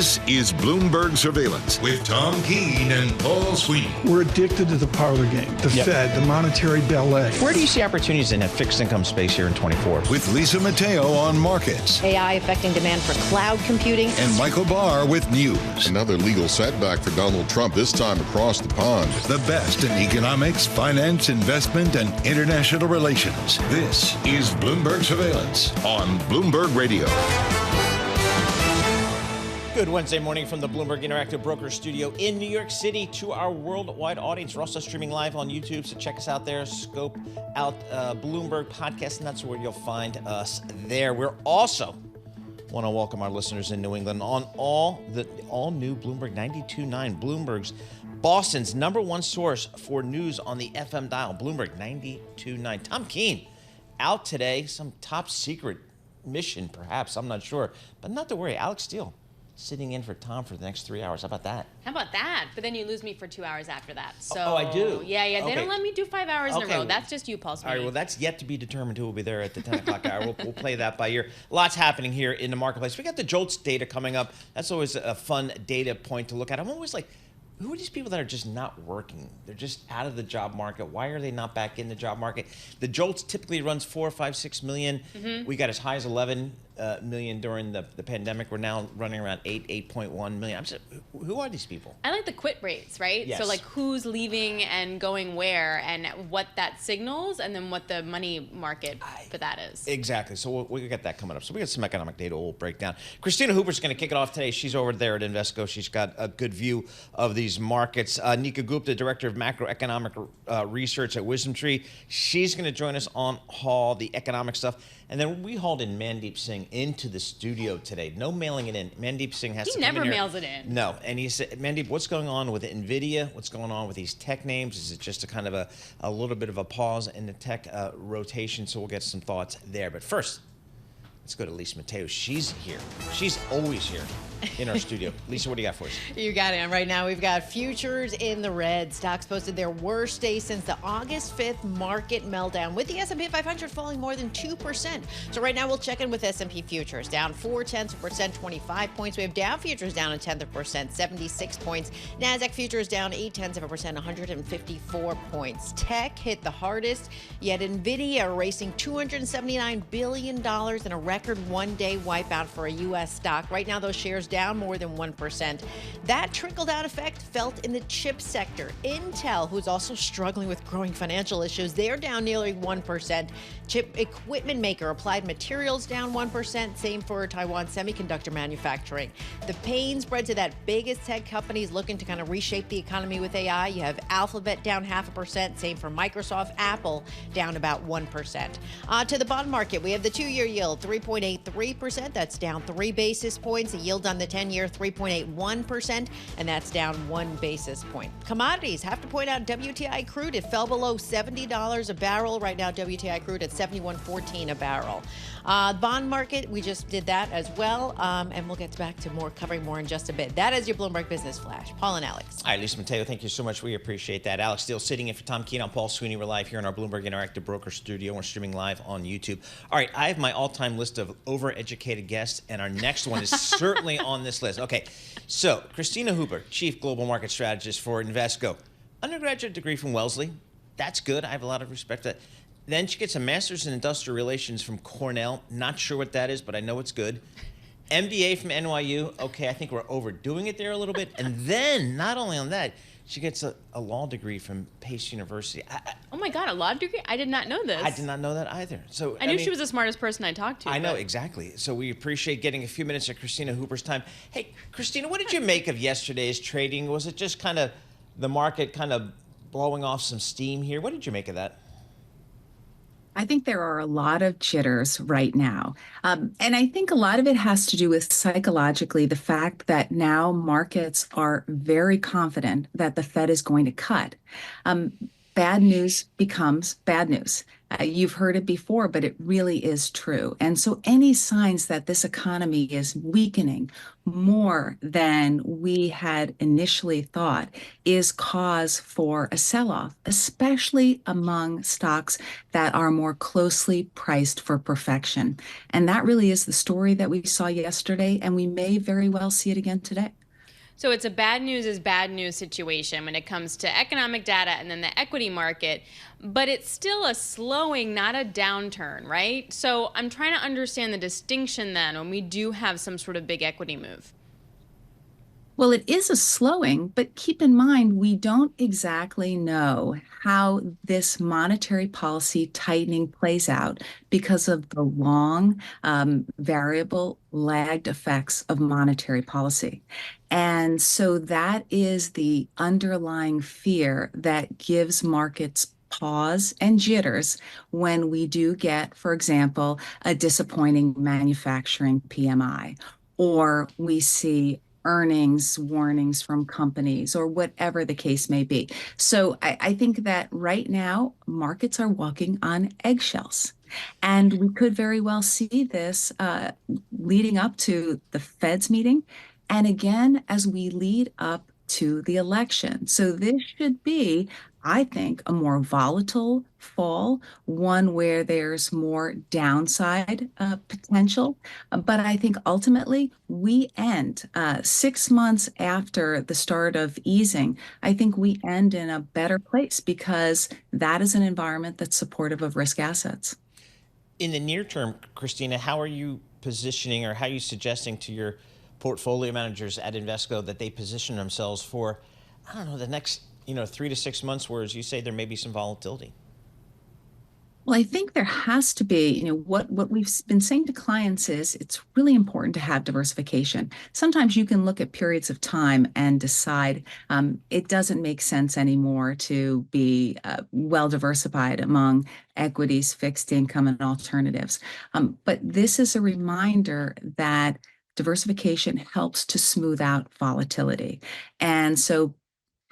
This is Bloomberg Surveillance with Tom Keene and Paul Sweeney. We're addicted to the parlor game, the Fed, the monetary ballet. Where do you see opportunities in a fixed income space here in 24? With Lisa Mateo on markets. AI affecting demand for cloud computing. And Michael Barr with news. Another legal setback for Donald Trump, this time across the pond. The best in economics, finance, investment, and international relations. This is Bloomberg Surveillance on Bloomberg Radio. Good Wednesday morning from the Bloomberg Interactive Broker Studio in New York City to our worldwide audience. We're also streaming live on YouTube, so check us out there. Scope out Bloomberg Podcast, and that's where you'll find us there. We're also want to welcome our listeners in New England on all new Bloomberg 92.9, Bloomberg's Boston's #1 source for news on the FM dial, Bloomberg 92.9. Tom Keene out today, some top secret mission perhaps, I'm not sure, but not to worry. Alix Steel sitting in for Tom for the next 3 hours. How about that? How about that? But then you lose me for 2 hours after that. So oh, I do? Yeah. They okay. don't let me do 5 hours in a row. That's just you, Paul Sweeney. All right, well, that's yet to be determined who will be there at the 10 o'clock hour. We'll play that by ear. Lots happening here in the marketplace. We got the JOLTS data coming up. That's always a fun data point to look at. I'm always like, who are these people that are just not working? They're just out of the job market. Why are they not back in the job market? The JOLTS typically runs 4, 5, 6 million. Mm-hmm. We got as high as 11 million during the pandemic. We're now running around 8.1 million. I'm just, who are these people? I like the quit rates, right? Yes. So like who's leaving and going where and what that signals and then what the money market for that is. Exactly. So we'll get that coming up. So we got some economic data we'll break down. Kristina Hooper's going to kick it off today. She's over there at Invesco. She's got a good view of these markets. Nika Gupta, Director of Macroeconomic Research at WisdomTree. She's going to join us on Hall, the economic stuff. And then we hauled in Mandeep Singh into the studio today. No mailing it in. Mandeep Singh has to come in here. He never mails it in. No. And he said, Mandeep, what's going on with Nvidia? What's going on with these tech names? Is it just a kind of a little bit of a pause in the tech rotation? So we'll get some thoughts there. But first, let's go to Lisa Mateo. She's here. She's always here in our studio. Lisa, what do you got for us? You got it. And right now we've got futures in the red. Stocks posted their worst day since the August 5th market meltdown, with the S&P 500 falling more than 2%. So right now we'll check in with S&P futures down 0.4%, 25 points. We have Dow futures down 0.1%, 76 points. Nasdaq futures down 0.8%, 154 points. Tech hit the hardest, yet Nvidia racing $279 billion in a record one-day wipeout for a U.S. stock. Right now those shares down more than 1%. That trickle-down effect felt in the chip sector. Intel, who's also struggling with growing financial issues, they're down nearly 1%. Chip equipment maker Applied Materials down 1%. Same for Taiwan semiconductor manufacturing. The pain spread to that biggest tech companies looking to kind of reshape the economy with AI. You have Alphabet down 0.5%. Same for Microsoft. Apple down about 1%. To the bond market, we have the 2-year yield 3.83%. That's down 3 basis points. The yield on the 10-year 3.81%, and that's down 1 basis point. Commodities, have to point out WTI crude, it fell below $70 a barrel. Right now WTI crude at $71.14 a barrel. Bond market, we just did that as well, and we'll get back to covering more in just a bit. That is your Bloomberg Business Flash. Paul and Alex. All right, Lisa Mateo, thank you so much. We appreciate that. Alix Steel sitting in for Tom Keene. I'm Paul Sweeney. We're live here in our Bloomberg Interactive Broker Studio. We're streaming live on YouTube. All right, I have my all-time list of overeducated guests, and our next one is certainly on this list. Okay, so Kristina Hooper, Chief Global Market Strategist for Invesco. Undergraduate degree from Wellesley. That's good. I have a lot of respect for that. Then she gets a master's in industrial relations from Cornell. Not sure what that is, but I know it's good. MBA from NYU. Okay, I think we're overdoing it there a little bit. And then, not only on that, she gets a law degree from Pace University. Oh my God, a law degree? I did not know this. I did not know that either. So I knew she was the smartest person I talked to. I know, exactly. So we appreciate getting a few minutes of Kristina Hooper's time. Hey, Kristina, what did you make of yesterday's trading? Was it just kind of the market kind of blowing off some steam here? What did you make of that? I think there are a lot of jitters right now. And I think a lot of it has to do with psychologically the fact that now markets are very confident that the Fed is going to cut. Bad news becomes bad news. You've heard it before, but it really is true. And so any signs that this economy is weakening more than we had initially thought is cause for a sell-off, especially among stocks that are more closely priced for perfection. And that really is the story that we saw yesterday, and we may very well see it again today. So it's a bad news is bad news situation when it comes to economic data and then the equity market, but it's still a slowing, not a downturn, right? So I'm trying to understand the distinction then when we do have some sort of big equity move. Well, it is a slowing, but keep in mind, we don't exactly know how this monetary policy tightening plays out because of the long, variable, lagged effects of monetary policy. And so that is the underlying fear that gives markets pause and jitters when we do get, for example, a disappointing manufacturing PMI, or we see earnings warnings from companies, or whatever the case may be. So I think that right now markets are walking on eggshells. And we could very well see this leading up to the Fed's meeting, and again as we lead up to the election. So this should be, I think, a more volatile fall, one where there's more downside potential. But I think ultimately we end 6 months after the start of easing. I think we end in a better place because that is an environment that's supportive of risk assets. In the near term, Kristina, how are you positioning, or how are you suggesting to your portfolio managers at Invesco that they position themselves for, I don't know, the next 3 to 6 months, where, as you say, there may be some volatility? Well, I think there has to be, what we've been saying to clients is it's really important to have diversification. Sometimes you can look at periods of time and decide it doesn't make sense anymore to be well diversified among equities, fixed income, and alternatives. But this is a reminder that diversification helps to smooth out volatility. And so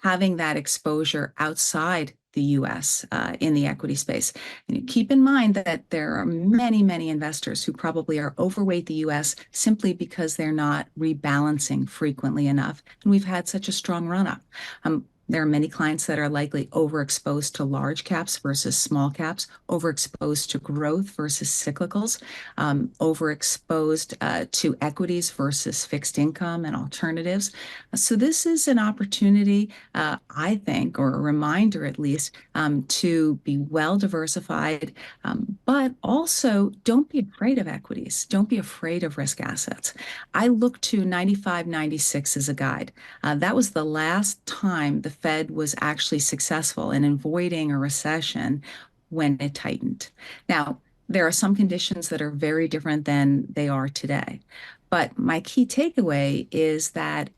having that exposure outside the US in the equity space. And keep in mind that there are many, many investors who probably are overweight the US simply because they're not rebalancing frequently enough. And we've had such a strong run up. There are many clients that are likely overexposed to large caps versus small caps, overexposed to growth versus cyclicals, overexposed to equities versus fixed income and alternatives. So this is an opportunity, I think, or a reminder at least, to be well diversified, but also don't be afraid of equities. Don't be afraid of risk assets. I look to 95, 96 as a guide. That was the last time the Fed was actually successful in avoiding a recession when it tightened. Now, there are some conditions that are very different than they are today. But my key takeaway is that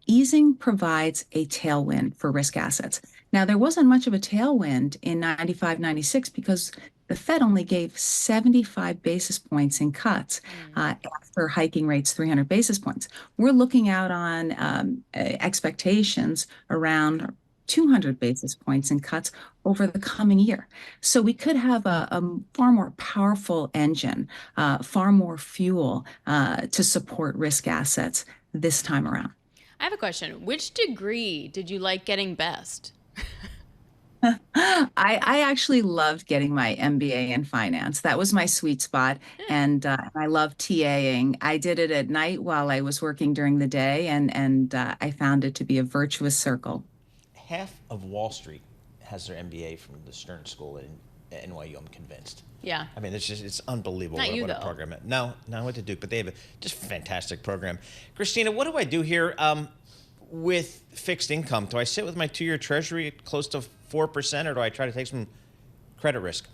easing provides a tailwind for risk assets. Now, there wasn't much of a tailwind in 95, 96 because the Fed only gave 75 basis points in cuts after hiking rates 300 basis points. We're looking out on expectations around 200 basis points in cuts over the coming year. So we could have a far more powerful engine, far more fuel to support risk assets this time around. I have a question. Which degree did you like getting best? I actually loved getting my MBA in finance. That was my sweet spot. And I love TAing. I did it at night while I was working during the day, and I found it to be a virtuous circle. Half of Wall Street has their MBA from the Stern School at NYU, I'm convinced. Yeah. I mean, it's unbelievable Not you, what a though. program. No, I went to Duke, but they have a just fantastic program. Kristina, what do I do here with fixed income? Do I sit with my 2-year Treasury at close to 4%, or do I try to take some credit risk?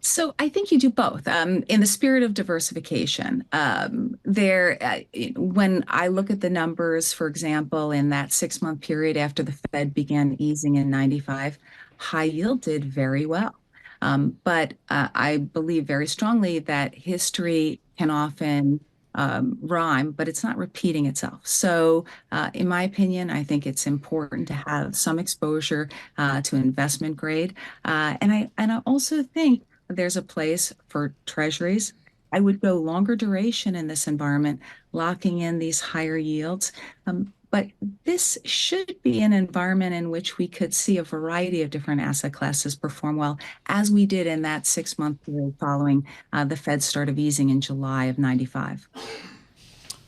So I think you do both. In the spirit of diversification, when I look at the numbers, for example, in that 6-month period after the Fed began easing in 95, high yield did very well. But I believe very strongly that history can often rhyme, but it's not repeating itself. So, in my opinion, I think it's important to have some exposure to investment grade, and I also think there's a place for treasuries. I would go longer duration in this environment, locking in these higher yields. But this should be an environment in which we could see a variety of different asset classes perform well, as we did in that 6-month period following the Fed's start of easing in July of '95.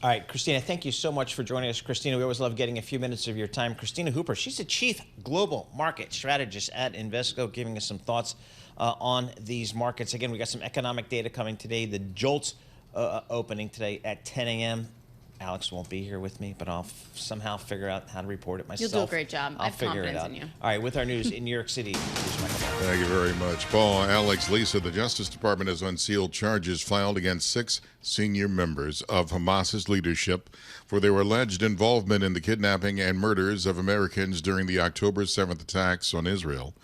All right, Kristina, thank you so much for joining us. Kristina, we always love getting a few minutes of your time. Kristina Hooper, she's the Chief Global Market Strategist at Invesco, giving us some thoughts on these markets. Again, we got some economic data coming today. The JOLTS opening today at 10 a.m. Alix won't be here with me, but I'll somehow figure out how to report it myself. You'll do a great job. I have figure it confidence out. in you. All right, with our news in New York City. Thank you very much, Paul. Alex, Lisa, the Justice Department has unsealed charges filed against 6 senior members of Hamas's leadership for their alleged involvement in the kidnapping and murders of Americans during the October 7th attacks on Israel.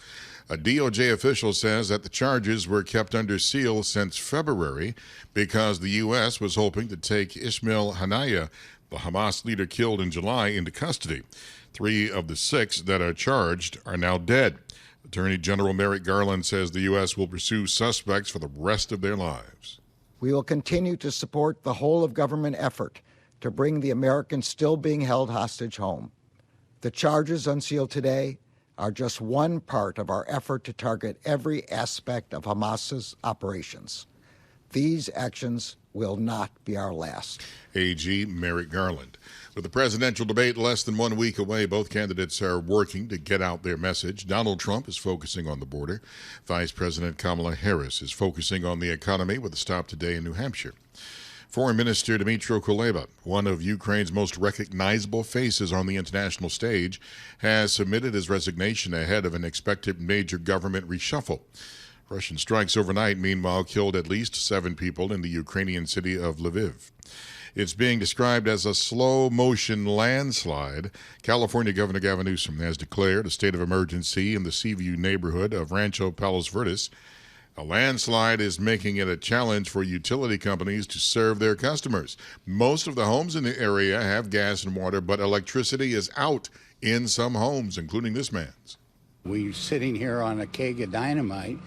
A DOJ official says that the charges were kept under seal since February because the U.S. was hoping to take Ismail Haniyeh, the Hamas leader killed in July, into custody. 3 of the 6 that are charged are now dead. Attorney General Merrick Garland says the U.S. will pursue suspects for the rest of their lives. We will continue to support the whole of government effort to bring the Americans still being held hostage home. The charges unsealed today are just one part of our effort to target every aspect of Hamas's operations. These actions will not be our last. AG Merrick Garland. With the presidential debate less than 1 week away, both candidates are working to get out their message. Donald Trump is focusing on the border. Vice President Kamala Harris is focusing on the economy with a stop today in New Hampshire. Foreign Minister Dmytro Kuleba, one of Ukraine's most recognizable faces on the international stage, has submitted his resignation ahead of an expected major government reshuffle. Russian strikes overnight, meanwhile, killed at least 7 people in the Ukrainian city of Lviv. It's being described as a slow-motion landslide. California Governor Gavin Newsom has declared a state of emergency in the Seaview neighborhood of Rancho Palos Verdes. A landslide is making it a challenge for utility companies to serve their customers. Most of the homes in the area have gas and water, but electricity is out in some homes, including this man's. We're sitting here on a keg of dynamite,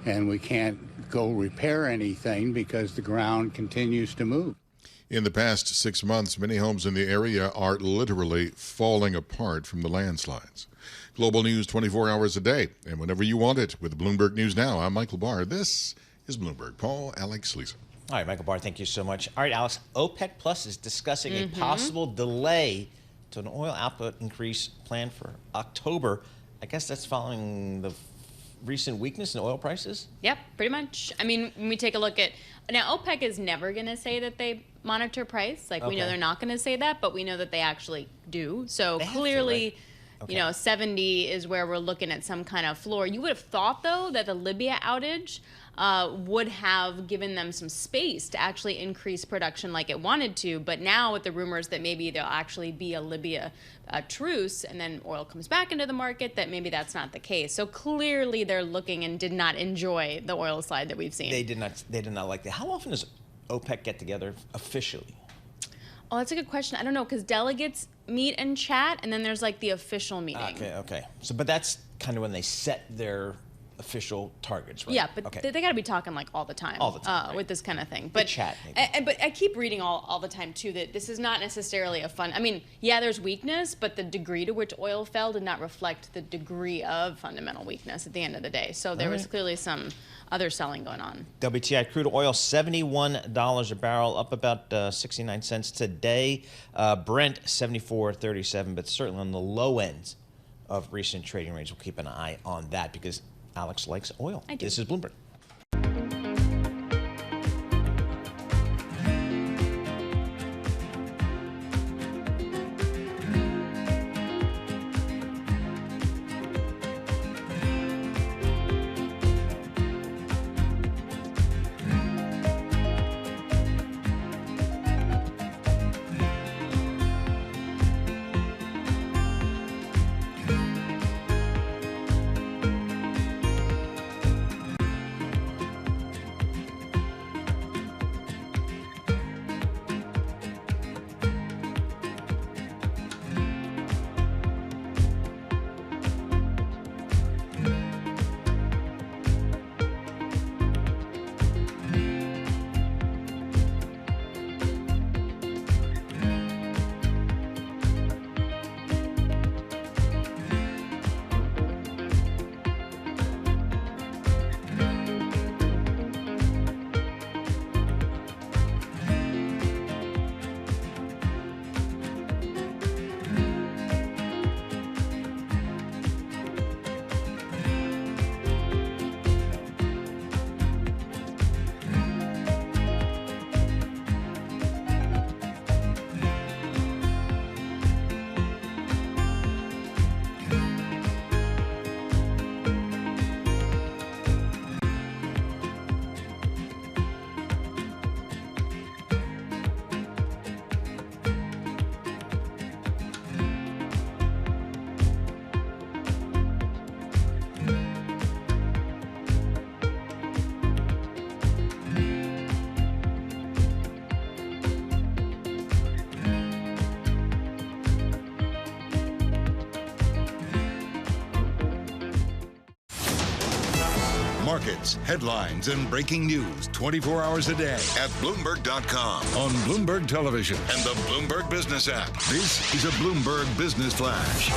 and we can't go repair anything because the ground continues to move. In the past 6 months, many homes in the area are literally falling apart from the landslides. Global news 24 hours a day, and whenever you want it. With Bloomberg News Now, I'm Michael Barr. This is Bloomberg. Paul, Alix, Lisa. All right, Michael Barr, thank you so much. All right, Alix, OPEC Plus is discussing a possible delay to an oil output increase planned for October. I guess that's following the recent weakness in oil prices? Yep, pretty much. I mean, when we take a look at, now OPEC is never going to say that they monitor price. Like, we know they're not going to say that, but we know that they actually do. So clearly, right? You know, 70 is where we're looking at some kind of floor. You would have thought, though, that the Libya outage would have given them some space to actually increase production like it wanted to. But now with the rumors that maybe there'll actually be a Libya truce and then oil comes back into the market, that maybe that's not the case. So clearly they're looking and did not enjoy the oil slide that we've seen. They did not like that. How often does OPEC get together officially? Oh, that's a good question. I don't know, because delegates meet and chat, and then there's like the official meeting. Okay. So, but that's kind of when they set their official targets, right? Yeah, but they got to be talking like all the time. All the time, right. With this kind of thing. But chat, maybe. But I keep reading all the time too that this is not necessarily a fun. I mean, yeah, there's weakness, but the degree to which oil fell did not reflect the degree of fundamental weakness at the end of the day. So there was clearly some other selling going on. WTI crude oil $71 a barrel, up about 69 cents today. Brent 74.37, but certainly on the low end of recent trading range. We'll keep an eye on that because Alix likes oil. I do. This is Bloomberg. markets, headlines, and breaking news 24 hours a day at Bloomberg.com, on Bloomberg Television, and the Bloomberg Business app. This is a Bloomberg Business Flash.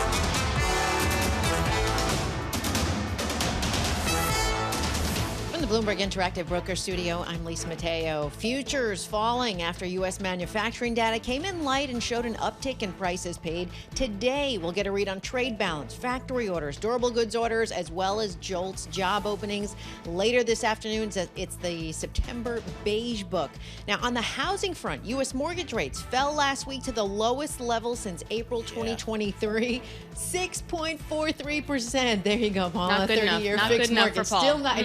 From the Bloomberg Interactive Broker Studio, I'm Lisa Mateo. Futures falling after U.S. manufacturing data came in light and showed an uptick in prices paid. Today, we'll get a read on trade balance, factory orders, durable goods orders, as well as JOLTS job openings. Later this afternoon, it's the September Beige Book. Now, on the housing front, U.S. mortgage rates fell last week to the lowest level since April 2023, 6.43%. There you go, Paul. Not good enough. 30-year Not fixed good enough mortgage. for Paul.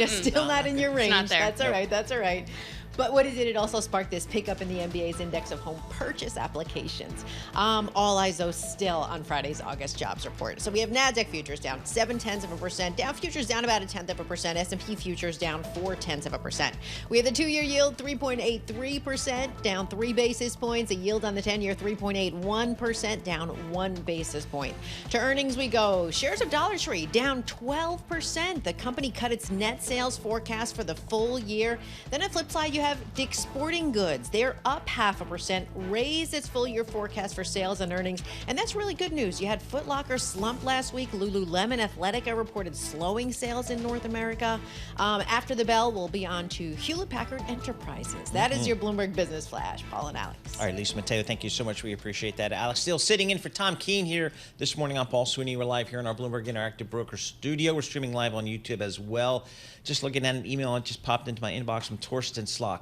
Still not in your range. Not there. That's all right. That's all right. But what it did, it also sparked this pickup in the MBA's index of home purchase applications. All eyes, though, still on Friday's August jobs report. So we have NASDAQ futures down 0.7%, Dow futures down about 0.1%, S&P futures down 0.4%. We have the 2-year yield 3.83%, down 3 basis points. A yield on the 10-year 3.81%, down 1 basis point. To earnings we go. Shares of Dollar Tree down 12%. The company cut its net sales forecast for the full year. Then on the flip side, you have Dick's Sporting Goods. They're up 0.5%, raised its full year forecast for sales and earnings, and that's really good news. You had Foot Locker slump last week. Lululemon Athletica reported slowing sales in North America. After the bell, we'll be on to Hewlett-Packard Enterprises. That is your Bloomberg Business Flash. Paul and Alex. All right, Lisa Mateo, thank you so much. We appreciate that. Alix Steel sitting in for Tom Keene here this morning. I'm Paul Sweeney. We're live here in our Bloomberg Interactive Broker Studio. We're streaming live on YouTube as well. Just looking at an email that just popped into my inbox from Torsten Slock.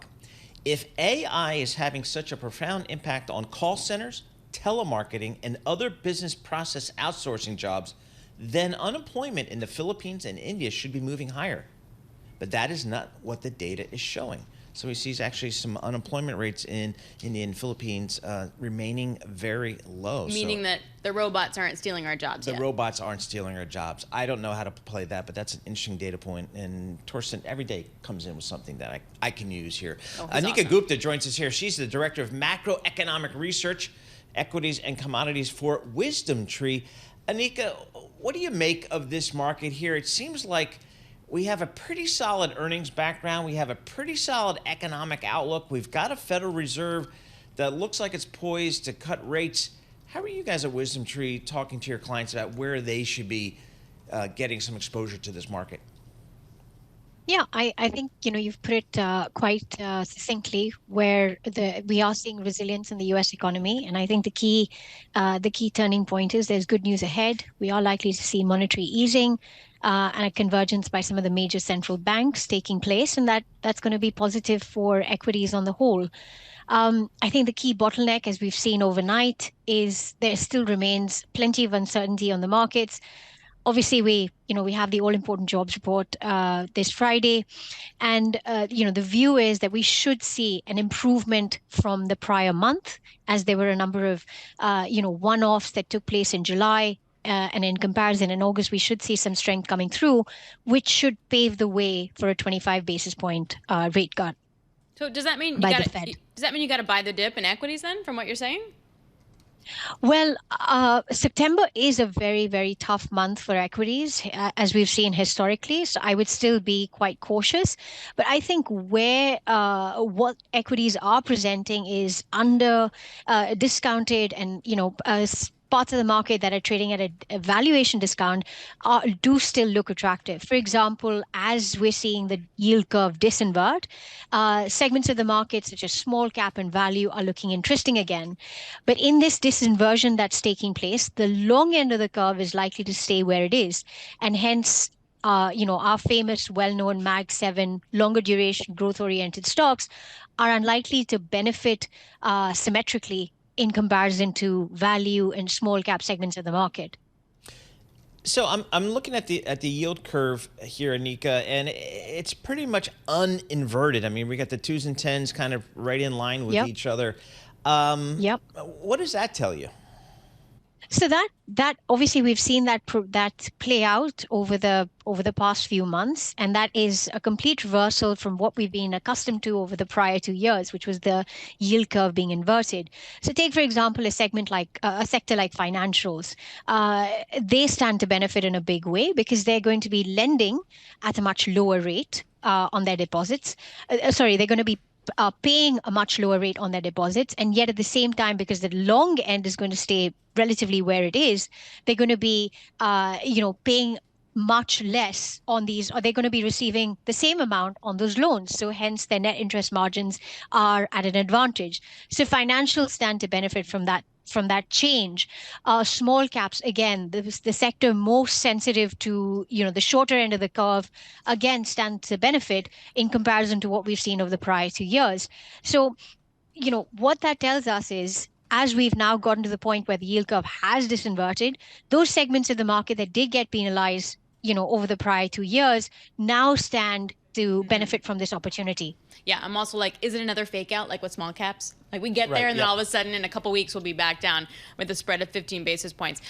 If AI is having such a profound impact on call centers, telemarketing, and other business process outsourcing jobs, then unemployment in the Philippines and India should be moving higher. But that is not what the data is showing. So he sees actually some unemployment rates in India and Philippines remaining very low. Meaning that the robots aren't stealing our jobs The yet. robots aren't stealing our jobs. I don't know how to play that, but that's an interesting data point. And Torsten every day comes in with something that I can use here. Anika awesome. Gupta joins us here. She's the Director of Macroeconomic Research, Equities and Commodities for WisdomTree. Anika, what do you make of this market here? It seems like we have a pretty solid earnings background. We have a pretty solid economic outlook. We've got a Federal Reserve that looks like it's poised to cut rates. How are you guys at WisdomTree talking to your clients about where they should be getting some exposure to this market? Yeah, I think you've put it quite succinctly, where we are seeing resilience in the U.S. economy, and I think the key turning point is there's good news ahead. We are likely to see monetary easing and a convergence by some of the major central banks taking place, and that's going to be positive for equities on the whole. I think the key bottleneck, as we've seen overnight, is there still remains plenty of uncertainty on the markets. Obviously, we have the all-important jobs report this Friday, and the view is that we should see an improvement from the prior month, as there were a number of one-offs that took place in July, and in comparison in August, we should see some strength coming through, which should pave the way for a 25 basis point rate cut. So does that mean you got to buy the dip in equities then, from what you're saying? Well, September is a very, very tough month for equities, as we've seen historically. So I would still be quite cautious. But I think where what equities are presenting is under discounted, and parts of the market that are trading at a valuation discount do still look attractive. For example, as we're seeing the yield curve disinvert, segments of the market such as small cap and value are looking interesting again. But in this disinversion that's taking place, the long end of the curve is likely to stay where it is. And hence, our famous well-known Mag 7 longer duration growth-oriented stocks are unlikely to benefit symmetrically in comparison to value and small cap segments of the market. So I'm looking at the yield curve here, Anika, and it's pretty much uninverted. I mean, we got the 2s and 10s kind of right in line with each other. What does that tell you? So that obviously we've seen that play out over the past few months, and that is a complete reversal from what we've been accustomed to over the prior 2 years, which was the yield curve being inverted. So take, for example, a sector like financials. They stand to benefit in a big way because they're going to be lending at a much lower rate on their deposits. They're going to be paying a much lower rate on their deposits, and yet at the same time, because the long end is going to stay relatively where it is, they're going to be paying much less on these, or they're going to be receiving the same amount on those loans. So hence their net interest margins are at an advantage. So financials stand to benefit from that change. Small caps, again, the sector most sensitive to the shorter end of the curve, again, stand to benefit in comparison to what we've seen over the prior 2 years. So, what that tells us is, as we've now gotten to the point where the yield curve has disinverted, those segments of the market that did get penalized, over the prior 2 years now stand to benefit from this opportunity. Yeah, I'm also like, is it another fake out like with small caps? Like we get there and then all of a sudden in a couple weeks we'll be back down with a spread of 15 basis points.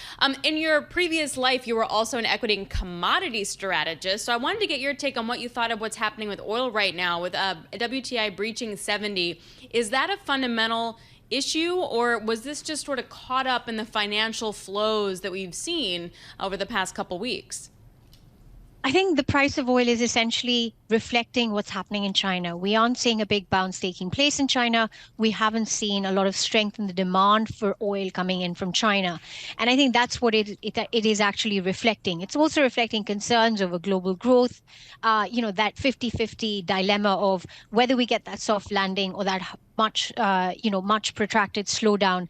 In your previous life, you were also an equity and commodity strategist. So I wanted to get your take on what you thought of what's happening with oil right now with WTI breaching 70. Is that a fundamental issue, or was this just sort of caught up in the financial flows that we've seen over the past couple weeks? I think the price of oil is essentially reflecting what's happening in China. We aren't seeing a big bounce taking place in China. We haven't seen a lot of strength in the demand for oil coming in from China. And I think that's what it is actually reflecting. It's also reflecting concerns over global growth, that 50-50 dilemma of whether we get that soft landing or that much protracted slowdown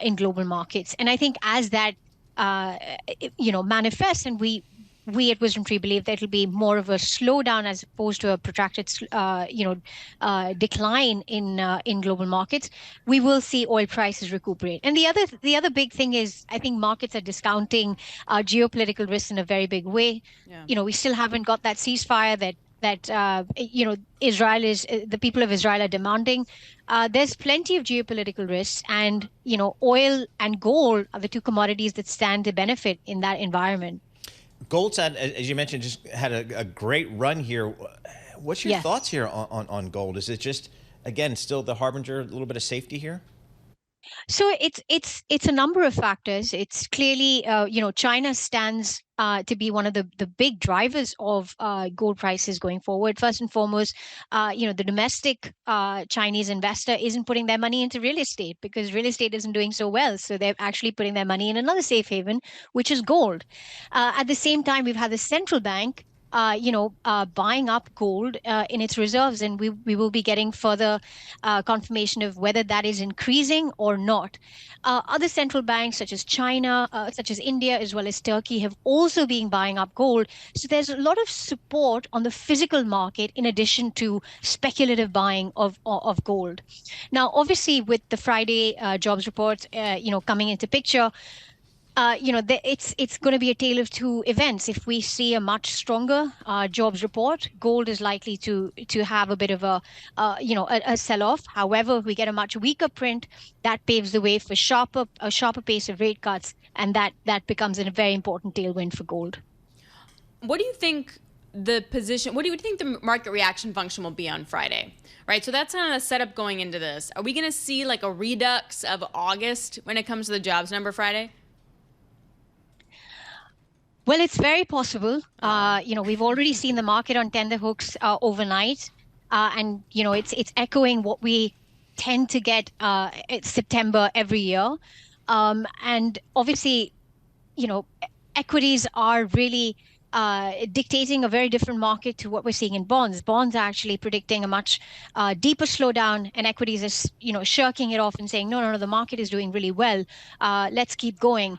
in global markets. And I think as that, manifests, and we at WisdomTree believe that it'll be more of a slowdown as opposed to a protracted, decline in global markets. We will see oil prices recuperate. And the other big thing is, I think markets are discounting geopolitical risks in a very big way. Yeah. We still haven't got that ceasefire that Israel is, the people of Israel are demanding. There's plenty of geopolitical risks, and oil and gold are the two commodities that stand to benefit in that environment. Gold's had, as you mentioned, just had a great run here. What's your thoughts here on gold? Is it just, again, still the harbinger, a little bit of safety here? So it's a number of factors. It's clearly, China stands to be one of the big drivers of gold prices going forward. First and foremost, the domestic Chinese investor isn't putting their money into real estate because real estate isn't doing so well. So they're actually putting their money in another safe haven, which is gold. At the same time, we've had the central bank buying up gold in its reserves, and we will be getting further confirmation of whether that is increasing or not. Other central banks, such as China, such as India, as well as Turkey, have also been buying up gold. So there's a lot of support on the physical market in addition to speculative buying of gold. Now, obviously, with the Friday jobs reports, coming into picture, it's going to be a tale of two events. If we see a much stronger jobs report, gold is likely to have a bit of a sell-off. However, if we get a much weaker print, that paves the way for a sharper pace of rate cuts, and that becomes a very important tailwind for gold. What do you think what do you think the market reaction function will be on Friday? Right, so that's kind of a setup going into this. Are we going to see like a redux of August when it comes to the jobs number Friday? Well, it's very possible. We've already seen the market on tender hooks overnight, and it's echoing what we tend to get September every year. And obviously, equities are really dictating a very different market to what we're seeing in bonds. Bonds are actually predicting a much deeper slowdown, and equities are shirking it off and saying, no, the market is doing really well. Let's keep going.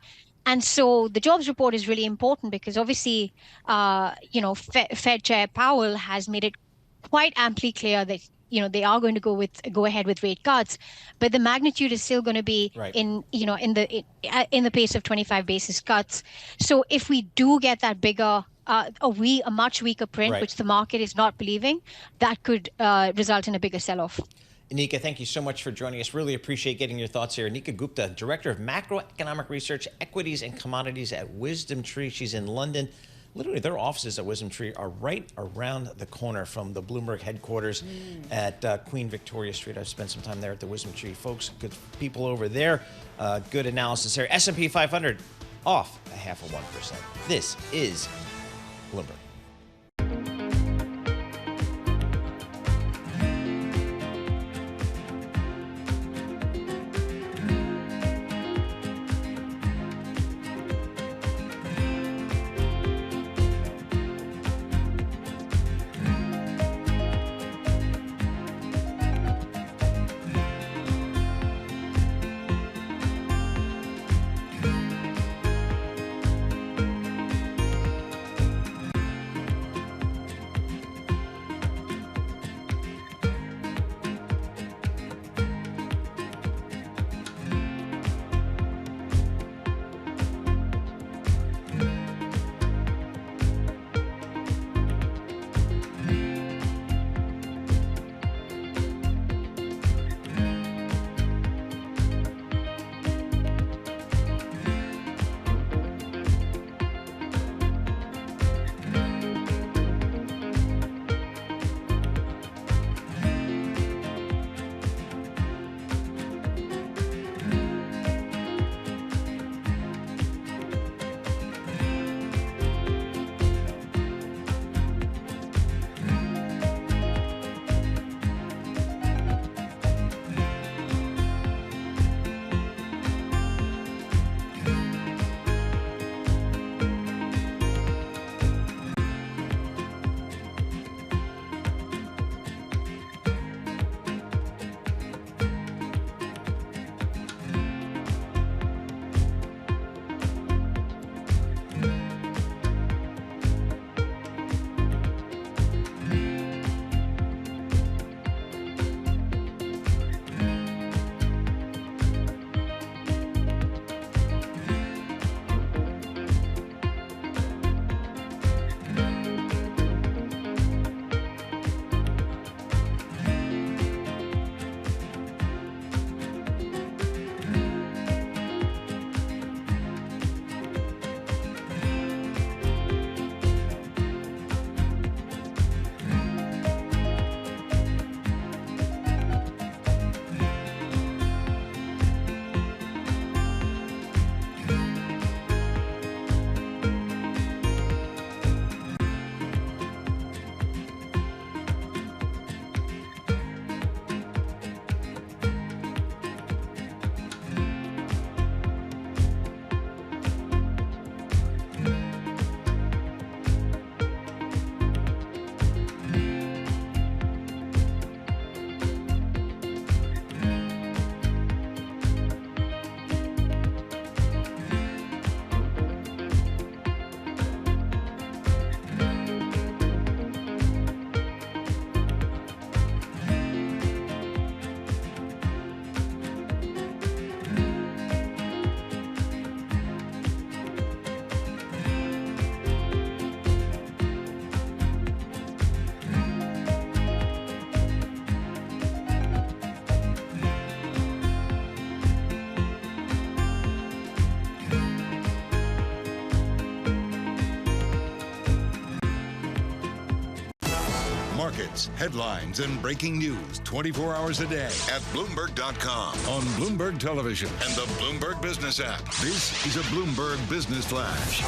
And so the jobs report is really important because obviously, Fed Chair Powell has made it quite amply clear that they are going to go ahead with rate cuts, but the magnitude is still going to be in the pace of 25 basis cuts. So if we do get that bigger, a much weaker print, which the market is not believing, that could result in a bigger sell-off. Anika, thank you so much for joining us. Really appreciate getting your thoughts here. Anika Gupta, Director of Macroeconomic Research, Equities and Commodities at WisdomTree. She's in London. Literally, their offices at WisdomTree are right around the corner from the Bloomberg headquarters at Queen Victoria Street. I've spent some time there at the WisdomTree folks. Good people over there. Good analysis here. S&P 500 off 0.5%. This is Bloomberg. markets, headlines, and breaking news 24 hours a day at Bloomberg.com, on Bloomberg Television, and the Bloomberg Business app. This is a Bloomberg Business Flash.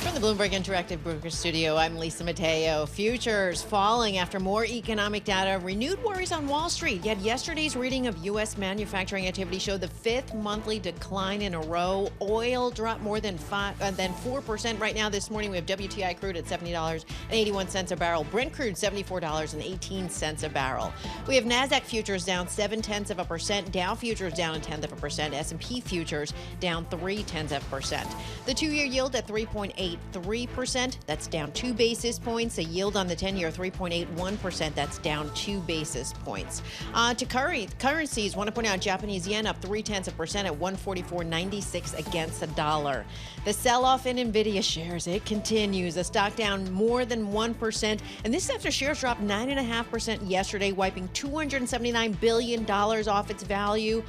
From the Bloomberg Interactive Broker Studio, I'm Lisa Mateo. Futures falling after more economic data, renewed worries on Wall Street. Yet yesterday's reading of U.S. manufacturing activity showed the fifth monthly decline in a row. Oil dropped more than 4% right now. This morning we have WTI crude at $70.81 a barrel. Brent crude $74.18 a barrel. We have NASDAQ futures down 0.7%. Dow futures down 0.1%. S&P futures down 0.3%. The two-year yield at 3.83%. That's down 2 basis points. A yield on the 10-year 3.81%. That's down 2 basis points. To currencies, want to point out Japanese yen up 0.3% at 144.96 against the dollar. The sell-off in Nvidia shares, it continues. The stock down more than 1%, and this is after shares dropped 9.5% yesterday, wiping $279 billion off its value.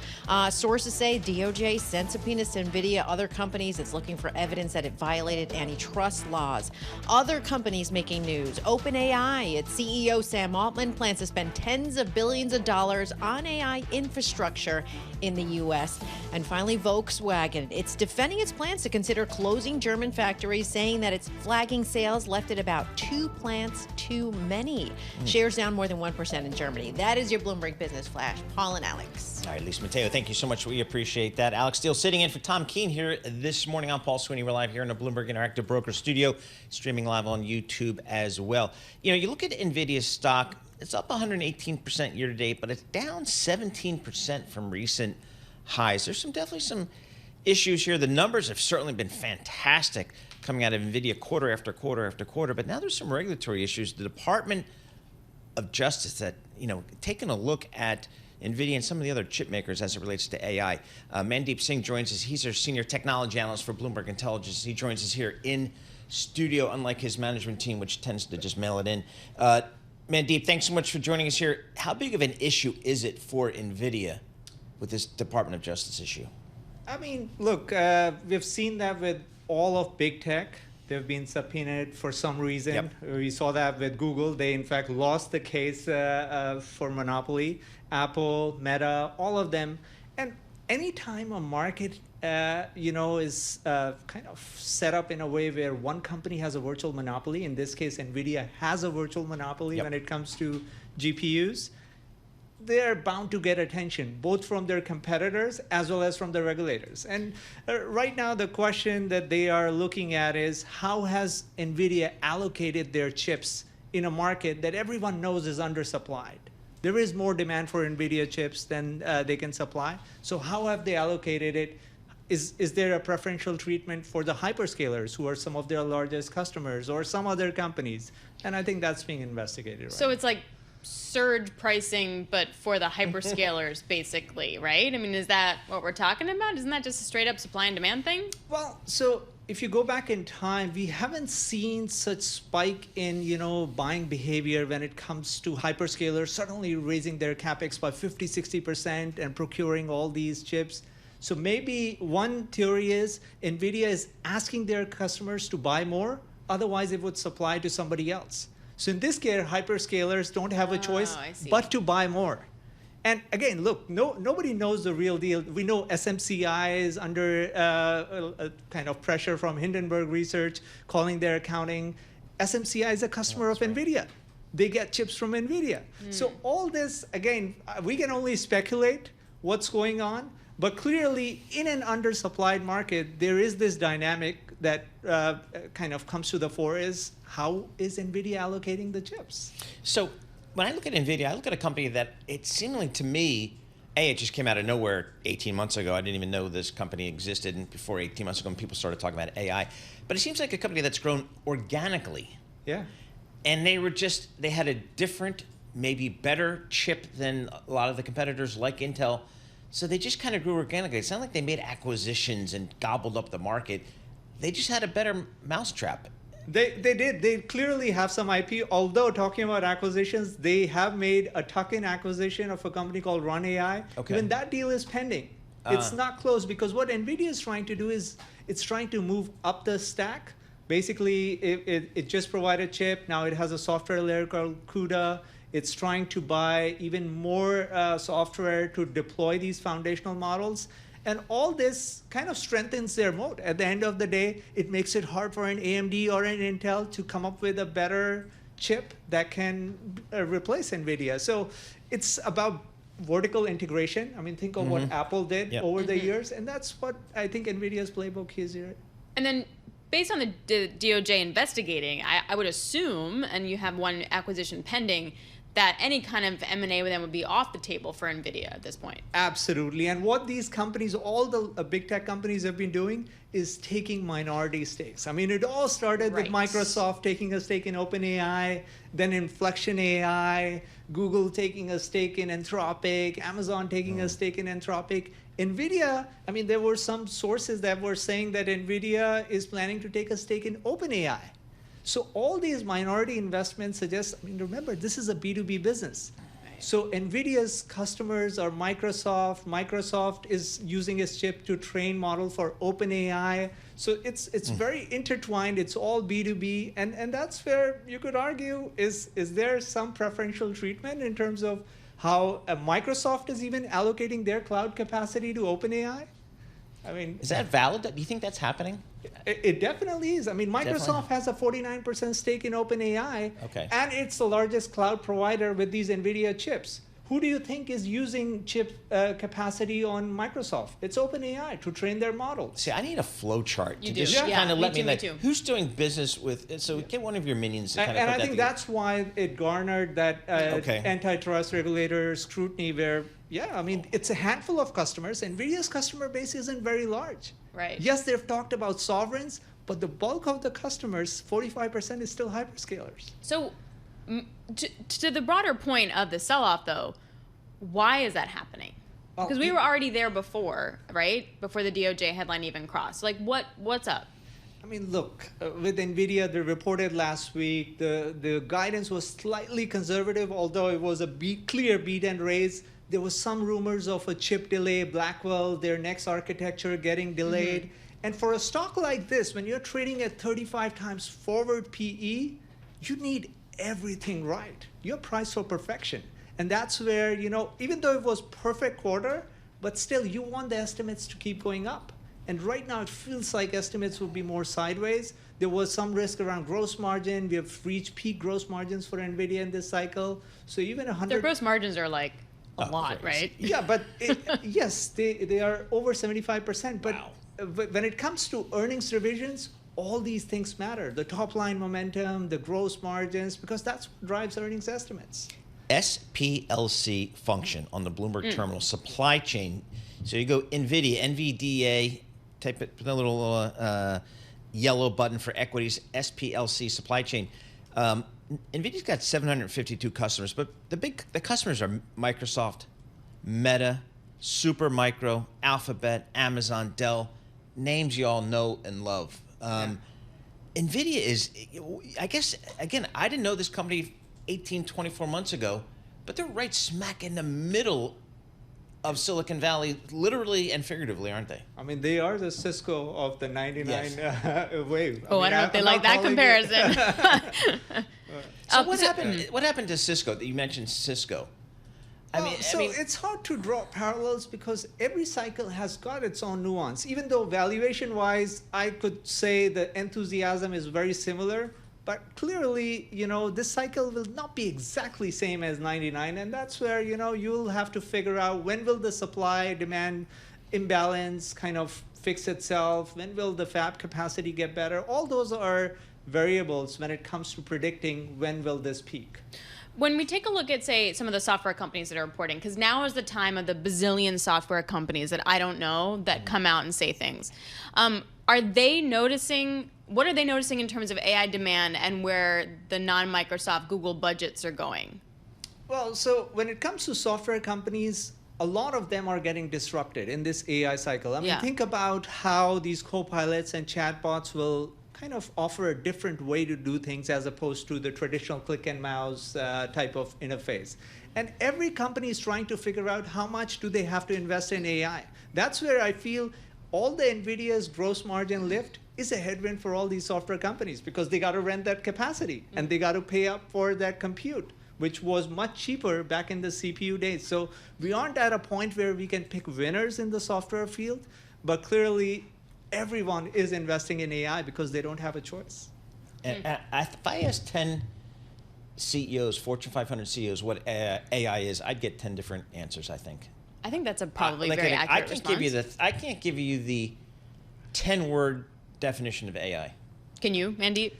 Sources say DOJ sent subpoenas to Nvidia. Other companies, it's looking for evidence that it violated antitrust laws. Other companies making news. OpenAI, its CEO Sam Altman plans to spend tens of billions of dollars on AI infrastructure in the U.S. And finally, Volkswagen. It's defending its plans to consider closing German factories, saying that it's flagging sales left at about 2 plants too many. Shares down more than 1% in Germany. That is your Bloomberg Business Flash. Paul and Alex. All right, Lisa Mateo, thank you so much. We appreciate that. Alix Steel sitting in for Tom Keene here this morning. I'm Paul Sweeney. We're live here in the Bloomberg Interactive Broker Studio, streaming live on YouTube as well. You know, you look at Nvidia's stock, it's up 118% year to date, but it's down 17% from recent highs. There's definitely some issues here. The numbers have certainly been fantastic coming out of Nvidia quarter after quarter after quarter, but now there's some regulatory issues. The Department of Justice that, taking a look at Nvidia and some of the other chip makers as it relates to AI. Mandeep Singh joins us. He's our senior technology analyst for Bloomberg Intelligence. He joins us here in studio, unlike his management team, which tends to just mail it in. Mandeep, thanks so much for joining us here. How big of an issue is it for Nvidia with this Department of Justice issue? I mean, look, we've seen that with all of big tech. They've been subpoenaed for some reason. Yep. We saw that with Google. They, in fact, lost the case for monopoly. Apple, Meta, all of them. And anytime a market, is kind of set up in a way where one company has a virtual monopoly, in this case, Nvidia has a virtual monopoly when it comes to GPUs, they're bound to get attention, both from their competitors as well as from the regulators. And right now, the question that they are looking at is how has Nvidia allocated their chips in a market that everyone knows is undersupplied? There is more demand for Nvidia chips than they can supply. So how have they allocated it? Is there a preferential treatment for the hyperscalers, who are some of their largest customers, or some other companies? And I think that's being investigated right now. So it's like surge pricing, but for the hyperscalers, basically, right? I mean, is that what we're talking about? Isn't that just a straight up supply and demand thing? Well, so if you go back in time, we haven't seen such spike in, buying behavior when it comes to hyperscalers suddenly raising their capex by 50, 60% and procuring all these chips. So maybe one theory is Nvidia is asking their customers to buy more, otherwise it would supply to somebody else. So in this case, hyperscalers don't have a choice but to buy more. And again, look, nobody knows the real deal. We know SMCI is under a kind of pressure from Hindenburg Research, calling their accounting. SMCI is a customer of NVIDIA. They get chips from NVIDIA. So all this, again, we can only speculate what's going on. But clearly, in an undersupplied market, there is this dynamic that kind of comes to the fore is how is NVIDIA allocating the chips? So when I look at NVIDIA, I look at a company that it seemingly to me, it just came out of nowhere 18 months ago. I didn't even know this company existed and before 18 months ago when people started talking about AI. But it seems like a company that's grown organically. Yeah. And they had a different, maybe better chip than a lot of the competitors like Intel. So they just kind of grew organically. It's not like they made acquisitions and gobbled up the market. They just had a better mousetrap. They did. They clearly have some IP. Although, talking about acquisitions, they have made a tuck-in acquisition of a company called Run AI. Okay. Even that deal is pending. It's not closed because what NVIDIA is trying to do is it's trying to move up the stack Basically, it just provided chip. Now it has a software layer called CUDA. It's trying to buy even more software to deploy these foundational models. And all this kind of strengthens their moat. At the end of the day, it makes it hard for an AMD or an Intel to come up with a better chip that can replace Nvidia. So it's about vertical integration. I mean, think of what Apple did over the years. And that's what I think Nvidia's playbook is here. And then based on the DOJ investigating, I would assume, and you have one acquisition pending, that any kind of M&A with them would be off the table for Nvidia at this point. Absolutely. And what these companies, all the big tech companies have been doing is taking minority stakes. I mean, it all started with Microsoft taking a stake in OpenAI, then Inflection AI, Google taking a stake in Anthropic, Amazon taking a stake in Anthropic. Nvidia, I mean, there were some sources that were saying that Nvidia is planning to take a stake in OpenAI. So all these minority investments suggest, I mean, remember, this is a B2B business. So Nvidia's customers are Microsoft. Microsoft is using its chip to train model for OpenAI. So it's very intertwined. It's all B2B. And that's where you could argue, is there some preferential treatment in terms of how Microsoft is even allocating their cloud capacity to OpenAI? I mean, is that valid? Do you think that's happening? It definitely is. I mean, Microsoft has a 49% stake in OpenAI, and it's the largest cloud provider with these Nvidia chips. Who do you think is using chip capacity on Microsoft? It's OpenAI to train their models. See, I need a flow chart to just kind of let me know who's doing business with. So get one of your minions to kind of and put I think that's why it garnered that antitrust regulator scrutiny where, I mean, it's a handful of customers. Nvidia's customer base isn't very large. Right. Yes, they've talked about sovereigns, but the bulk of the customers, 45%, is still hyperscalers. So to the broader point of the sell-off, though, why is that happening? Because we were already there before, right? Before the DOJ headline even crossed. Like, what's up? I mean, look, with Nvidia, they reported last week, the guidance was slightly conservative, although it was a clear beat and raise. There was some rumors of a chip delay, Blackwell, their next architecture getting delayed. And for a stock like this, when you're trading at 35 times forward PE, you need everything right. You're priced for perfection. And that's where, even though it was perfect quarter, but still you want the estimates to keep going up. And right now it feels like estimates will be more sideways. There was some risk around gross margin. We have reached peak gross margins for Nvidia in this cycle. So even 100... Their gross margins are like a lot, right? Yeah, but yes, they are over 75%. But when it comes to earnings revisions, all these things matter. The top line momentum, the gross margins, because that's what drives earnings estimates. SPLC function on the Bloomberg terminal, supply chain. So you go NVIDIA, NVDA, type it, put a little yellow button for equities, SPLC, supply chain. NVIDIA's got 752 customers, but the customers are Microsoft, Meta, Supermicro, Alphabet, Amazon, Dell, names you all know and love. NVIDIA is, I guess, again, I didn't know this company 18, 24 months ago, but they're right smack in the middle of Silicon Valley, literally and figuratively, aren't they? I mean, they are the Cisco of the 99 wave. I don't know if they like that comparison. So what happened to Cisco? You mentioned Cisco. I mean, it's hard to draw parallels because every cycle has got its own nuance. Even though valuation-wise, I could say the enthusiasm is very similar, but clearly, this cycle will not be exactly same as 99, and that's where, you'll have to figure out when will the supply-demand imbalance kind of fix itself, when will the fab capacity get better. All those are variables when it comes to predicting when will this peak. When we take a look at, say, some of the software companies that are reporting, because now is the time of the bazillion software companies that I don't know that come out and say things. Are they noticing, what are they noticing in terms of AI demand and where the non-Microsoft, Google budgets are going? Well, so when it comes to software companies, a lot of them are getting disrupted in this AI cycle. I mean, think about how these co-pilots and chatbots will kind of offer a different way to do things as opposed to the traditional click and mouse type of interface. And every company is trying to figure out how much do they have to invest in AI. That's where I feel all the NVIDIA's gross margin lift is a headwind for all these software companies because they got to rent that capacity and they got to pay up for that compute, which was much cheaper back in the CPU days. So we aren't at a point where we can pick winners in the software field, but clearly everyone is investing in AI because they don't have a choice. And if I asked 10 CEOs, Fortune 500 CEOs, what AI is, I'd get 10 different answers, I think. I think that's a probably very accurate response. I can't give you the 10-word definition of AI. Can you, Mandeep?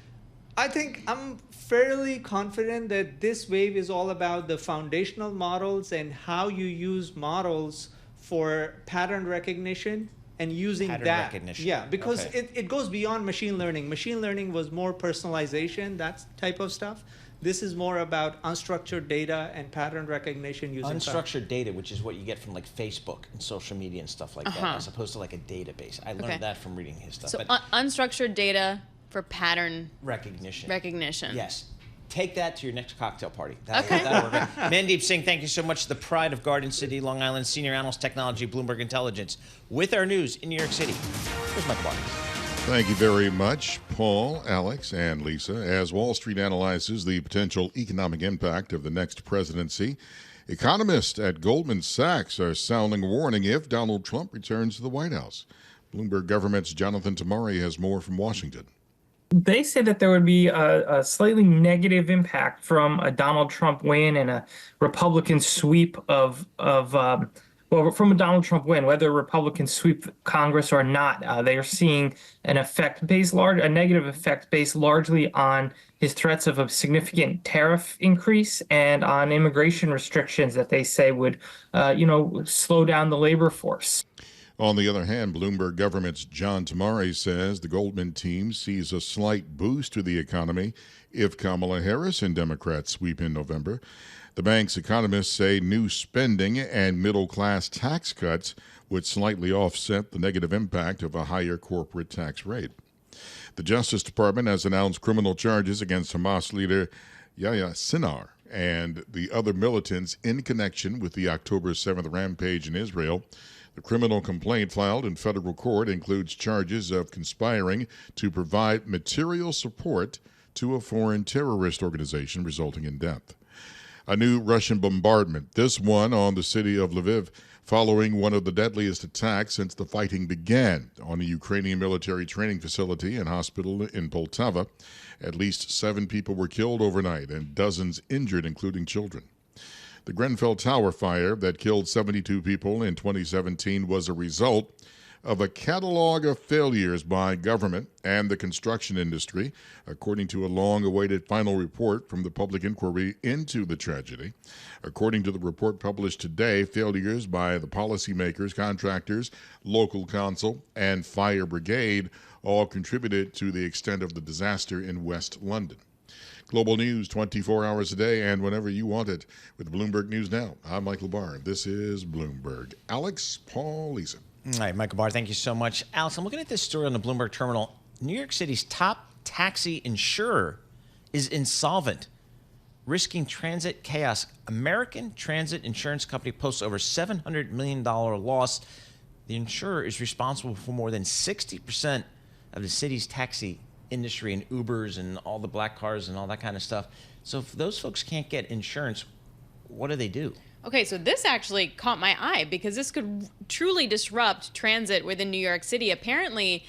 I think I'm fairly confident that this wave is all about the foundational models and how you use models for pattern recognition and using Pattern that. recognition. Yeah, because Okay. it goes beyond machine learning. Machine learning was more personalization, that type of stuff. This is more about unstructured data and pattern recognition using Unstructured data, which is what you get from like Facebook and social media and stuff like that, as opposed to like a database. I learned that from reading his stuff. So But unstructured data for pattern recognition. Yes. Take that to your next cocktail party. Okay. That'll work. Mandeep Singh, thank you so much. The pride of Garden City, Long Island, senior analyst technology, Bloomberg Intelligence, with our news in New York City. Here's Michael Barr. Thank you very much, Paul, Alex, and Lisa. As Wall Street analyzes the potential economic impact of the next presidency, economists at Goldman Sachs are sounding a warning if Donald Trump returns to the White House. Bloomberg Government's Jonathan Tamari has more from Washington. They say that there would be a slightly negative impact from a Donald Trump win and a Republican sweep from a Donald Trump win, whether Republicans sweep Congress or not. They are seeing a negative effect based largely on his threats of a significant tariff increase and on immigration restrictions that they say would, slow down the labor force. On the other hand, Bloomberg Government's John Tamari says the Goldman team sees a slight boost to the economy if Kamala Harris and Democrats sweep in November. The bank's economists say new spending and middle-class tax cuts would slightly offset the negative impact of a higher corporate tax rate. The Justice Department has announced criminal charges against Hamas leader Yahya Sinwar and the other militants in connection with the October 7th rampage in Israel. The criminal complaint filed in federal court includes charges of conspiring to provide material support to a foreign terrorist organization, resulting in death. A new Russian bombardment, this one on the city of Lviv, following one of the deadliest attacks since the fighting began on a Ukrainian military training facility and hospital in Poltava. At least 7 people were killed overnight and dozens injured, including children. The Grenfell Tower fire that killed 72 people in 2017 was a result of a catalog of failures by government and the construction industry, according to a long-awaited final report from the public inquiry into the tragedy. According to the report published today, failures by the policymakers, contractors, local council, and fire brigade all contributed to the extent of the disaster in West London. Global news 24 hours a day and whenever you want it with Bloomberg News Now. I'm Michael Barr. This is Bloomberg. Alex, Paul, Lisa. All right, Michael Barr, thank you so much. Alex, I'm looking at this story on the Bloomberg terminal. New York City's top taxi insurer is insolvent, risking transit chaos. American Transit Insurance Company posts over $700 million loss. The insurer is responsible for more than 60% of the city's taxi industry and Ubers and all the black cars and all that kind of stuff. So if those folks can't get insurance, what do they do? Okay, so this actually caught my eye because this could truly disrupt transit within New York City. Apparently,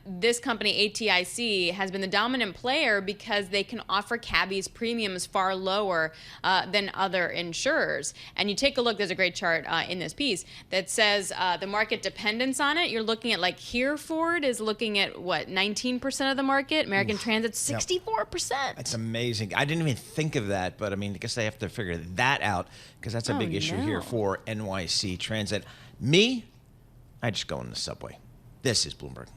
this company, ATIC, has been the dominant player because they can offer cabbies premiums far lower than other insurers. And you take a look, there's a great chart in this piece that says the market dependence on it. You're looking at like Hereford is looking at, what, 19% of the market? American Transit, 64%. That's amazing. I didn't even think of that, but I mean, I guess they have to figure that out because that's a big issue here for NYC Transit. Me, I just go in the subway. This is Bloomberg.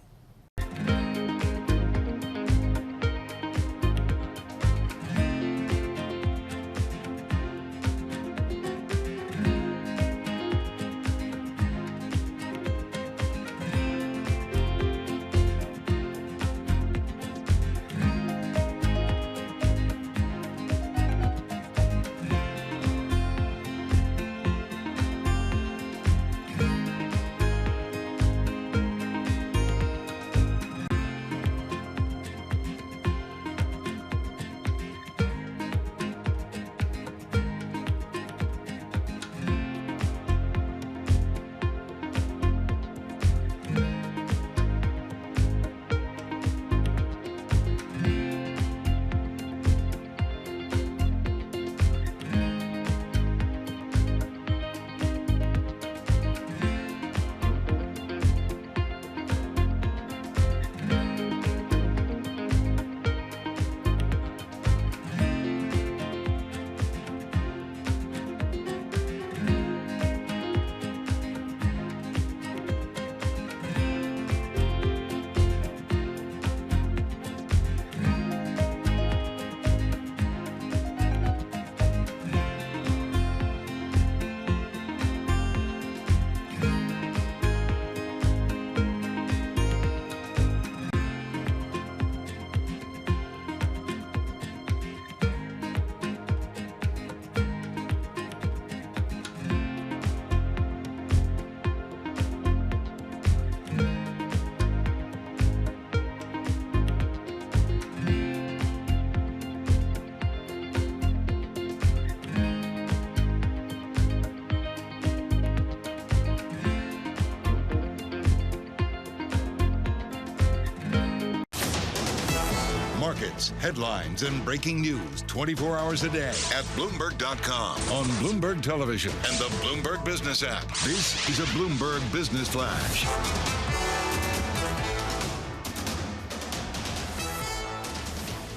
markets, headlines, and breaking news 24 hours a day at Bloomberg.com, on Bloomberg Television, and the Bloomberg Business app. This is a Bloomberg Business Flash.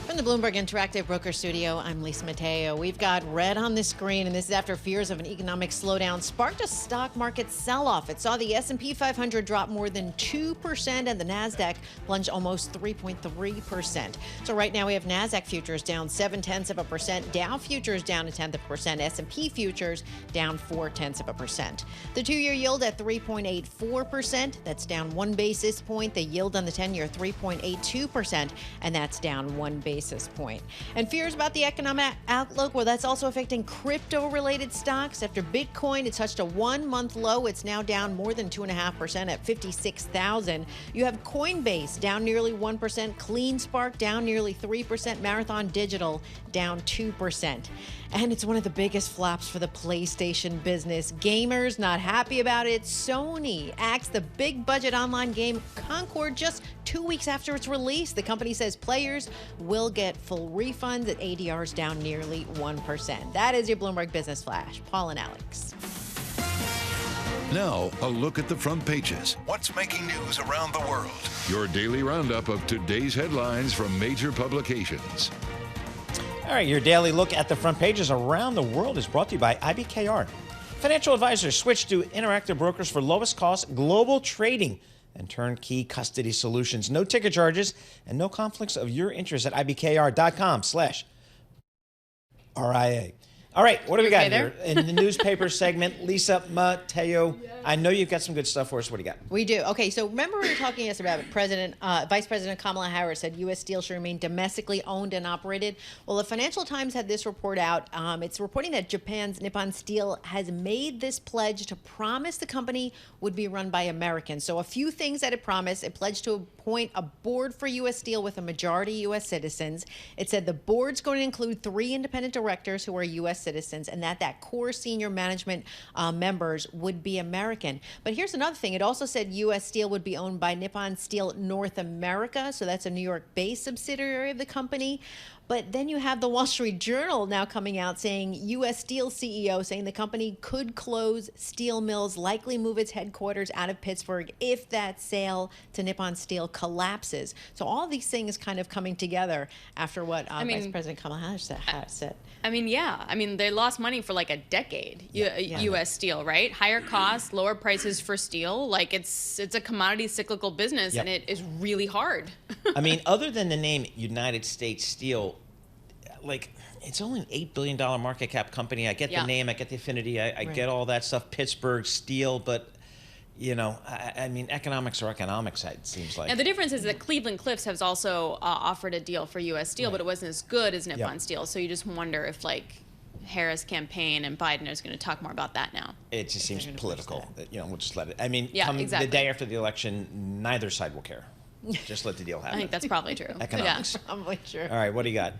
From the Bloomberg Interactive Broker Studio, I'm Lisa Mateo. We've got red on the screen, and this is after fears of an economic slowdown sparked a stock market sell-off. It saw the S&P 500 drop more than 2% and the NASDAQ plunge almost 3.3%. So right now we have NASDAQ futures down 0.7%, Dow futures down 0.1%, S&P futures down 0.4%. The two-year yield at 3.84%. That's down 1 basis point. The yield on the 10-year 3.82%, and that's down 1 basis point. And fears about the economic outlook, well, that's also affecting crypto-related stocks. After Bitcoin, it touched a 1-month low. It's now down more than 2.5% at 56,000. You have Coinbase down nearly 1%, CleanSpark down nearly 3%, Marathon Digital down 2%. And it's one of the biggest flops for the PlayStation business. Gamers not happy about it. Sony axed the big budget online game Concord just 2 weeks after its release. The company says players will get full refunds at ADRs down nearly 1%. That is your Bloomberg Business Flash. Paul and Alex. Now, a look at the front pages. What's making news around the world? Your daily roundup of today's headlines from major publications. All right, your daily look at the front pages around the world is brought to you by IBKR. Financial advisors switch to Interactive Brokers for lowest cost global trading and turnkey custody solutions. No ticket charges and no conflicts of your interest at ibkr.com/RIA. All right, what do we got here? In the newspaper segment, Lisa Mateo, I know you've got some good stuff for us. What do you got? We do. Okay, so remember we were talking yesterday about Vice President Kamala Harris said U.S. Steel should remain domestically owned and operated. Well, the Financial Times had this report out. It's reporting that Japan's Nippon Steel has made this pledge to promise the company would be run by Americans. So a few things that it promised. It pledged to appoint a board for U.S. Steel with a majority U.S. citizens. It said the board's going to include 3 independent directors who are U.S. citizens, and that core senior management members would be American. But here's another thing. It also said U.S. Steel would be owned by Nippon Steel North America, so that's a New York-based subsidiary of the company. But then you have the Wall Street Journal now coming out saying U.S. Steel CEO saying the company could close steel mills, likely move its headquarters out of Pittsburgh if that sale to Nippon Steel collapses. So all these things kind of coming together after what Vice President Kamala Harris said. I mean, yeah. I mean, they lost money for like a decade, U.S. Steel, right? Higher costs, lower prices for steel. Like, it's a commodity cyclical business, and it is really hard. I mean, other than the name United States Steel, like, it's only an $8 billion market cap company. I get the name, I get the affinity, I get all that stuff, Pittsburgh Steel, but you know, I mean, economics are economics, it seems like. And the difference is that Cleveland Cliffs has also offered a deal for U.S. Steel, but it wasn't as good as Nippon Steel. So you just wonder if, like, Harris campaign and Biden is going to talk more about that now. It just seems political. You know, we'll just let it. I mean, exactly. The day after the election, neither side will care. Just let the deal happen. I think that's probably true. Economics. Yeah, I'm like, sure. All right, what do you got?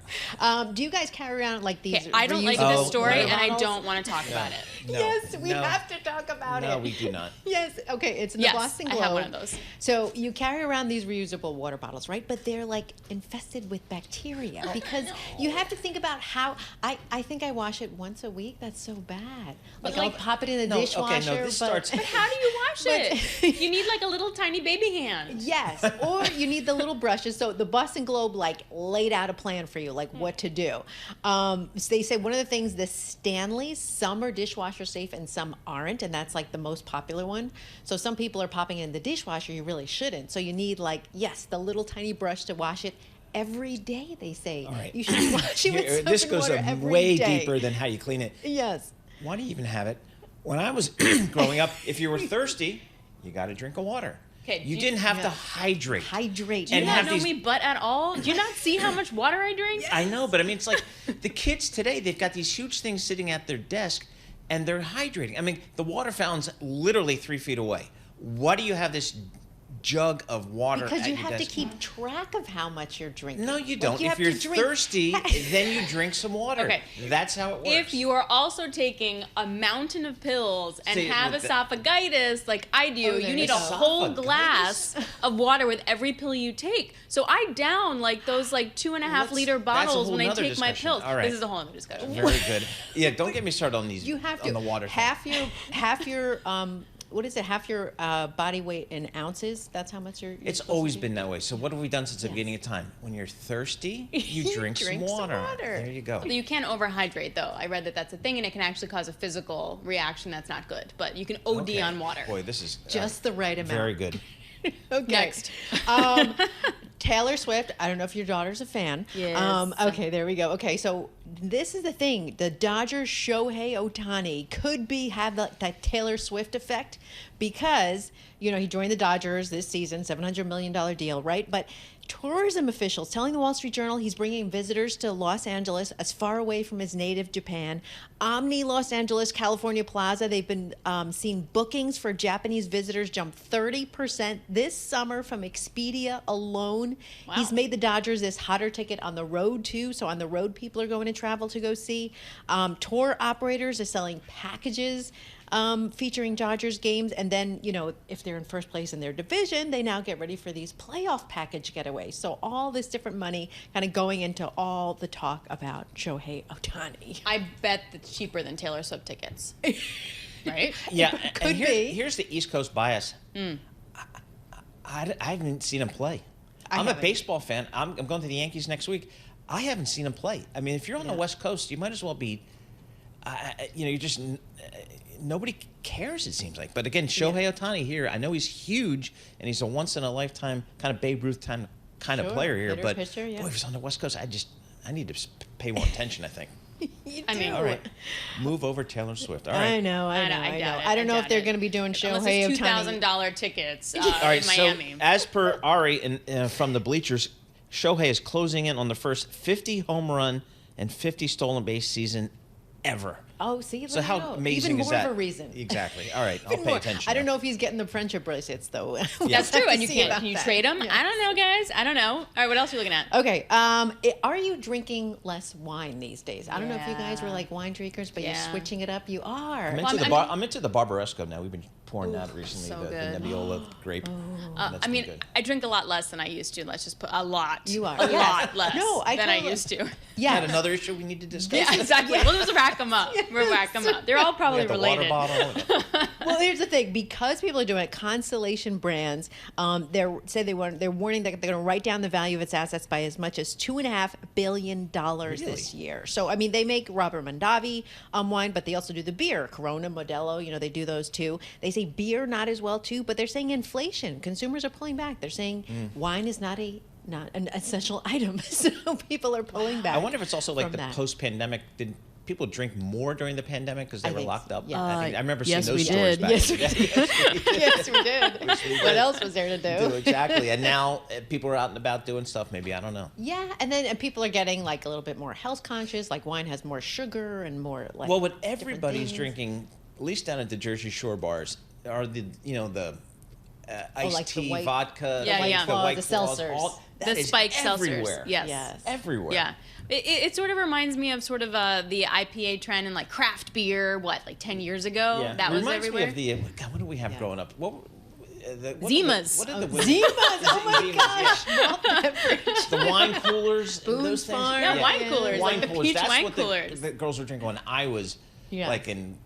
Do you guys carry around like these? Okay, I don't like this story, and I don't want to talk about it. Yes, we have to talk about it. No, we do not. Yes, okay, it's in the Boston Globe. I have one of those. So you carry around these reusable water bottles, right? But they're like infested with bacteria because you have to think about how. I think I wash it once a week. That's so bad. Like I'll pop it in the dishwasher. Okay, no, this starts. But how do you wash it? You need like a little tiny baby hand. Yes, or you need the little brushes. So the Boston Globe like laid out a plan for you, like what to do. So they say one of the things, the Stanleys, some are dishwasher safe and some aren't, and that's like the most popular one. So some people are popping it in the dishwasher, you really shouldn't. So you need like, yes, the little tiny brush to wash it every day, they say. All right. You should wash it with soap This and goes water every way day. deeper than how you clean it. Yes. Why do you even have it? When I was growing up, if you were thirsty, you got a drink of water. Okay, you didn't have to hydrate. Hydrate. Do you not know me but at all? Do you not see how much water I drink? I know, but I mean, it's like the kids today, they've got these huge things sitting at their desk, and they're hydrating. I mean, the water fountain's literally 3 feet away. Why do you have this jug of water because at you your have to desk. keep track of how much you're drinking. No, you don't. You if have you're to drink. thirsty, then you drink some water. Okay. That's how it works. If you are also taking a mountain of pills and See, have with esophagitis like I do, Oh, you need a whole esophagitis? glass of water with every pill you take. So I down like those like 2.5 liter bottles when I take my pills. All right. This is a whole other discussion. Very good. Yeah, don't get me started on these. You have to on the water. half your what is it? Half your body weight in ounces. That's how much you're It's supposed to always do? been that way. So what have we done since the beginning of time? When you're thirsty, you drink some water. There you go. You can't overhydrate though. I read that that's a thing and it can actually cause a physical reaction that's not good. But you can OD Okay. on water. Boy, this is Just the right amount. very good. Okay. Next. Taylor Swift. I don't know if your daughter's a fan. Yes. Okay, there we go. Okay, so this is the thing. The Dodgers' Shohei Ohtani could have that Taylor Swift effect because, he joined the Dodgers this season, $700 million deal, right? But tourism officials telling the Wall Street Journal he's bringing visitors to Los Angeles as far away from his native Japan. Omni Los Angeles California Plaza, they've been seeing bookings for Japanese visitors jump 30% this summer from Expedia alone. Wow. He's made the Dodgers this hotter ticket on the road too. So on the road, people are going to travel to go see. Tour operators are selling packages featuring Dodgers games. And then, if they're in first place in their division, they now get ready for these playoff package getaways. So all this different money kind of going into all the talk about Shohei Ohtani. I bet that's cheaper than Taylor Swift tickets. Right? Yeah, Could and be. Here's the East Coast bias. I haven't seen him play. I'm a haven't. baseball fan. I'm going to the Yankees next week. I haven't seen him play. I mean, if you're on the West Coast, you might as well be, you just, nobody cares, it seems like. But again, Shohei Ohtani here, I know he's huge, and he's a once-in-a-lifetime kind of Babe Ruth kind of player here. hitter, But pitcher, yeah. boy, if he's on the West Coast, I need to pay more attention, I think. You I mean, do. All right, move over Taylor Swift. All right. I know. I don't know if they're going to be doing Shohei Unless it's Ohtani. $2,000 tickets All right, in Miami. so as per Ari from the bleachers, Shohei is closing in on the first 50 home run and 50 stolen base season ever. Oh, see, So how amazing even is more that? of a reason. Exactly. All right, I'll Even pay more. attention. I don't now. know if he's getting the friendship bracelets though. Yeah. That's true, and you See can't. about Can you that. trade them? Yeah. I don't know, guys. I don't know. All right, what else are you looking at? Okay. Are you drinking less wine these days? I don't know if you guys were like wine drinkers, but you're switching it up. You are. I'm into the Barbaresco now. We've been pouring that recently. so the good. Nebbiolo grape. That's I mean, been good. I drink a lot less than I used to. Let's just put a lot. You are. A Yes. lot less No, I than I totally- used to. Yeah. Got another issue we need to discuss. Yeah, exactly. We'll just rack them up. We'll rack them up. They're all We probably got the related. water bottle. Well, here's the thing: because people are doing it, Constellation Brands, they're warning that they're going to write down the value of its assets by as much as $2.5 billion this year. So, I mean, they make Robert Mondavi wine, but they also do the beer, Corona, Modelo. They do those too. They say beer not as well too, but they're saying inflation. Consumers are pulling back. They're saying wine is not an essential item, so people are pulling back. I wonder if it's also like from the that. post-pandemic. Did people drink more during the pandemic because they I were think locked up? yeah. I remember yes, seeing those we stories did. back. Yes, in we the day. Yes, we did. What else was there to do? Exactly. And now people are out and about doing stuff. Maybe I don't know. Yeah, and then people are getting like a little bit more health conscious. Like wine has more sugar and more like. Well, what different everybody's things. drinking, at least down at the Jersey Shore bars, are the iced like the tea, white- vodka, Yeah, the yeah. white The claws, seltzers. all- The that is spiked seltzers. everywhere. Yes. Yes. Everywhere. Yeah. It sort of reminds me of sort of the IPA trend and like craft beer, like 10 years ago? Yeah. That it was reminds everywhere. me of God, what did we have growing up? What Zimas. What did the Zimas! Oh my Zimas, gosh! yeah. Malt beverage. The wine coolers, Boone's those things. Farm. Yeah, wine coolers, Wine like the coolers. peach That's wine what coolers. the girls were drinking when I was Yeah. like in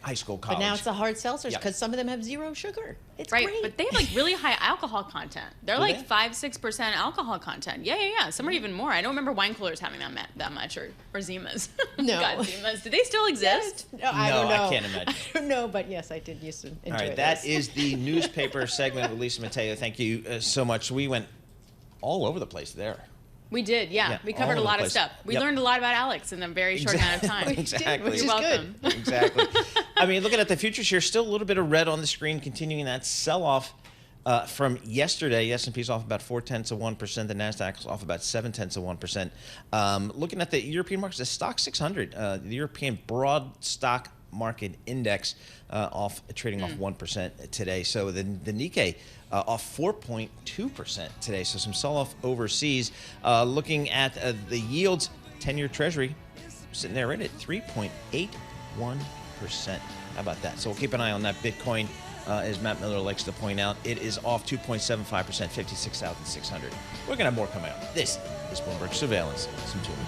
high school, But college. now it's the hard seltzers Yeah. because some of them have zero sugar. It's Right, great. but they have like really high alcohol content. They're Do like they? 5-6% alcohol content. Yeah. Some are even more. I don't remember wine coolers having that much or Zimas. No. God, Zimas. Do they still exist? No, I don't No, I know. can't imagine. I don't know, but yes, I did used to enjoy All right, this. that is the newspaper segment with Lisa Mateo. Thank you so much. We went all over the place there. We did, yeah. Yeah, We all covered over a the lot of place. stuff. We Yep. learned a lot about Alix in a very short amount of time. Exactly. which You're is welcome. Exactly. I mean, looking at the futures here, still a little bit of red on the screen, continuing that sell-off from yesterday. The S&P's off about 0.4%. The Nasdaq's off about 0.7%. Looking at the European markets, the stock 600, the European broad stock market index trading off 1% today. So the Nikkei off 4.2% today. So some sell-off overseas. Looking at the yields, 10-year Treasury sitting there right at 3.81%. How about that? So we'll keep an eye on that. Bitcoin, as Matt Miller likes to point out, it is off 2.75%, 56,600. We're going to have more coming up. This is Bloomberg Surveillance. Some tuning.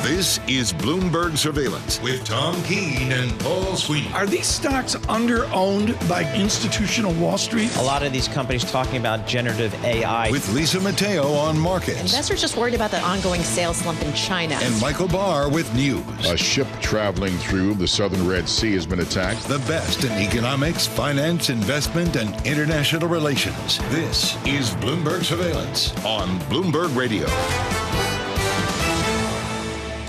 This is Bloomberg Surveillance with Tom Keene and Paul Sweeney. Are these stocks under-owned by institutional Wall Street? A lot of these companies talking about generative AI. With Lisa Mateo on markets. Investors just worried about the ongoing sales slump in China. And Michael Barr with news. A ship traveling through the southern Red Sea has been attacked. The best in economics, finance, investment, and international relations. This is Bloomberg Surveillance on Bloomberg Radio.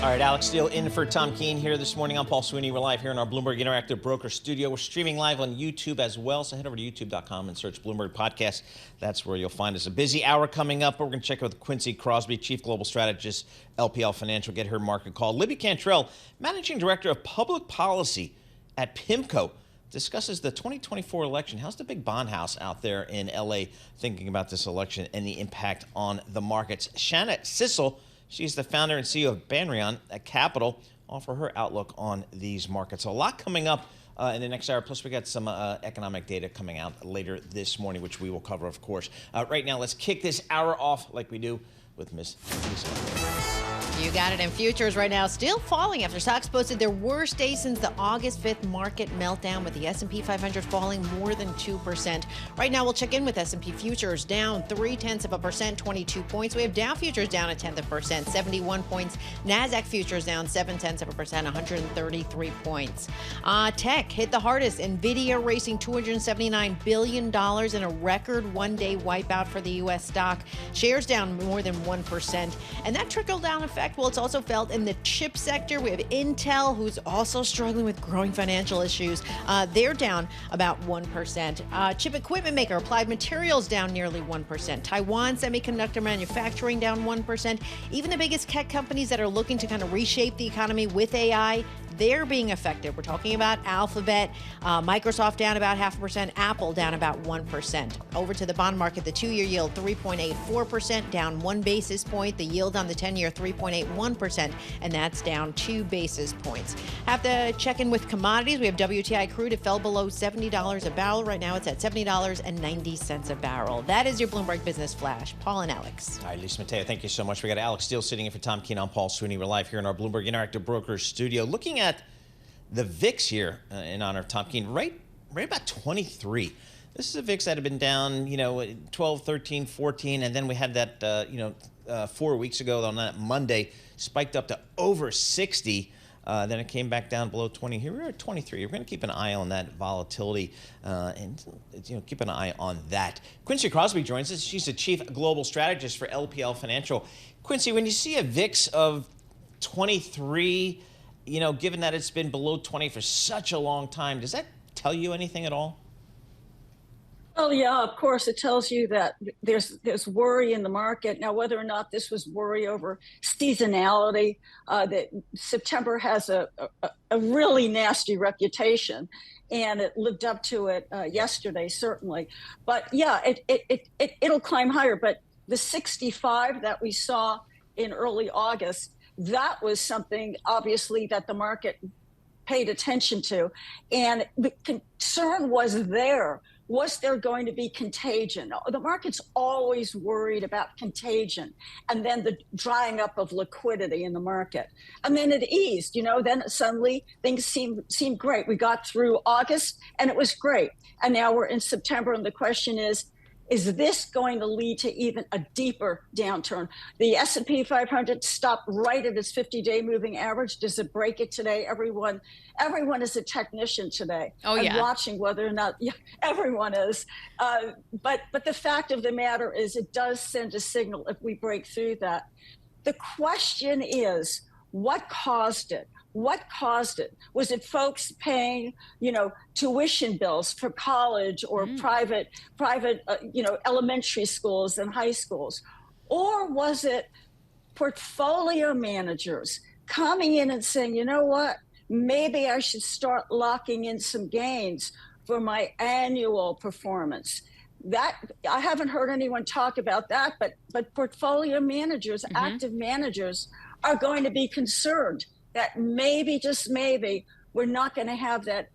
All right, Alix Steel in for Tom Keene here this morning. I'm Paul Sweeney. We're live here in our Bloomberg Interactive Broker Studio. We're streaming live on YouTube as well, so head over to youtube.com and search Bloomberg Podcast. That's where you'll find us. A busy hour coming up. We're going to check out with Quincy Crosby, Chief Global Strategist, LPL Financial, get her market call. Libby Cantrill, Managing Director of Public Policy at PIMCO, discusses the 2024 election. How's the big bond house out there in L.A. thinking about this election and the impact on the markets? Shanna Sissel, she's the founder and CEO of Banrion at Capital, offer her outlook on these markets. So a lot coming up in the next hour. Plus, we got some economic data coming out later this morning, which we will cover, of course. Right now, let's kick this hour off like we do with Miss Lisa. You got it. And futures right now still falling after stocks posted their worst day since the August 5th market meltdown, with the S&P 500 falling more than 2%. Right now, we'll check in with S&P futures down 0.3%, 22 points. We have Dow futures down 0.1%, 71 points. NASDAQ futures down 0.7%, 133 points. Tech hit the hardest. Nvidia racing $279 billion in a record one-day wipeout for the U.S. stock. Shares down more than 1%. And that trickle-down effect, well, it's also felt in the chip sector. We have Intel, who's also struggling with growing financial issues. They're down about 1%. Chip equipment maker Applied Materials down nearly 1%. Taiwan semiconductor manufacturing down 1%. Even the biggest tech companies that are looking to kind of reshape the economy with AI, they're being affected. We're talking about Alphabet, Microsoft down about 0.5%, Apple down about 1%. Over to the bond market, the 2-year yield 3.84%, down 1 basis point. The yield on the 10-year 3.81%, and that's down 2 basis points. Have to check in with commodities. We have WTI crude. It fell below $70 a barrel. Right now it's at $70.90 a barrel. That is your Bloomberg Business Flash. Paul and Alex. All right, Lisa Mateo, thank you so much. We got Alix Steel sitting in for Tom Keene. I'm Paul Sweeney. We're live here in our Bloomberg Interactive Brokers studio. Looking at the VIX here in honor of Tom Keene, right about 23. This is a VIX that had been down, 12, 13, 14, and then we had that, 4 weeks ago on that Monday, spiked up to over 60. Then it came back down below 20. Here we're at 23. We're going to keep an eye on that volatility and keep an eye on that. Quincy Crosby joins us. She's the chief global strategist for LPL Financial. Quincy, when you see a VIX of 23, given that it's been below 20 for such a long time, does that tell you anything at all? Well, yeah, of course, it tells you that there's worry in the market. Now, whether or not this was worry over seasonality, that September has a really nasty reputation, and it lived up to it yesterday, certainly. But yeah, it'll climb higher. But the 65 that we saw in early August, that was something, obviously, that the market paid attention to. And the concern was there. Was there going to be contagion? The market's always worried about contagion and then the drying up of liquidity in the market. And then it eased, then suddenly things seemed great. We got through August and it was great. And now we're in September and the question is this going to lead to even a deeper downturn? The S&P 500 stopped right at its 50-day moving average. Does it break it today? Everyone is a technician today. Oh, yeah. And watching whether or not, yeah, everyone is. But the fact of the matter is it does send a signal if we break through that. The question is, what caused it? What caused it? Was it folks paying, tuition bills for college or private, elementary schools and high schools? Or was it portfolio managers coming in and saying, you know what, maybe I should start locking in some gains for my annual performance? That I haven't heard anyone talk about that, but portfolio managers, active managers are going to be concerned that maybe, just maybe, we're not going to have that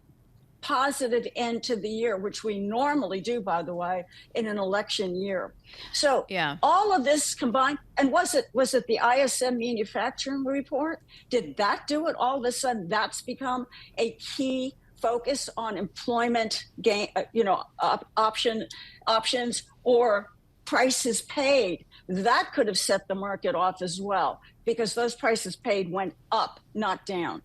positive end to the year, which we normally do, by the way, in an election year. So all of this combined, and was it the ISM manufacturing report? Did that do it? All of a sudden, that's become a key focus on employment gain, options or prices paid. That could have set the market off as well, because those prices paid went up, not down.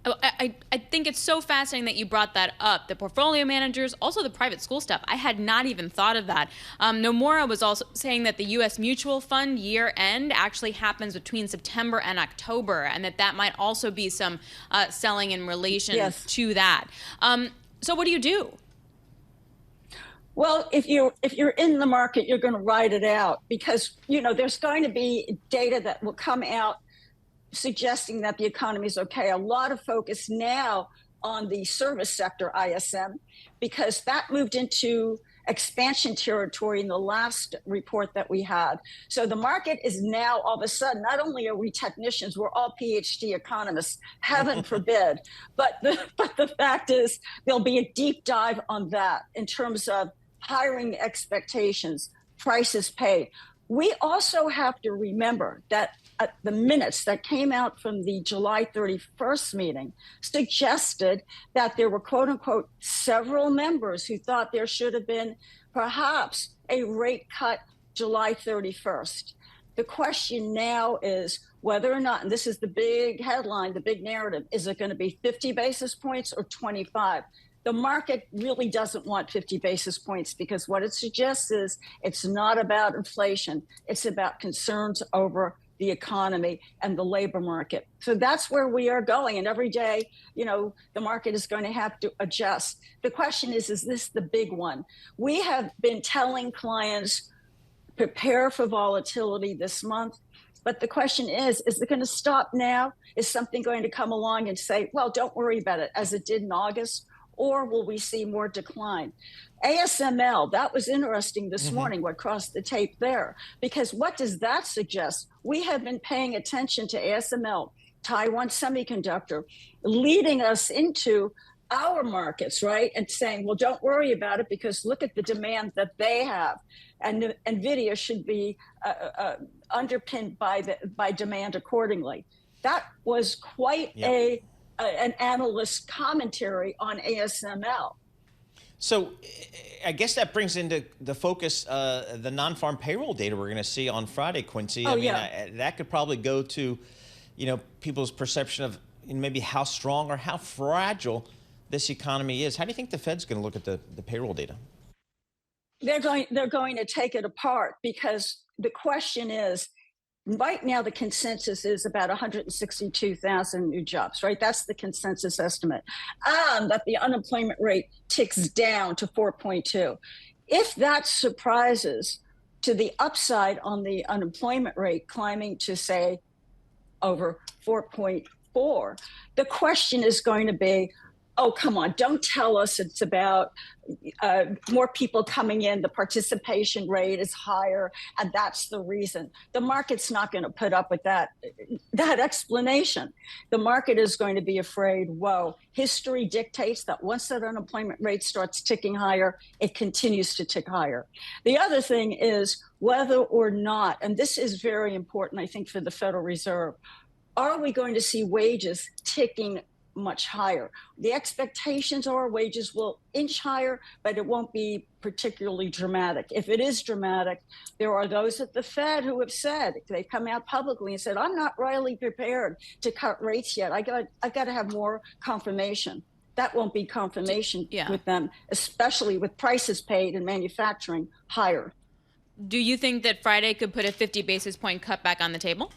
I think it's so fascinating that you brought that up. The portfolio managers, also the private school stuff. I had not even thought of that. Nomura was also saying that the U.S. mutual fund year end actually happens between September and October, and that might also be some selling in relation to that. So what do you do? Well, if you're in the market, you're going to ride it out, because there's going to be data that will come out suggesting that the economy is okay. A lot of focus now on the service sector, ISM, because that moved into expansion territory in the last report that we had. So the market is now all of a sudden, not only are we technicians, we're all PhD economists, heaven forbid, but the fact is there'll be a deep dive on that in terms of hiring expectations, prices paid. We also have to remember that the minutes that came out from the July 31st meeting suggested that there were, quote unquote, several members who thought there should have been perhaps a rate cut July 31st. The question now is whether or not, and this is the big headline, the big narrative, is it going to be 50 basis points or 25? The market really doesn't want 50 basis points because what it suggests is it's not about inflation. It's about concerns over the economy and the labor market. So that's where we are going. And every day, the market is going to have to adjust. The question is this the big one? We have been telling clients, prepare for volatility this month. But the question is it going to stop now? Is something going to come along and say, well, don't worry about it, as it did in August? Or will we see more decline? ASML, that was interesting this morning, what crossed the tape there. Because what does that suggest? We have been paying attention to ASML, Taiwan Semiconductor, leading us into our markets, right? And saying, well, don't worry about it because look at the demand that they have. And Nvidia should be underpinned by demand accordingly. That was quite an analyst commentary on ASML. So I guess that brings into the focus the non-farm payroll data we're going to see on Friday, Quincy. That could probably go to, people's perception of maybe how strong or how fragile this economy is. How do you think the Fed's going to look at the payroll data? They're going to take it apart because the question is, right now, the consensus is about 162,000 new jobs, right? That's the consensus estimate. And that the unemployment rate ticks down to 4.2. If that surprises to the upside on the unemployment rate climbing to, say, over 4.4, the question is going to be, oh, come on, don't tell us it's about more people coming in, the participation rate is higher, and that's the reason. The market's not going to put up with that explanation. The market is going to be afraid, whoa, history dictates that once that unemployment rate starts ticking higher, it continues to tick higher. The other thing is whether or not, and this is very important, I think, for the Federal Reserve, are we going to see wages ticking much higher? The expectations are wages will inch higher, but it won't be particularly dramatic. If it is dramatic, there are those at the Fed who have said, they've come out publicly and said, I'm not really prepared to cut rates yet. I've got to have more confirmation. That won't be confirmation with them, especially with prices paid in manufacturing higher. Do you think that Friday could put a 50 basis point cut back on the table?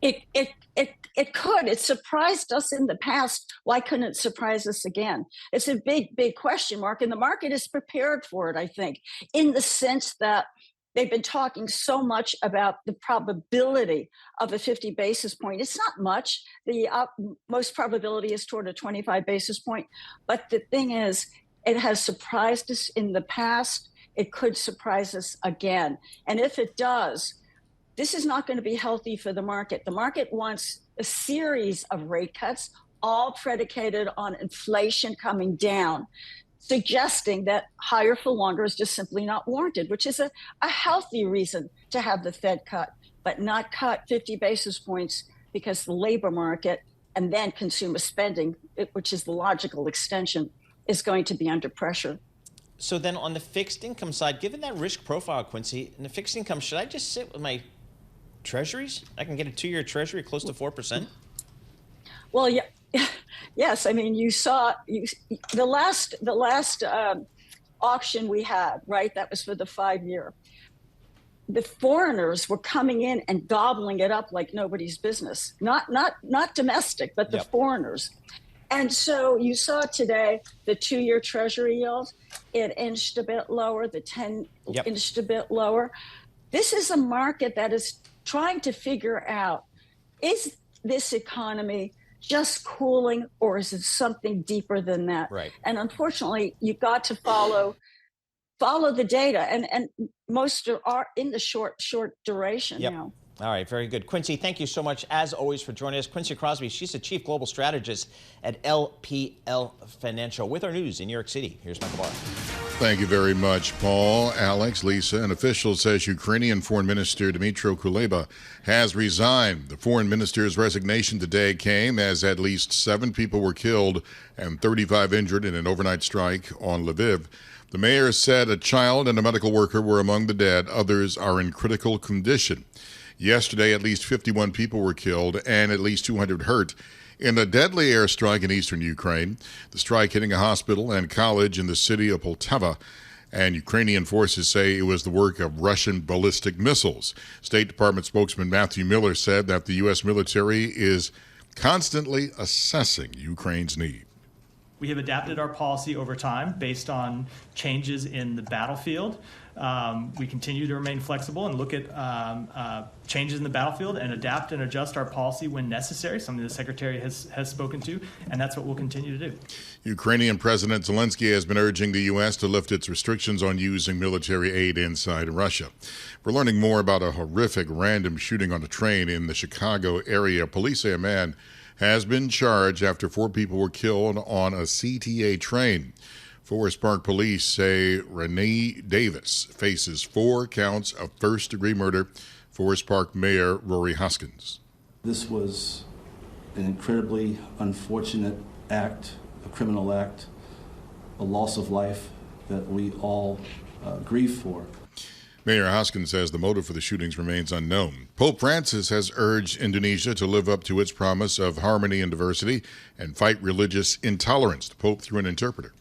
It could. It surprised us in the past. Why couldn't it surprise us again? It's a big, big question mark, and the market is prepared for it, I think, in the sense that they've been talking so much about the probability of a 50 basis point. It's not much. The most probability is toward a 25 basis point. But the thing is, it has surprised us in the past. It could surprise us again. And if it does, this is not going to be healthy for the market. The market wants a series of rate cuts, all predicated on inflation coming down, suggesting that higher for longer is just simply not warranted, which is a healthy reason to have the Fed cut, but not cut 50 basis points because the labor market and then consumer spending, which is the logical extension, is going to be under pressure. So then on the fixed income side, given that risk profile, Quincy, in the fixed income, should I just sit with my treasuries? I can get a 2-year treasury close to 4%. Well, yeah, yes. I mean, you saw the last auction we had, right? That was for the 5-year. The foreigners were coming in and gobbling it up like nobody's business. Not domestic, but the foreigners. And so you saw today the 2-year treasury yield. It inched a bit lower. The 10 inched a bit lower. This is a market that is trying to figure out, is this economy just cooling or is it something deeper than that? Right. And unfortunately, you've got to follow the data. And most are in the short duration now. All right, very good. Quincy, thank you so much, as always, for joining us. Quincy Crosby, she's the Chief Global Strategist at LPL Financial. With our news in New York City, here's Michael Barr. Thank you very much, Paul, Alex, Lisa. An official says Ukrainian Foreign Minister Dmytro Kuleba has resigned. The foreign minister's resignation today came as at least 7 people were killed and 35 injured in an overnight strike on Lviv. The mayor said a child and a medical worker were among the dead. Others are in critical condition. Yesterday, at least 51 people were killed and at least 200 hurt in a deadly airstrike in eastern Ukraine. The strike hitting a hospital and college in the city of Poltava, and Ukrainian forces say it was the work of Russian ballistic missiles. State Department spokesman Matthew Miller said that the U.S. military is constantly assessing Ukraine's need. We have adapted our policy over time based on changes in the battlefield. We continue to remain flexible and look at changes in the battlefield and adapt and adjust our policy when necessary, something the Secretary has spoken to, and that's what we'll continue to do. Ukrainian President Zelensky has been urging the U.S. to lift its restrictions on using military aid inside Russia. We're learning more about a horrific random shooting on a train in the Chicago area. Police say a man has been charged after 4 people were killed on a CTA train. Forest Park police say Renee Davis faces 4 counts of first-degree murder. Forest Park Mayor Rory Hoskins. This was an incredibly unfortunate act, a criminal act, a loss of life that we all grieve for. Mayor Hoskins says the motive for the shootings remains unknown. Pope Francis has urged Indonesia to live up to its promise of harmony and diversity and fight religious intolerance. The Pope through an interpreter.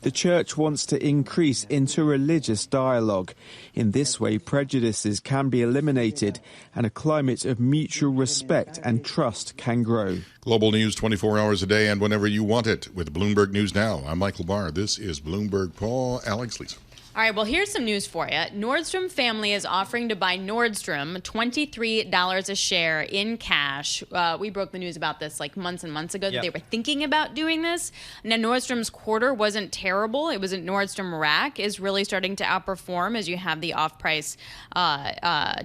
The Church wants to increase interreligious dialogue. In this way, prejudices can be eliminated and a climate of mutual respect and trust can grow. Global news 24 hours a day and whenever you want it with Bloomberg News Now. I'm Michael Barr. This is Bloomberg Paul. Alex, Lisa. All right, well, here's some news for you. Nordstrom family is offering to buy Nordstrom $23 a share in cash. We broke the news about this like months and months ago that they were thinking about doing this. Now, Nordstrom's quarter wasn't terrible. It wasn't Nordstrom Rack is really starting to outperform as you have the off-price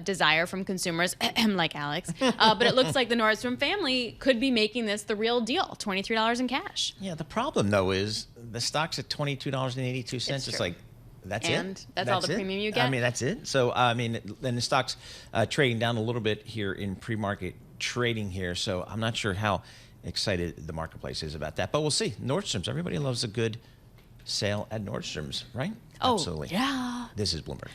desire from consumers like Alex. But it looks like the Nordstrom family could be making this the real deal, $23 in cash. Yeah, the problem, though, is the stock's at $22.82. It's like, that's all the premium you get? I mean, that's it. So, I mean, then the stock's trading down a little bit here in pre-market trading here. So I'm not sure how excited the marketplace is about that. But we'll see. Nordstrom's. Everybody loves a good sale at Nordstrom's, right? Oh, absolutely. Yeah. This is Bloomberg.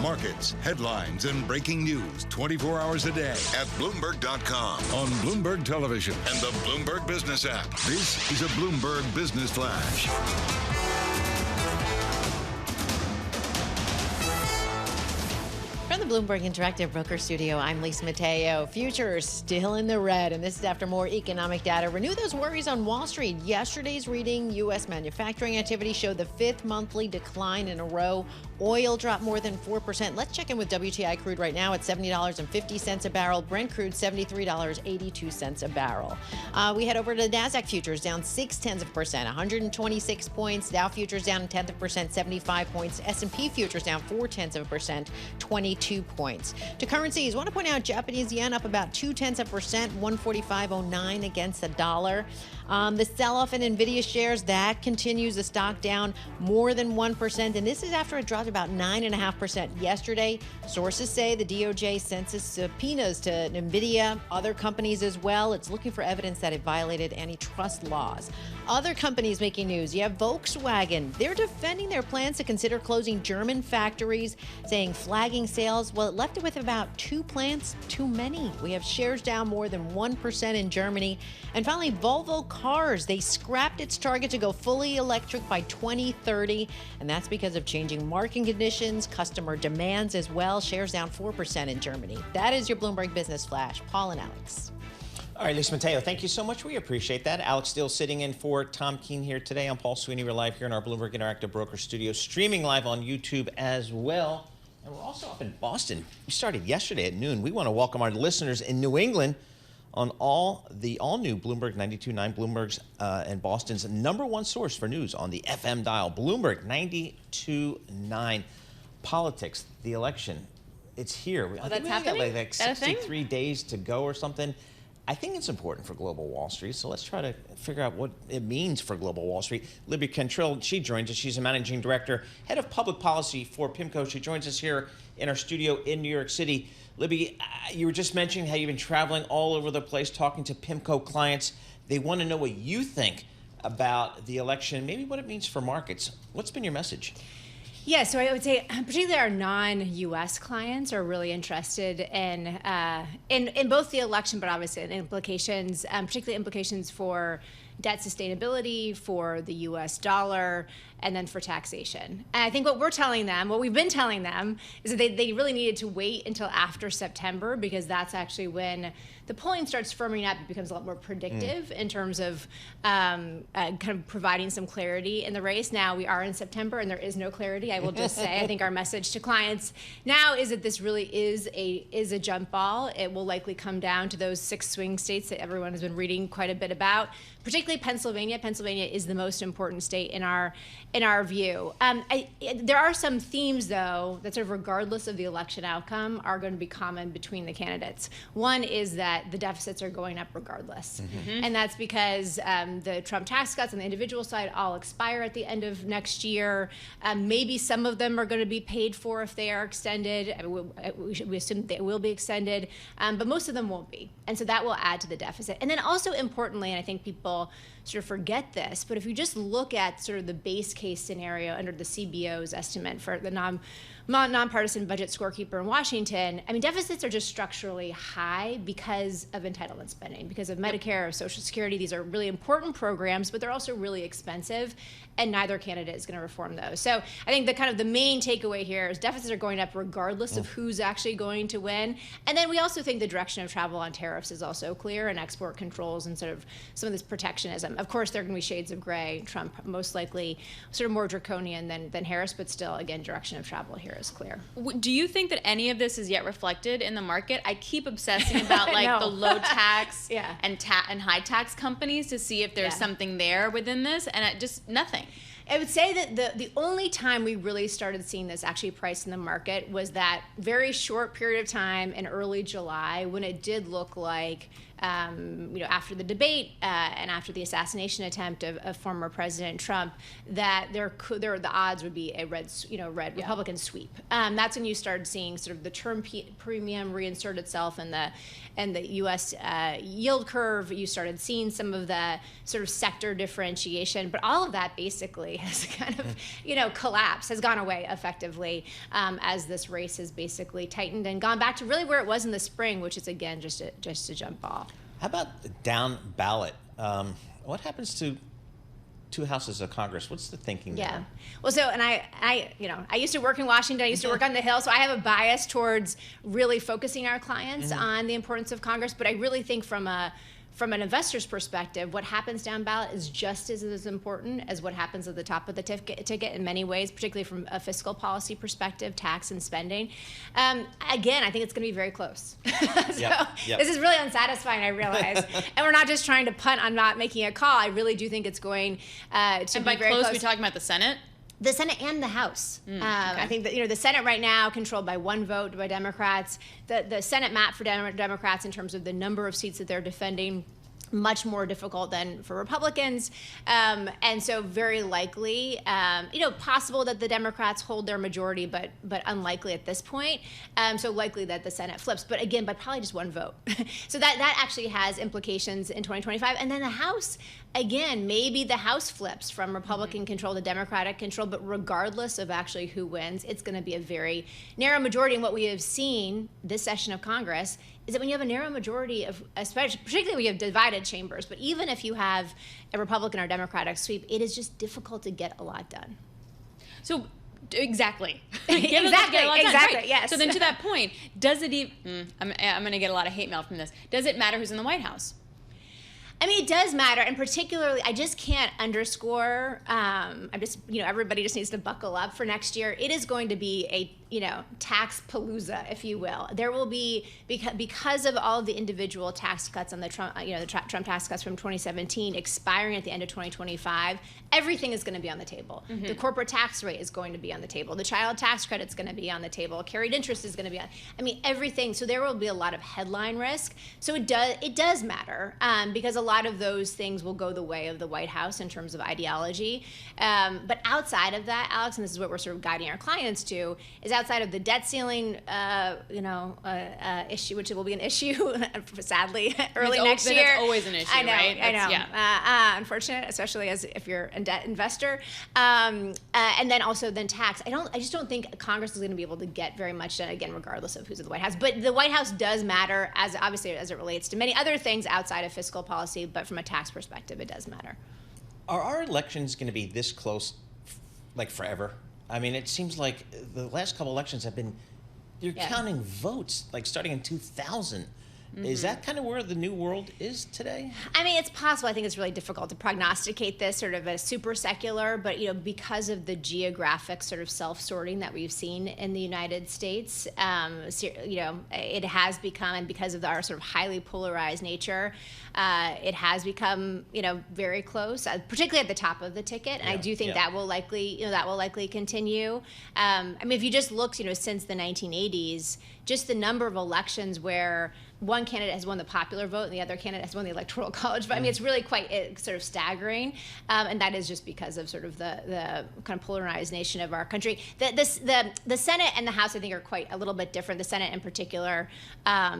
Markets, headlines, and breaking news 24 hours a day at Bloomberg.com, on Bloomberg Television, and the Bloomberg Business app. This is a Bloomberg Business Flash. From the Bloomberg Interactive Broker Studio, I'm Lisa Mateo. Futures still in the red, and this is after more economic data renew those worries on Wall Street. Yesterday's reading, U.S. manufacturing activity showed the fifth monthly decline in a row. Oil dropped more than 4%. Let's check in with WTI crude right now at $70.50 a barrel. Brent crude, $73.82 a barrel. We head over to the NASDAQ futures, down 0.6%, 126 points. Dow futures down 0.1%, 75 points. S&P futures down 0.4%, 22 points. To currencies, I want to point out Japanese yen up about 0.2%, 145.09 against the dollar. The sell-off in Nvidia shares, that continues. The stock down more than 1%, and this is after it dropped about 9.5% yesterday. Sources say the DOJ sent subpoenas to Nvidia, other companies as well. It's looking for evidence that it violated antitrust laws. Other companies making news. You have Volkswagen. They're defending their plans to consider closing German factories, saying flagging sales. Well, it left it with about 2 plants too many. We have shares down more than 1% in Germany. And finally, Volvo Cars. They scrapped its target to go fully electric by 2030, and that's because of changing market conditions, customer demands as well. Shares down 4% in Germany. That is your Bloomberg Business Flash. Paul and Alex. All right, Lisa Mateo, thank you so much. We appreciate that. Alix Steel sitting in for Tom Keene here today. I'm Paul Sweeney. We're live here in our Bloomberg Interactive Broker Studio, streaming live on YouTube as well. And we're also up in Boston. We started yesterday at noon. We want to welcome our listeners in New England on the all-new Bloomberg 92.9, Bloomberg's and Boston's #1 source for news on the FM dial, Bloomberg 92.9. Politics, the election, it's here. I think we got like 63 days to go or something. I think it's important for global Wall Street, so let's try to figure out what it means for global Wall Street. Libby Cantrill, she joins us. She's a managing director, head of public policy for PIMCO. She joins us here in our studio in New York City. Libby, you were just mentioning how you've been traveling all over the place talking to PIMCO clients. They want to know what you think about the election, maybe what it means for markets. What's been your message? Yeah, so I would say particularly our non-U.S. clients are really interested in both the election, but obviously in implications, particularly implications for debt sustainability, for the U.S. dollar, and then for taxation. And I think what we've been telling them, is that they really needed to wait until after September, because that's actually when the polling starts firming up. It becomes a lot more predictive in terms of kind of providing some clarity in the race. Now we are in September and there is no clarity. I will just say, I think our message to clients now is that this really is a jump ball. It will likely come down to those 6 swing states that everyone has been reading quite a bit about, particularly Pennsylvania. Pennsylvania is the most important state in our view. There are some themes, though, that sort of regardless of the election outcome are going to be common between the candidates. One is that the deficits are going up regardless. And that's because the Trump tax cuts on the individual side all expire at the end of next year. Maybe some of them are going to be paid for if they are extended. We assume they will be extended, but most of them won't be. And so that will add to the deficit. And then also importantly, and I think people sort of forget this, but if you just look at sort of the base case scenario under the CBO's estimate for the nonpartisan budget scorekeeper in Washington, I mean, deficits are just structurally high because of entitlement spending, because of Medicare or Social Security. These are really important programs, but they're also really expensive, and neither candidate is going to reform those. So I think the main takeaway here is deficits are going up regardless of who's actually going to win. And then we also think the direction of travel on tariffs is also clear, and export controls and sort of some of this protectionism. Of course, there are going to be shades of gray. Trump most likely sort of more draconian than Harris, but still, again, direction of travel here is clear. Do you think that any of this is yet reflected in the market? I keep obsessing about the low tax and high tax companies to see if there's something there within this, and just nothing. I would say that the only time we really started seeing this actually priced in the market was that very short period of time in early July when it did look like after the debate and after the assassination attempt of former President Trump, that the odds would be a red Republican sweep. That's when you started seeing sort of the term premium reinsert itself in the U.S. yield curve. You started seeing some of the sort of sector differentiation, but all of that basically has kind of collapsed, has gone away effectively as this race has basically tightened and gone back to really where it was in the spring, which is again just a jump ball. How about down ballot? What happens to two houses of Congress. What's the thinking Yeah. there? Well, so, and I used to work in Washington. I used to work on the Hill. So I have a bias towards really focusing our clients on the importance of Congress. But I really think from an investor's perspective, what happens down ballot is just as important as what happens at the top of the ticket in many ways, particularly from a fiscal policy perspective, tax and spending. Again, I think it's going to be very close. This is really unsatisfying, I realize. And we're not just trying to punt on not making a call. I really do think it's going to be very close. We're talking about the Senate? The Senate and the House. I think that the Senate right now controlled by one vote by Democrats. The Senate map for Democrats in terms of the number of seats that they're defending, much more difficult than for Republicans, and so very likely, possible that the Democrats hold their majority, but unlikely at this point. So likely that the Senate flips, but again, by probably just one vote. So that actually has implications in 2025, and then the House. Again, maybe the House flips from Republican control to Democratic control, but regardless of actually who wins, it's going to be a very narrow majority. And what we have seen this session of Congress is that when you have a narrow majority of, particularly when you have divided chambers, but even if you have a Republican or Democratic sweep, it is just difficult to get a lot done. So exactly. Exactly. Yes. So then to that point, does it even, I'm going to get a lot of hate mail from this. Does it matter who's in the White House? I mean, it does matter, and particularly, I just can't underscore. Everybody just needs to buckle up for next year. It is going to be a tax palooza, if you will. There will be because of all of the individual tax cuts on the Trump tax cuts from 2017 expiring at the end of 2025. Everything is going to be on the table. The corporate tax rate is going to be on the table. The child tax credit is going to be on the table. Carried interest is going to be on. I mean, everything. So there will be a lot of headline risk. So it does matter because a lot of those things will go the way of the White House in terms of ideology. But outside of that, Alex, and this is what we're sort of guiding our clients to, is outside of the debt ceiling, issue, which will be an issue, sadly, early next year. It's always an issue, right? I know. Yeah. Unfortunate, especially if you're a debt investor. And then also tax. I just don't think Congress is going to be able to get very much done, again, regardless of who's in the White House. But the White House does matter, as it relates to many other things outside of fiscal policy, but from a tax perspective, it does matter. Are our elections going to be this close, like forever? I mean, it seems like the last couple elections have been, you're counting votes, like starting in 2000. Is that kind of where the new world is today? I mean, it's possible. I think it's really difficult to prognosticate this sort of as super secular, but because of the geographic sort of self-sorting that we've seen in the United States, it has become, and because of our sort of highly polarized nature, it has become, very close, particularly at the top of the ticket. And I do think that will likely continue. I mean, if you just look, since the 1980s, just the number of elections where one candidate has won the popular vote and the other candidate has won the electoral college vote. I mean, it's really quite sort of staggering, and that is just because of sort of the kind of polarized nation of our country. The Senate and the House, I think, are quite a little bit different. The Senate, in particular,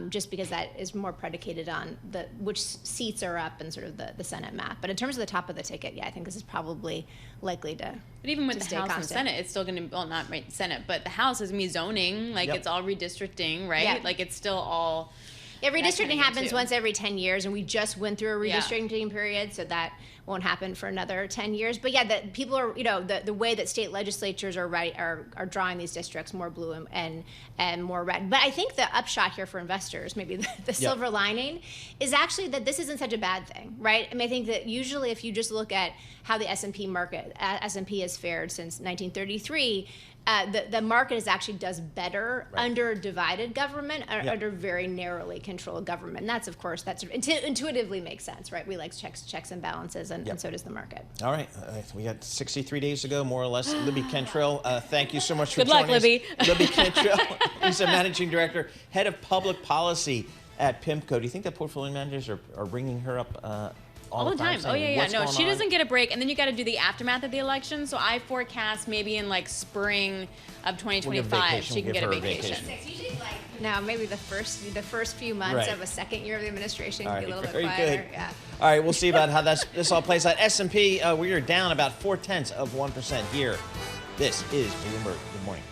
just because that is more predicated on which seats are up and sort of the Senate map. But in terms of the top of the ticket, I think this is probably likely to. But even with the House constant. and Senate, it's still going to, well, not right, Senate, but the House is zoning, it's all redistricting, right? Yeah. Like it's still all. Yeah, redistricting happens once every 10 years, and we just went through a redistricting period, so that won't happen for another 10 years. But the people are, the way that state legislatures are drawing these districts more blue and more red. But I think the upshot here for investors, maybe the silver lining, is actually that this isn't such a bad thing, right? I mean, I think that usually if you just look at how the S&P has fared since 1933, the market actually does better under divided government, under very narrowly controlled government. And that's, of course, that intuitively makes sense, right? We like checks and balances, and so does the market. All right. We got 63 days to go, more or less. Libby Cantrill, thank you so much for Good luck, joining us. Libby. Libby Cantrill, who's a managing director, head of public policy at PIMCO. Do you think that portfolio managers are bringing her up all the time? Oh, yeah. No, she doesn't get a break. And then you got to do the aftermath of the election. So I forecast maybe in spring of 2025, she can get a vacation. No, maybe the first few months of a second year of the administration can be a little bit quieter. Good. Yeah. All right, we'll see about how this all plays out. S&P, we are down about 0.4% here. This is Bloomberg. Good morning.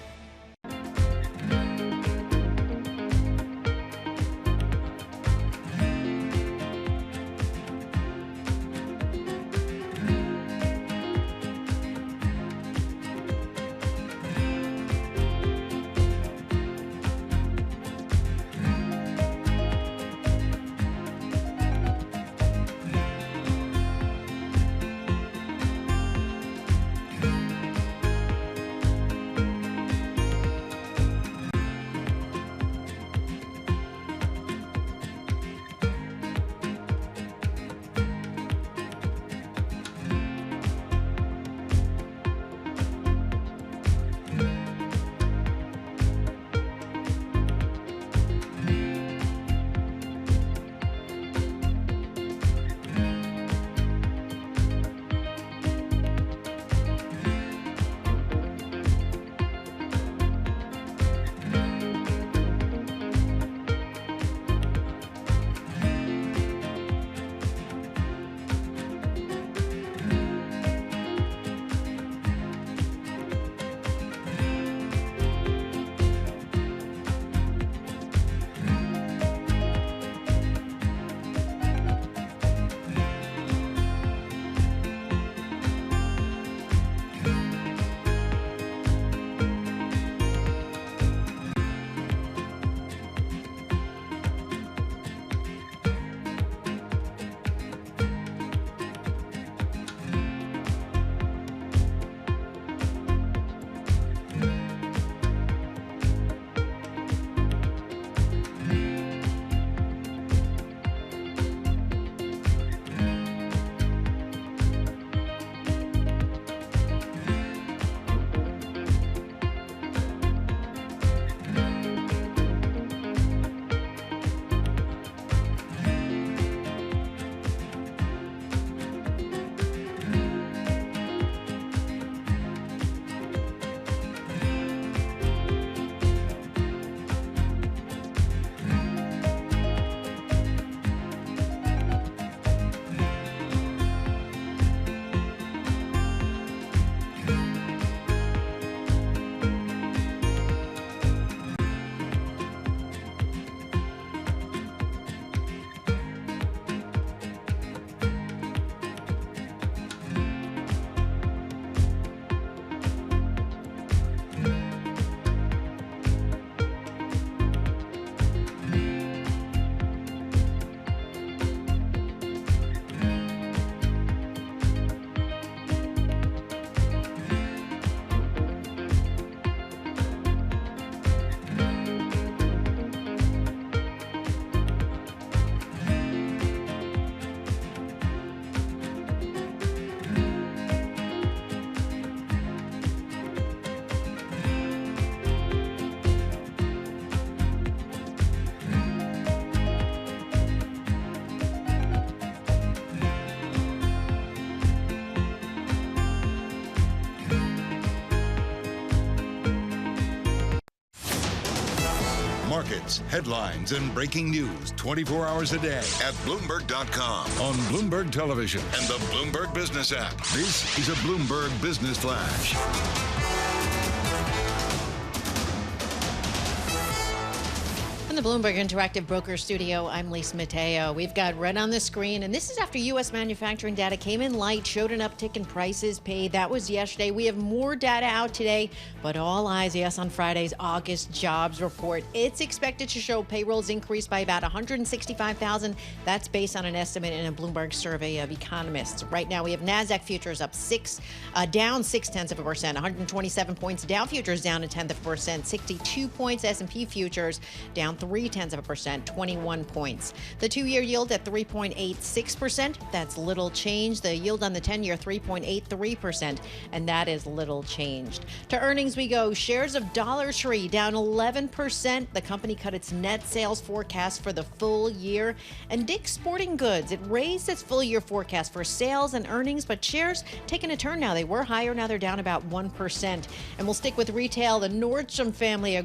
markets, headlines, and breaking news 24 hours a day at Bloomberg.com, on Bloomberg Television, and the Bloomberg Business app. This is a Bloomberg Business Flash. From the Bloomberg Interactive Broker Studio, I'm Lisa Mateo. We've got red on the screen, and this is after U.S. manufacturing data came in light, showed an uptick in prices paid. That was yesterday. We have more data out today, but all eyes, yes, on Friday's August jobs report. It's expected to show payrolls increase by about 165,000. That's based on an estimate in a Bloomberg survey of economists. Right now, we have NASDAQ futures up down 0.6%, 127 points. Dow futures down 0.1%, 62 points. S&P futures down 0.3%, 21 points. The two-year yield at 3.86%. That's little change. The yield on the 10-year 3.83%, and that is little changed. To earnings we go. Shares of Dollar Tree down 11%. The company cut its net sales forecast for the full year. And Dick's Sporting Goods, it raised its full-year forecast for sales and earnings, but shares taking a turn now. They were higher. Now they're down about 1%. And we'll stick with retail. The Nordstrom family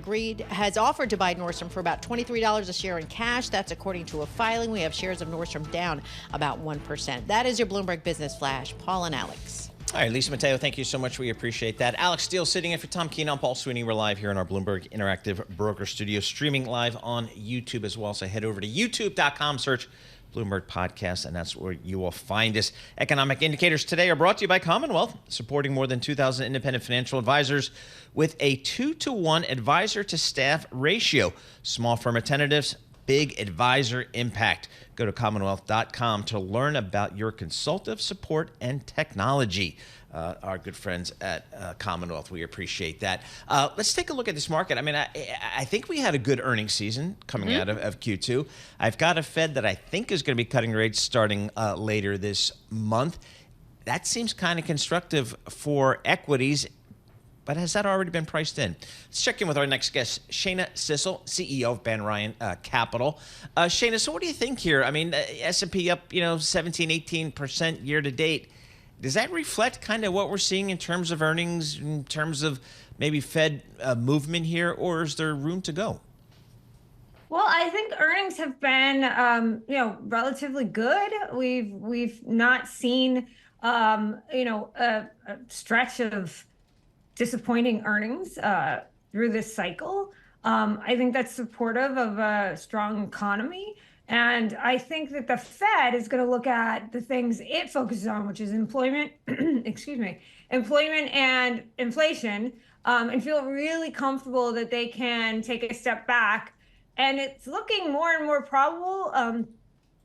has offered to buy Nordstrom for about $23 a share in cash. That's according to a filing. We have shares of Nordstrom down about 1%. That is your Bloomberg Business Flash. Paul and Alex. All right, Lisa Mateo, thank you so much. We appreciate that. Alix Steel sitting in for Tom Keene. I'm Paul Sweeney. We're live here in our Bloomberg Interactive Broker Studio, streaming live on YouTube as well. So head over to youtube.com, search Bloomberg Podcast, and that's where you will find us. Economic indicators today are brought to you by Commonwealth, supporting more than 2,000 independent financial advisors with a 2-to-1 advisor-to-staff ratio. Small firm attentives, big advisor impact. Go to Commonwealth.com to learn about your consultative support and technology. Our good friends at Commonwealth, we appreciate that. Let's take a look at this market. I mean, I think we had a good earnings season coming out of Q2. I've got a Fed that I think is going to be cutting rates starting later this month. That seems kind of constructive for equities, but has that already been priced in? Let's check in with our next guest, Shana Sissel, CEO of Ben Ryan Capital. Shana, so what do you think here? I mean, S&P up, 17, 18% year to date. Does that reflect kind of what we're seeing in terms of earnings, in terms of maybe Fed movement here, or is there room to go? Well, I think earnings have been, relatively good. We've not seen, a stretch of disappointing earnings through this cycle. I think that's supportive of a strong economy. And I think that the Fed is going to look at the things it focuses on, which is employment, employment and inflation, and feel really comfortable that they can take a step back. And it's looking more and more probable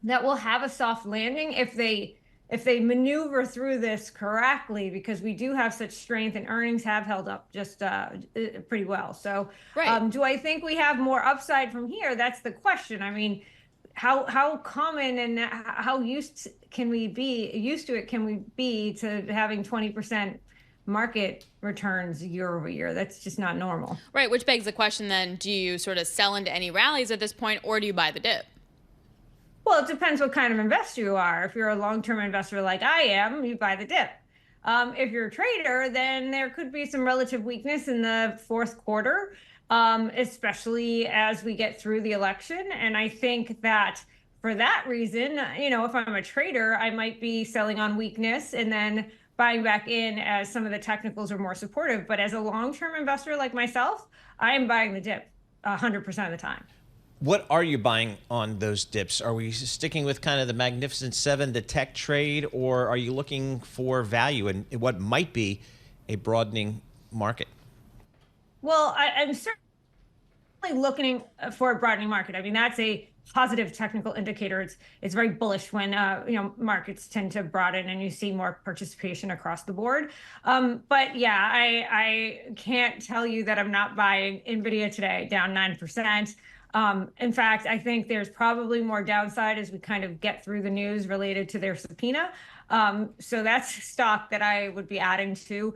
that we'll have a soft landing if they maneuver through this correctly, because we do have such strength and earnings have held up just pretty well. So do I think we have more upside from here? That's the question. I mean, how common and how used to it can we be to having 20% market returns year over year? That's just not normal. Right, which begs the question then, do you sort of sell into any rallies at this point, or do you buy the dip? Well, it depends what kind of investor you are. If you're a long-term investor like I am, you buy the dip. If you're a trader, then there could be some relative weakness in the fourth quarter, especially as we get through the election. And I think that for that reason, if I'm a trader, I might be selling on weakness and then buying back in as some of the technicals are more supportive. But as a long-term investor like myself, I am buying the dip 100% of the time. What are you buying on those dips? Are we sticking with kind of the Magnificent Seven, the tech trade, or are you looking for value in what might be a broadening market? Well, I'm certainly looking for a broadening market. I mean, that's a positive technical indicator. It's very bullish when markets tend to broaden and you see more participation across the board. But yeah, I can't tell you that I'm not buying Nvidia today, down 9%. In fact, I think there's probably more downside as we kind of get through the news related to their subpoena. So that's stock that I would be adding to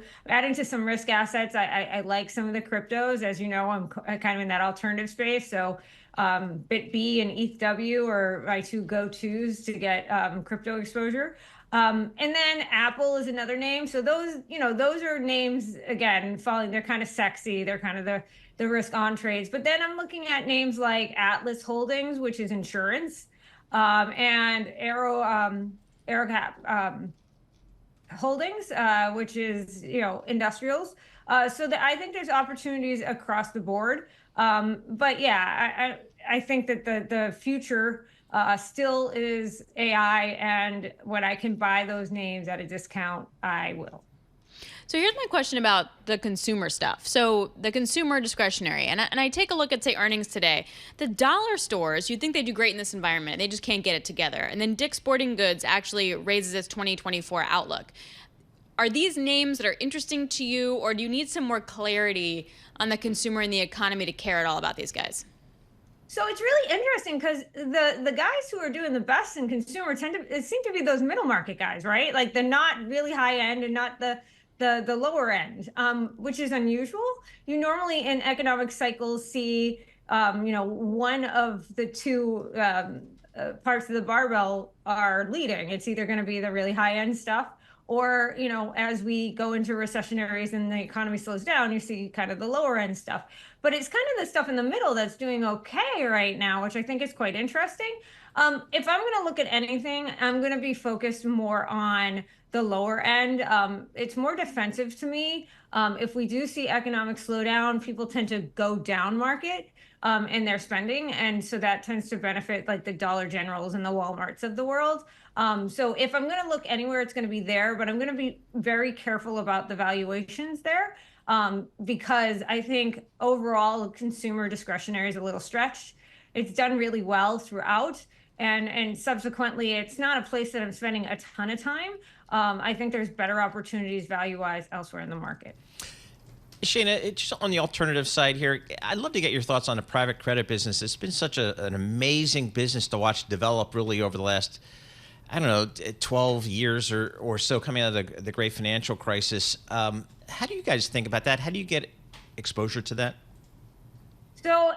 some risk assets. I like some of the cryptos. As you know, I'm kind of in that alternative space. So BitB and ETHW are my two go-tos to get crypto exposure. And then Apple is another name. So those are names, again, they're kind of sexy. They're kind of the risk on trades. But then I'm looking at names like Atlas Holdings, which is insurance, and AeroCap Holdings, which is, industrials. So that I think there's opportunities across the board. But yeah, I think that the future still is AI, and when I can buy those names at a discount, I will. So here's my question about the consumer stuff. So the consumer discretionary, and I take a look at, say, earnings today. The dollar stores, you'd think they do great in this environment. They just can't get it together. And then Dick's Sporting Goods actually raises its 2024 outlook. Are these names that are interesting to you, or do you need some more clarity on the consumer and the economy to care at all about these guys? So it's really interesting because the guys who are doing the best in consumer seem to be those middle market guys, right? Like the not really high end and not the lower end, which is unusual. You normally in economic cycles see, one of the two parts of the barbell are leading. It's either going to be the really high end stuff, or, as we go into recessionaries and the economy slows down, you see kind of the lower end stuff. But it's kind of the stuff in the middle that's doing okay right now, which I think is quite interesting. If I'm going to look at anything, I'm going to be focused more on the lower end. It's more defensive to me. If we do see economic slowdown, people tend to go down market in their spending. And so that tends to benefit like the Dollar Generals and the Walmarts of the world. So if I'm going to look anywhere, it's going to be there, but I'm going to be very careful about the valuations there because I think overall consumer discretionary is a little stretched. It's done really well throughout. And subsequently, it's not a place that I'm spending a ton of time. I think there's better opportunities value-wise elsewhere in the market. Shana, just on the alternative side here, I'd love to get your thoughts on the private credit business. It's been such an amazing business to watch develop really over the last, 12 years or so coming out of the great financial crisis. How do you guys think about that? How do you get exposure to that? So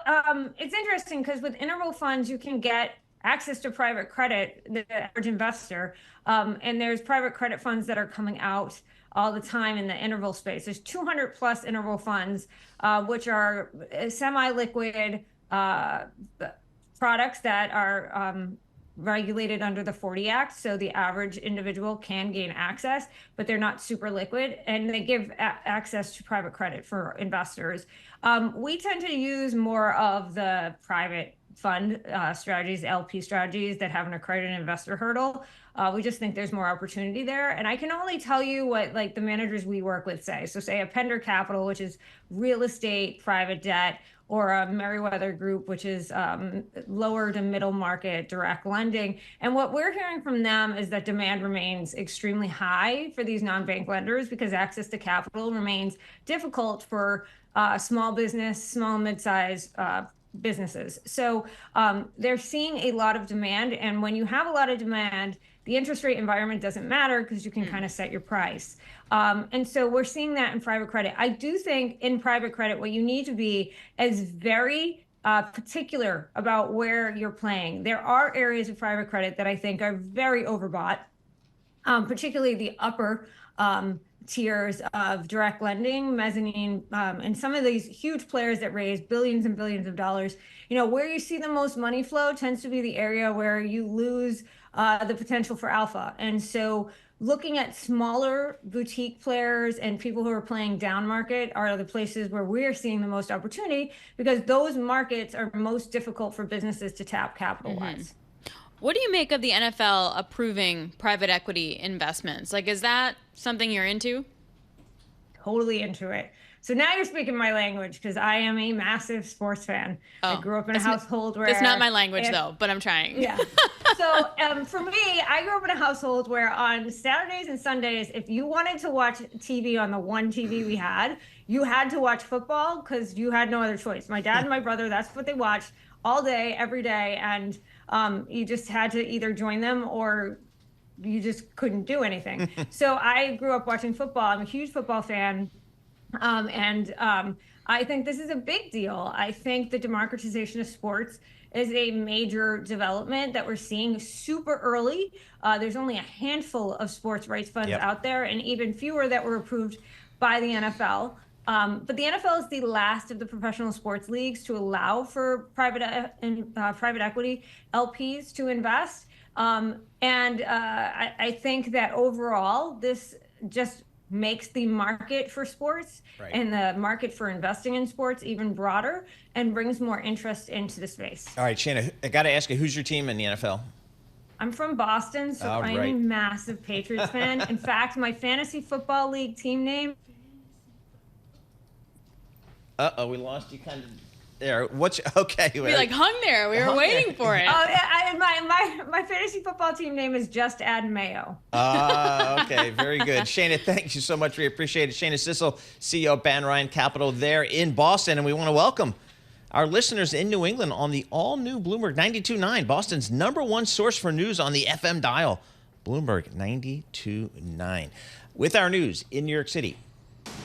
it's interesting because with interval funds, you can get access to private credit, the average investor, and there's private credit funds that are coming out all the time in the interval space. There's 200 plus interval funds, which are semi-liquid products that are regulated under the 40 Act. So the average individual can gain access, but they're not super liquid, and they give access to private credit for investors. We tend to use more of the private fund strategies, LP strategies that have an accredited investor hurdle. We just think there's more opportunity there. And I can only tell you what like the managers we work with say. So say a Pender Capital, which is real estate, private debt, or a Meriwether Group, which is lower to middle market direct lending. And what we're hearing from them is that demand remains extremely high for these non-bank lenders because access to capital remains difficult for small business, small and mid-size businesses. So they're seeing a lot of demand. And when you have a lot of demand, the interest rate environment doesn't matter because you can kind of set your price. And so we're seeing that in private credit. I do think in private credit, what you need to be is very particular about where you're playing. There are areas of private credit that I think are very overbought, particularly the upper tiers of direct lending, mezzanine, and some of these huge players that raise billions and billions of dollars. Where you see the most money flow tends to be the area where you lose the potential for alpha. And so looking at smaller boutique players and people who are playing down market are the places where we're seeing the most opportunity because those markets are most difficult for businesses to tap capital-wise. What do you make of the NFL approving private equity investments? Like, is that something you're into? Totally into it. So now you're speaking my language because I am a massive sports fan. I grew up in a household where... It's not my language, though, but I'm trying. Yeah. So for me, I grew up in a household where on Saturdays and Sundays, if you wanted to watch TV on the one TV we had, you had to watch football because you had no other choice. My dad and my brother, that's what they watched all day, every day. And you just had to either join them or you just couldn't do anything. So I grew up watching football. I'm a huge football fan. I think this is a big deal. I think the democratization of sports is a major development that we're seeing super early. There's only a handful of sports rights funds out there and even fewer that were approved by the NFL. But the NFL is the last of the professional sports leagues to allow for private equity LPs to invest. I think that overall, this just makes the market for sports and the market for investing in sports even broader and brings more interest into the space. All right, Shanna, I got to ask you, who's your team in the NFL? I'm from Boston, so I'm a massive Patriots fan. In fact, my fantasy football league team name. Uh-oh, we lost you kind of there. Okay. We hung there. We were waiting for it. My fantasy football team name is Just Add Mayo. Okay, very good. Shana, thank you so much. We appreciate it. Shana Sissel, CEO of Ban Ryan Capital there in Boston. And we want to welcome our listeners in New England on the all-new Bloomberg 92.9, Boston's #1 source for news on the FM dial. Bloomberg 92.9. With our news in New York City,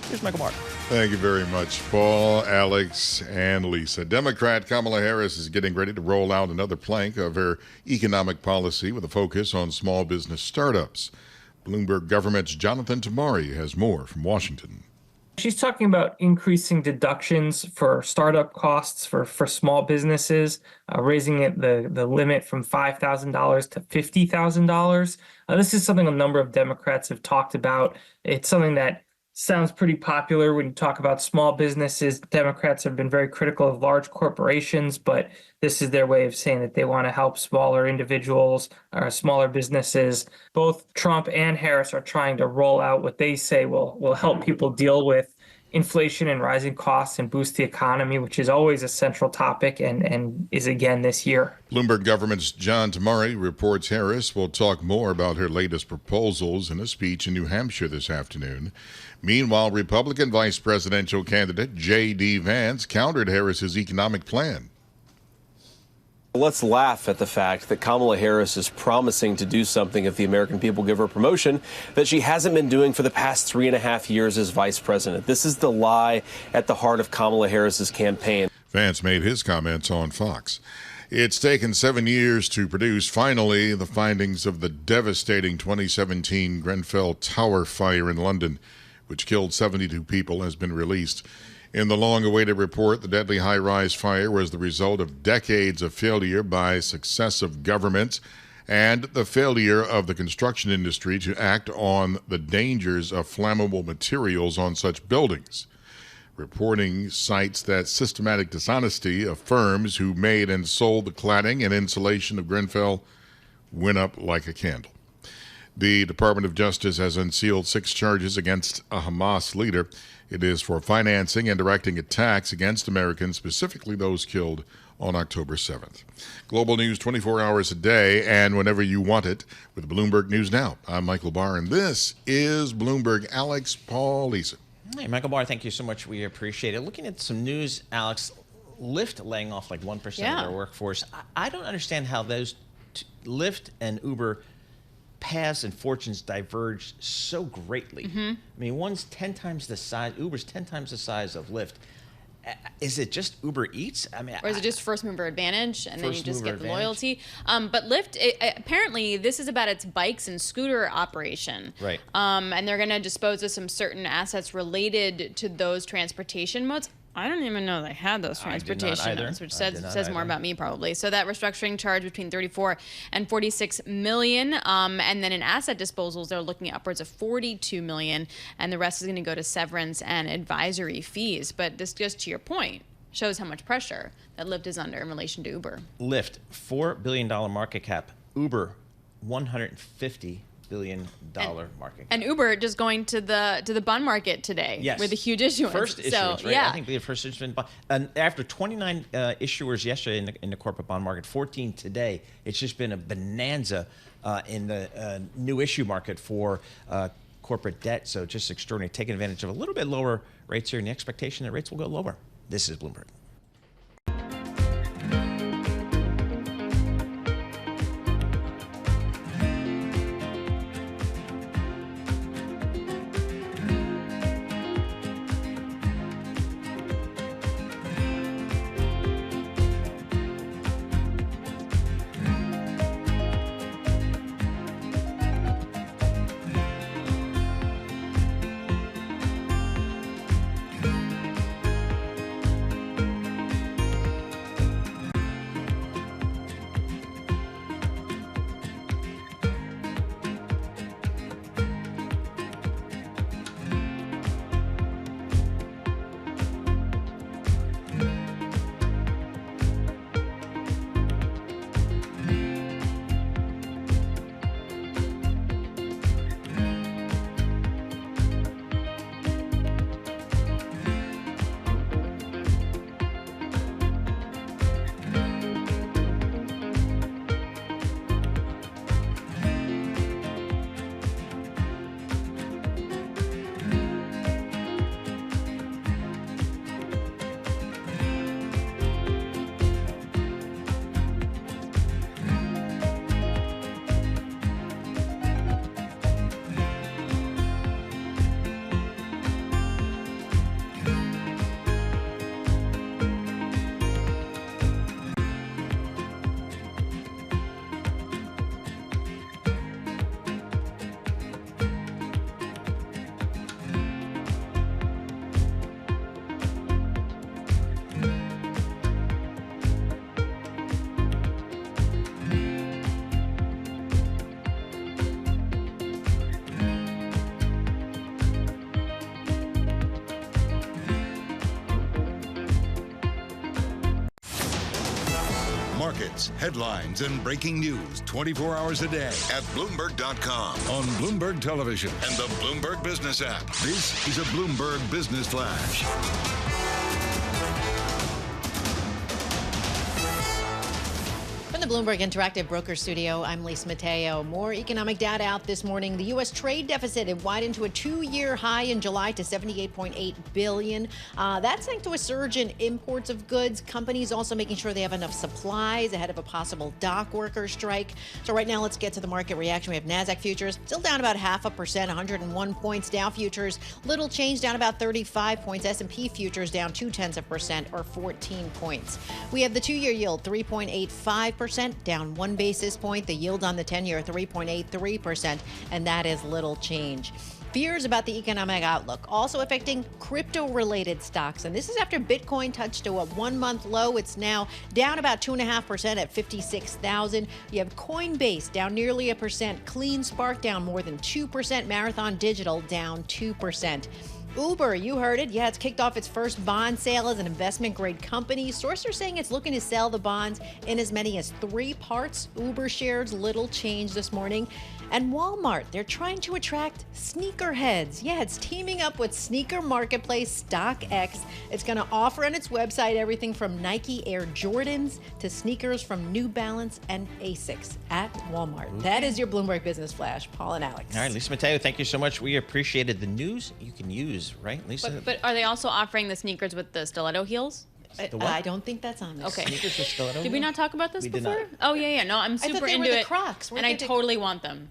here's Michael Barr. Thank you very much, Paul, Alex, and Lisa. Democrat Kamala Harris is getting ready to roll out another plank of her economic policy with a focus on small business startups. Bloomberg Government's Jonathan Tamari has more from Washington. She's talking about increasing deductions for startup costs for small businesses, raising the limit from $5,000 to $50,000. This is something a number of Democrats have talked about. It's something that sounds pretty popular when you talk about small businesses. Democrats have been very critical of large corporations, but this is their way of saying that they want to help smaller individuals or smaller businesses. Both Trump and Harris are trying to roll out what they say will help people deal with inflation and rising costs and boost the economy, which is always a central topic and is again this year. Bloomberg Government's John Tamari reports Harris will talk more about her latest proposals in a speech in New Hampshire this afternoon. Meanwhile, Republican vice presidential candidate J.D. Vance countered Harris's economic plan. Let's laugh at the fact that Kamala Harris is promising to do something if the American people give her promotion that she hasn't been doing for the past 3.5 years as vice president. This is the lie at the heart of Kamala Harris's campaign. Vance made his comments on Fox. It's taken 7 years to produce, finally, the findings of the devastating 2017 Grenfell Tower fire in London, which killed 72 people, has been released. In the long-awaited report, the deadly high-rise fire was the result of decades of failure by successive governments and the failure of the construction industry to act on the dangers of flammable materials on such buildings. Reporting cites that systematic dishonesty of firms who made and sold the cladding and insulation of Grenfell went up like a candle. The Department of Justice has unsealed 6 charges against a Hamas leader. It is for financing and directing attacks against Americans, specifically those killed on October 7th. Global news 24 hours a day and whenever you want it with Bloomberg News Now. I'm Michael Barr, and this is Bloomberg. Alex, Paul, Lisa. Hey, Michael Barr, thank you so much. We appreciate it. Looking at some news, Alex, Lyft laying off like 1% of their workforce. I don't understand how those Lyft and Uber paths and fortunes diverge so greatly. I mean, one's 10 times the size, Uber's 10 times the size of Lyft. Is it just Uber Eats? I mean, or is it just first mover advantage, and then you just get the loyalty? But Lyft, apparently, this is about its bikes and scooter operation. Right. And they're going to dispose of some certain assets related to those transportation modes. I don't even know they had those transportation modes, which says more about me probably. So that restructuring charge between $34 and $46 million, and then in asset disposals, they're looking at upwards of $42 million, and the rest is going to go to severance and advisory fees. But this, just to your point, shows how much pressure that Lyft is under in relation to Uber. Lyft, $4 billion market cap. Uber, $150 billion market cap. And Uber just going to the bond market today with a huge issuance. First issuance, right? Yeah. I think the first issuance. And after 29 issuers yesterday in the corporate bond market, 14 today, it's just been a bonanza in the new issue market for corporate debt. So just extraordinary, taking advantage of a little bit lower rates here and the expectation that rates will go lower. This is Bloomberg. markets, headlines, and breaking news 24 hours a day at Bloomberg.com, on Bloomberg Television, and the Bloomberg Business app. This is a Bloomberg Business Flash. From the Bloomberg Interactive Broker Studio, I'm Lisa Mateo. More economic data out this morning. The U.S. trade deficit had widened to a two-year high in July to $78.8 billion. That's thanks to a surge in imports of goods. Companies also making sure they have enough supplies ahead of a possible dock worker strike. So right now, let's get to the market reaction. We have NASDAQ futures still down about 0.5%, 101 points. Dow futures, little change, down about 35 points. S&P futures down 0.2%, or 14 points. We have the two-year yield, 3.85%. Down 1 basis point. The yield on the 10-year, 3.83%, and that is little change. Fears about the economic outlook also affecting crypto-related stocks. And this is after Bitcoin touched to a one-month low. It's now down about 2.5% at 56,000. You have Coinbase down nearly 1%. CleanSpark down more than 2%. Marathon Digital down 2%. Uber, you heard it. Yeah, it's kicked off its first bond sale as an investment-grade company. Sources are saying it's looking to sell the bonds in as many as 3 parts. Uber shares little change this morning. And Walmart, they're trying to attract sneakerheads. Yeah, it's teaming up with sneaker marketplace StockX. It's going to offer on its website everything from Nike Air Jordans to sneakers from New Balance and Asics at Walmart. Okay. That is your Bloomberg Business Flash. Paul and Alex. All right, Lisa Mateo, thank you so much. We appreciated the news you can use, right, Lisa? But are they also offering the sneakers with the stiletto heels? I don't think that's on there. Okay. Sneakers with stiletto Did we not talk about this We did before? not. Oh, yeah. No, I'm super thought they into were the it. Crocs. And I totally want them.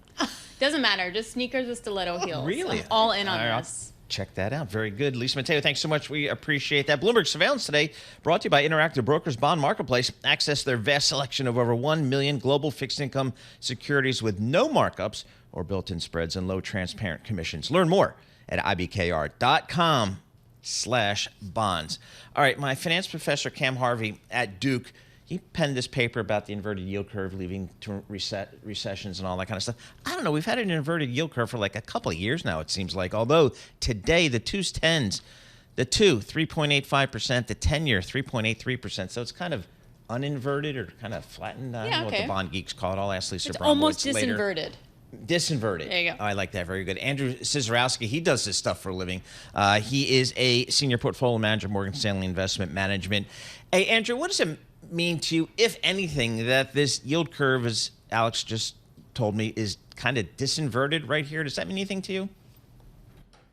Doesn't matter. Just sneakers with stiletto heels. Really? I'm all in on All right, this. Check that out. Very good. Lisa Mateo, thanks so much. We appreciate that. Bloomberg Surveillance today brought to you by Interactive Brokers Bond Marketplace. Access their vast selection of over 1 million global fixed income securities with no markups or built-in spreads and low transparent commissions. Learn more at ibkr.com/bonds. All right, my finance professor, Cam Harvey at Duke, he penned this paper about the inverted yield curve leading to recessions and all that kind of stuff. I don't know. We've had an inverted yield curve for like a couple of years now, it seems like. Although today, the 3.85%, the 10-year, 3.83%. So it's kind of uninverted or kind of flattened. I don't know what the bond geeks call it. I'll ask Lisa It's Bromwitz almost later. disinverted. Disinverted. There you go. Oh, I like that. Very good. Andrew Szczurowski, he does this stuff for a living. He is a senior portfolio manager, Morgan Stanley Investment Management. Hey, Andrew, what does it mean to you, if anything, that this yield curve, as Alex just told me, is kind of disinverted right here? Does that mean anything to you?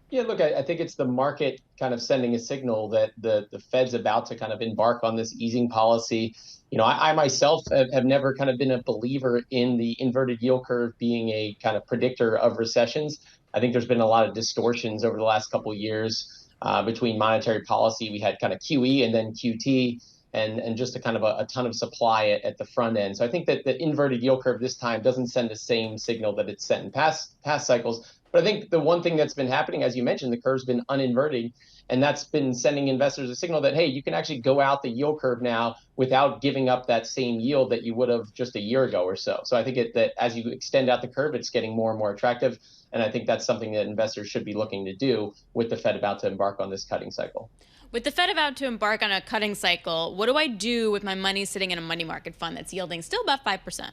Yeah, look, I think it's the market kind of sending a signal that the Fed's about to kind of embark on this easing policy. You know, I myself have never kind of been a believer in the inverted yield curve being a kind of predictor of recessions. I think there's been a lot of distortions over the last couple of years between monetary policy. We had kind of QE and then QT, and just a kind of a ton of supply at the front end. So I think that the inverted yield curve this time doesn't send the same signal that it's sent in past cycles. But I think the one thing that's been happening, as you mentioned, the curve's been uninverted, and that's been sending investors a signal that, hey, you can actually go out the yield curve now without giving up that same yield that you would have just a year ago or so. So I think that as you extend out the curve, it's getting more and more attractive. And I think that's something that investors should be looking to do with the Fed about to embark on this cutting cycle. With the Fed about to embark on a cutting cycle, what do I do with my money sitting in a money market fund that's yielding still about 5%?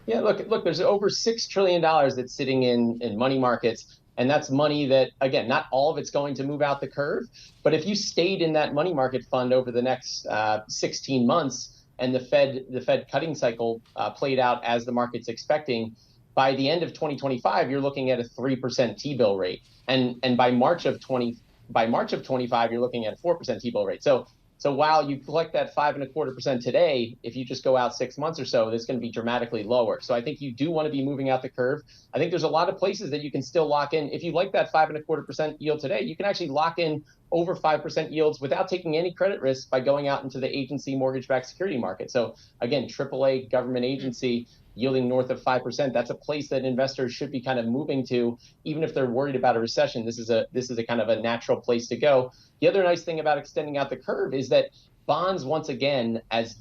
Yeah, look, there's over $6 trillion that's sitting in money markets. And that's money that, again, not all of it's going to move out the curve. But if you stayed in that money market fund over the next 16 months and the Fed cutting cycle played out as the market's expecting, by the end of 2025, you're looking at a 3% T-bill rate. And by March of 25, you're looking at a 4% T-bill rate. So while you collect that 5.25% today, if you just go out 6 months or so, it's going to be dramatically lower. So I think you do want to be moving out the curve. I think there's a lot of places that you can still lock in. If you like that 5.25% yield today, you can actually lock in over 5% yields without taking any credit risk by going out into the agency mortgage-backed security market. So again, AAA government agency yielding north of 5%. That's a place that investors should be kind of moving to, even if they're worried about a recession. This is a kind of a natural place to go. The other nice thing about extending out the curve is that bonds, once again, as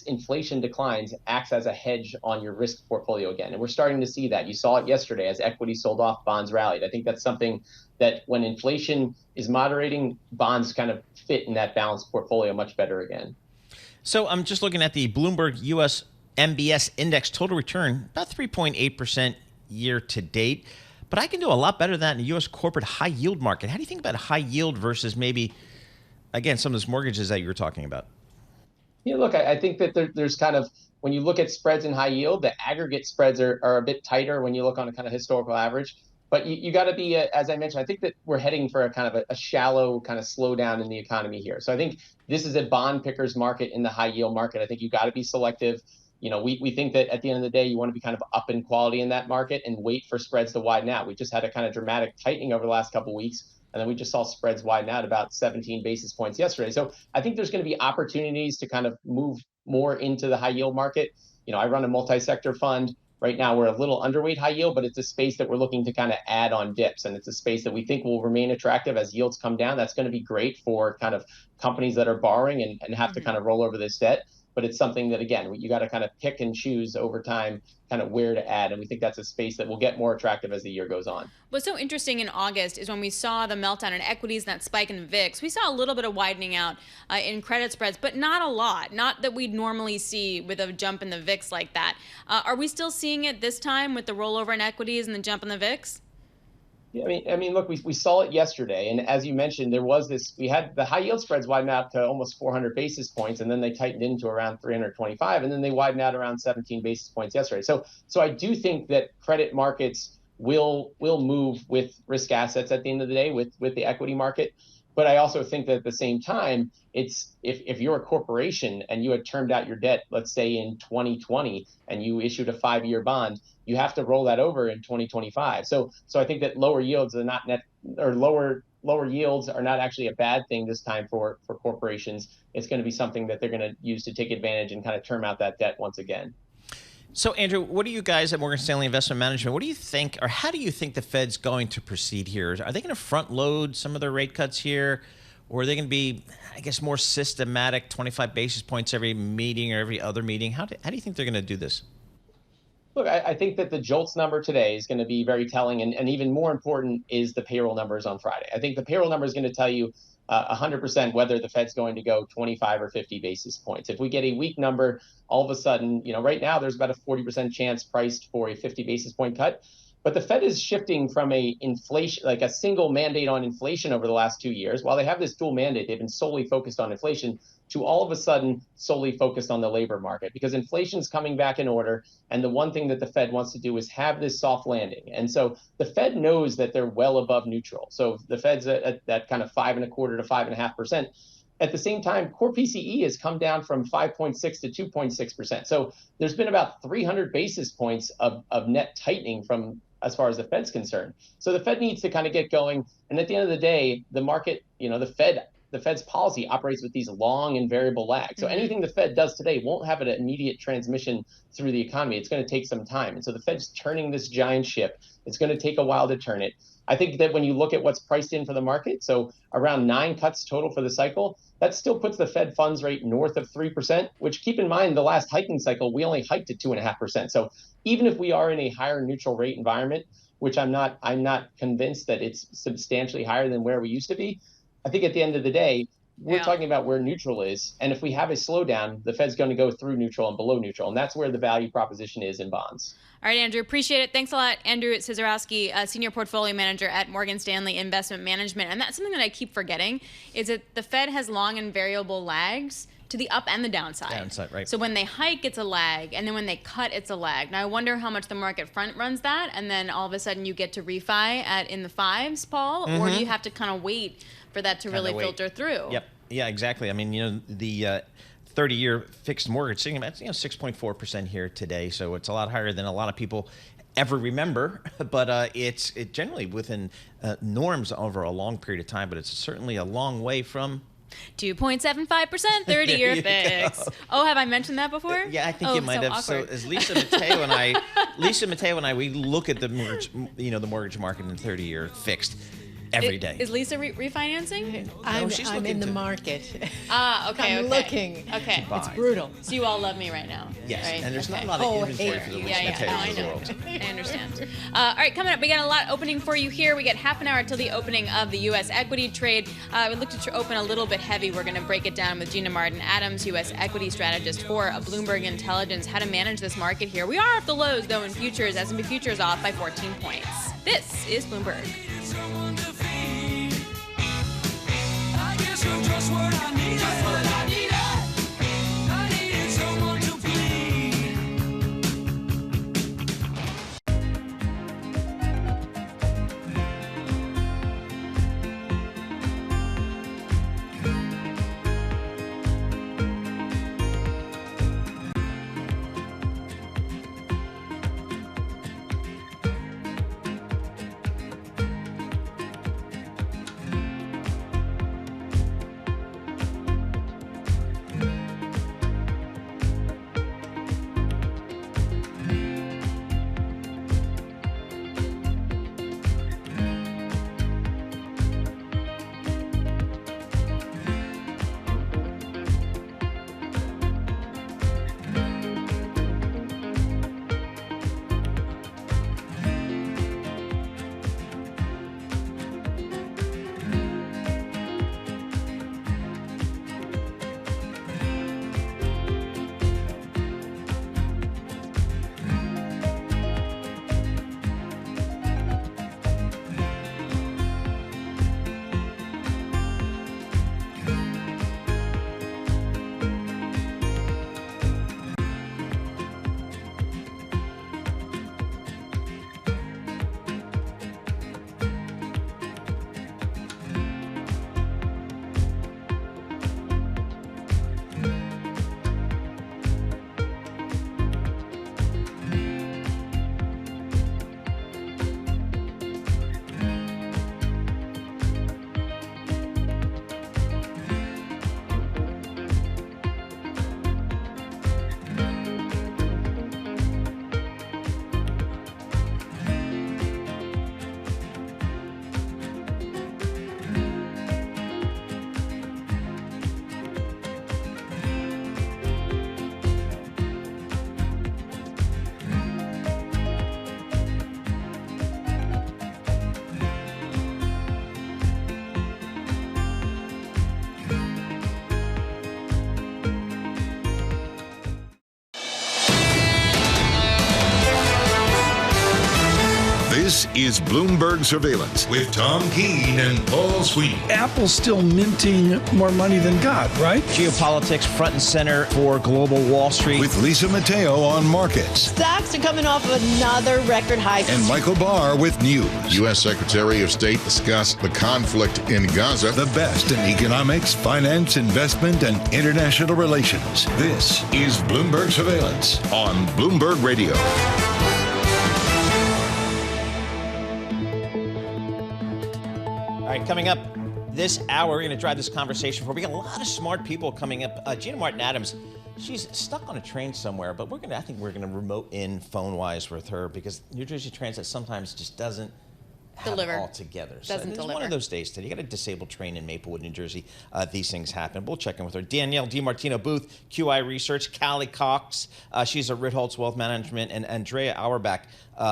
inflation declines, acts as a hedge on your risk portfolio again. And we're starting to see that. You saw it yesterday as equity sold off, bonds rallied. I think that's something that when inflation is moderating, bonds kind of fit in that balanced portfolio much better again. So I'm just looking at the Bloomberg U.S. MBS index total return, about 3.8% year to date. But I can do a lot better than that in the U.S. corporate high yield market. How do you think about high yield versus maybe, again, some of those mortgages that you were talking about? Yeah, look, I think that there's kind of, when you look at spreads in high yield, the aggregate spreads are a bit tighter when you look on a kind of historical average. But you got to be, as I mentioned, I think that we're heading for a kind of a shallow kind of slowdown in the economy here. So I think this is a bond pickers market in the high yield market. I think you got to be selective. We think that at the end of the day, you want to be kind of up in quality in that market and wait for spreads to widen out. We just had a kind of dramatic tightening over the last couple of weeks, and then we just saw spreads widen out about 17 basis points yesterday. So I think there's going to be opportunities to kind of move more into the high yield market. I run a multi-sector fund. Right now, we're a little underweight high yield, but it's a space that we're looking to kind of add on dips. And it's a space that we think will remain attractive as yields come down. That's going to be great for kind of companies that are borrowing and have to kind of roll over this debt. But it's something that, again, you got to kind of pick and choose over time kind of where to add. And we think that's a space that will get more attractive as the year goes on. What's so interesting in August is when we saw the meltdown in equities and that spike in VIX, we saw a little bit of widening out in credit spreads, but not a lot. Not that we'd normally see with a jump in the VIX like that. Are we still seeing it this time with the rollover in equities and the jump in the VIX? Yeah, I mean, look, we saw it yesterday. And as you mentioned, we had the high yield spreads widen out to almost 400 basis points, and then they tightened into around 325, and then they widened out around 17 basis points yesterday. So I do think that credit markets will move with risk assets at the end of the day with the equity market. But I also think that at the same time, it's if you're a corporation and you had termed out your debt, let's say in 2020, and you issued a 5-year bond, you have to roll that over in 2025. So I think that lower yields are not lower yields are not actually a bad thing this time for corporations. It's going to be something that they're going to use to take advantage and kind of term out that debt once again. So, Andrew, what do you guys at Morgan Stanley Investment Management, what do you think, or how do you think the Fed's going to proceed here? Are they going to front load some of their rate cuts here, or are they going to be, I guess, more systematic, 25 basis points every meeting or every other meeting? How do you think they're going to do this? Look, I think that the JOLTS number today is going to be very telling, and even more important is the payroll numbers on Friday. I think the payroll number is going to tell you 100% whether the Fed's going to go 25 or 50 basis points. If we get a weak number, all of a sudden, right now there's about a 40% chance priced for a 50 basis point cut. But the Fed is shifting from a inflation, like a single mandate on inflation over the last 2 years. While they have this dual mandate, they've been solely focused on inflation, to all of a sudden solely focused on the labor market, because inflation's coming back in order. And the one thing that the Fed wants to do is have this soft landing. And so the Fed knows that they're well above neutral. So the Fed's at that kind of 5.25% to 5.5%. At the same time, core PCE has come down from 5.6 to 2.6%. So there's been about 300 basis points of net tightening from as far as the Fed's concerned. So the Fed needs to kind of get going. And at the end of the day, the market, the Fed's policy operates with these long and variable lags. So anything the Fed does today won't have an immediate transmission through the economy. It's going to take some time. And so the Fed's turning this giant ship. It's going to take a while to turn it. I think that when you look at what's priced in for the market, so around 9 cuts total for the cycle, that still puts the Fed funds rate north of 3%, which, keep in mind, the last hiking cycle, we only hiked at 2.5%. So even if we are in a higher neutral rate environment, which I'm not convinced that it's substantially higher than where we used to be, I think at the end of the day, we're talking about where neutral is. And if we have a slowdown, the Fed's going to go through neutral and below neutral. And that's where the value proposition is in bonds. All right, Andrew, appreciate it. Thanks a lot. Andrew Szczurowski, Senior Portfolio Manager at Morgan Stanley Investment Management. And that's something that I keep forgetting, is that the Fed has long and variable lags to the up and the downside. Downside, right. So when they hike, it's a lag. And then when they cut, it's a lag. Now, I wonder how much the market front runs that. And then all of a sudden you get to refi in the 5s, Paul? Or do you have to kind of wait for that to really filter through? Yep. Yeah, exactly. I mean, the 30-year fixed mortgage sitting at 6.4% here today, so it's a lot higher than a lot of people ever remember. But it's generally within norms over a long period of time. But it's certainly a long way from 2.75% 30-year fix. Oh, have I mentioned that before? Yeah, I think you might have. Awkward. So as Lisa Mateo and I, we look at the mortgage, the mortgage market in 30-year fixed. every day. Is Lisa refinancing? I'm in the market. Okay. I'm looking. Okay. It's brutal. So you all love me right now. Yes, right? and there's not a lot of inventory for the Lisa Yeah, Mateos I of the know. world. I understand. All right, coming up, we got a lot opening for you here. We got half an hour till the opening of the U.S. equity trade. We looked at your open a little bit heavy. We're going to break it down with Gina Martin-Adams, U.S. equity strategist for Bloomberg Intelligence, how to manage this market here. We are off the lows, though, in futures. S&P futures off by 14 points. This is Bloomberg. This is Bloomberg Surveillance with Tom Keene and Paul Sweeney. Apple's still minting more money than God, right? Geopolitics front and center for global Wall Street. With Lisa Mateo on markets. Stocks are coming off of another record high. And Michael Barr with news. U.S. Secretary of State discussed the conflict in Gaza. The best in economics, finance, investment, and international relations. This is Bloomberg Surveillance on Bloomberg Radio. All right, coming up this hour, we're going to drive this conversation forward. We got a lot of smart people coming up. Gina Martin-Adams, she's stuck on a train somewhere, but I think we're going to remote in phone-wise with her because New Jersey Transit sometimes just doesn't have it all together. Doesn't deliver. One of those days today. You got a disabled train in Maplewood, New Jersey. These things happen. We'll check in with her. Danielle DiMartino Booth, QI Research. Callie Cox, she's at Ritholtz Wealth Management. And Andrea Auerbach,